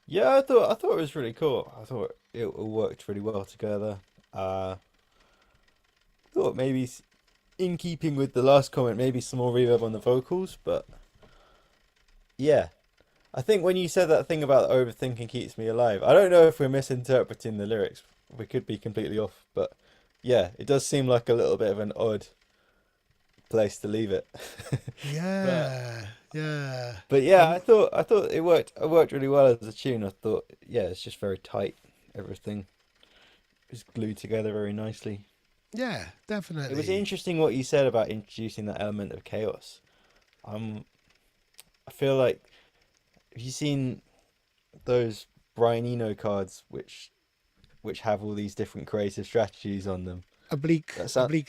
Yeah, I thought it was really cool. I thought it worked really well together. Thought maybe in keeping with the last comment, maybe some more reverb on the vocals, but yeah. I think when you said that thing about overthinking keeps me alive, I don't know if we're misinterpreting the lyrics. We could be completely off, but yeah, it does seem like a little bit of an odd place to leave it. Yeah, yeah. But yeah, I thought it worked. It worked really well as a tune. I thought, yeah, it's just very tight. Everything is glued together very nicely. Yeah, definitely. It was interesting what you said about introducing that element of chaos. I feel like, have you seen those Brian Eno cards which have all these different creative strategies on them? Oblique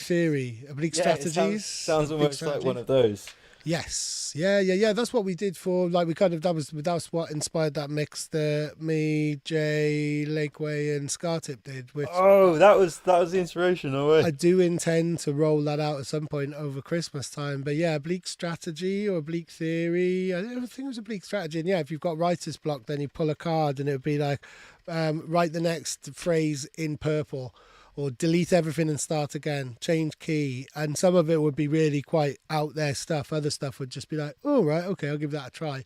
theory, oblique strategies. Sounds almost like one of those. Yes, yeah. That's what we did for, like, that was what inspired that mix that me, Jay, Lakeway, and Scartip did. Which that was the inspiration. No way. I do intend to roll that out at some point over Christmas time. But yeah, oblique strategy or oblique theory. I don't think it was oblique strategy. And yeah, if you've got writer's block, then you pull a card, and it would be like, write the next phrase in purple, or delete everything and start again, change key. And some of it would be really quite out there stuff. Other stuff would just be like, oh, right, okay, I'll give that a try.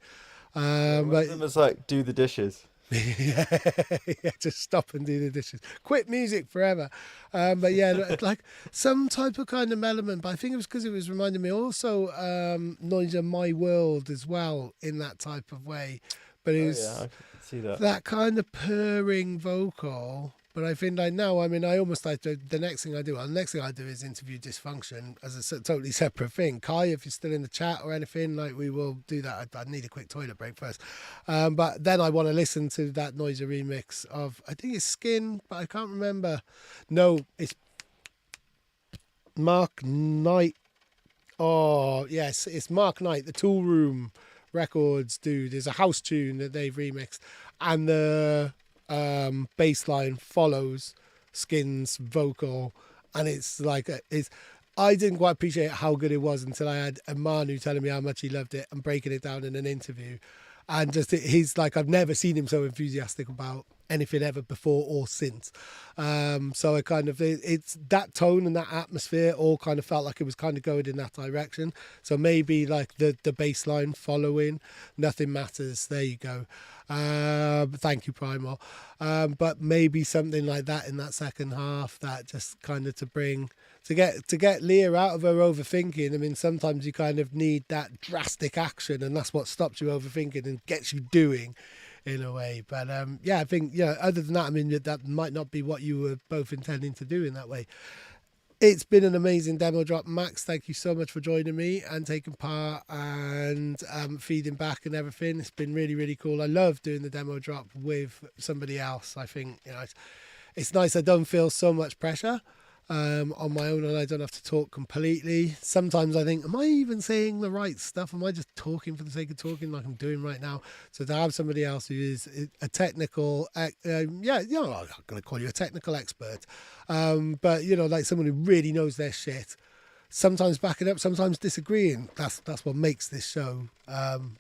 But it was like, do the dishes. yeah, just stop and do the dishes. Quit music forever. But yeah, like some type of kind of element. But I think it was because it was reminding me also Noiser My World as well in that type of way. But it was I can see that kind of purring vocal. But I think like now, I mean, I almost like the next thing I do. Well, the next thing I do is interview Dysfunction as a totally separate thing. Kai, if you're still in the chat or anything, like we will do that. I need a quick toilet break first. But then I want to listen to that Noiser remix of, I think it's Skin, but I can't remember. No, it's Mark Knight. Oh yes, it's Mark Knight, the Tool Room Records dude. There's a house tune that they've remixed, and the bass line follows Skin's vocal, and it's like I didn't quite appreciate how good it was until I had Manu telling me how much he loved it and breaking it down in an interview. And just he's like, I've never seen him so enthusiastic about anything ever before or since. So I kind of, it's that tone and that atmosphere all kind of felt like it was kind of going in that direction. So maybe like the bass line following Nothing Matters. There you go. Thank you, Primal. But maybe something like that in that second half, that just kind of to get Leah out of her overthinking. I mean, sometimes you kind of need that drastic action, and that's what stops you overthinking and gets you doing in a way. But yeah, I think, yeah, other than that, I mean, that might not be what you were both intending to do in that way. It's been an amazing demo drop. Max, thank you so much for joining me and taking part and feeding back and everything. It's been really, really cool. I love doing the demo drop with somebody else. I think, you know, it's nice. I don't feel so much pressure on my own, and I don't have to talk completely. Sometimes I think, am I even saying the right stuff? Am I just talking for the sake of talking like I'm doing right now? So to have somebody else who is a technical, yeah, you know, I'm not going to call you a technical expert, but, you know, like someone who really knows their shit, sometimes backing up, sometimes disagreeing. That's what makes this show,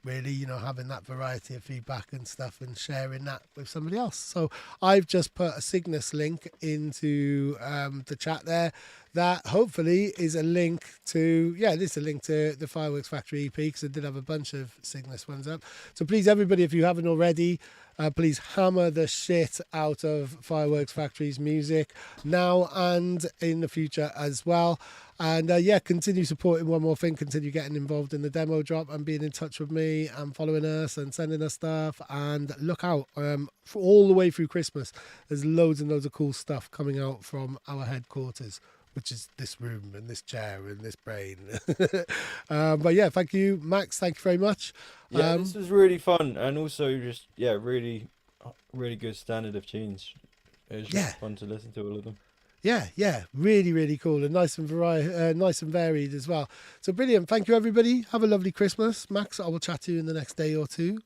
really, you know, having that variety of feedback and stuff and sharing that with somebody else. So I've just put a Cygnus link into the chat there. That hopefully is a link to, yeah, this is a link to the Fireworks Factory EP, because I did have a bunch of Cygnus ones up. So please, everybody, if you haven't already, please hammer the shit out of Fireworks Factory's music now and in the future as well. And yeah, continue supporting One More Thing, continue getting involved in the demo drop and being in touch with me and following us and sending us stuff. And look out for all the way through Christmas. There's loads and loads of cool stuff coming out from our headquarters, which is this room and this chair and this brain. But yeah, thank you, Max. Thank you very much. Yeah, this was really fun, and also just, yeah, really, really good standard of tunes. It was just fun to listen to all of them. Yeah, really, really cool, and nice and varied as well. So brilliant. Thank you, everybody. Have a lovely Christmas. Max, I will chat to you in the next day or two.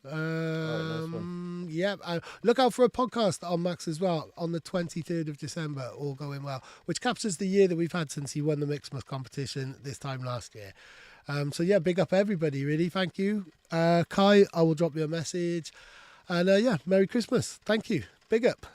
Yeah, look out for a podcast on Max as well on the 23rd of December, all going well, which captures the year that we've had since he won the Mixmas competition this time last year. So yeah, big up everybody, really. Thank you. Kai, I will drop you a message. And yeah, Merry Christmas. Thank you. Big up.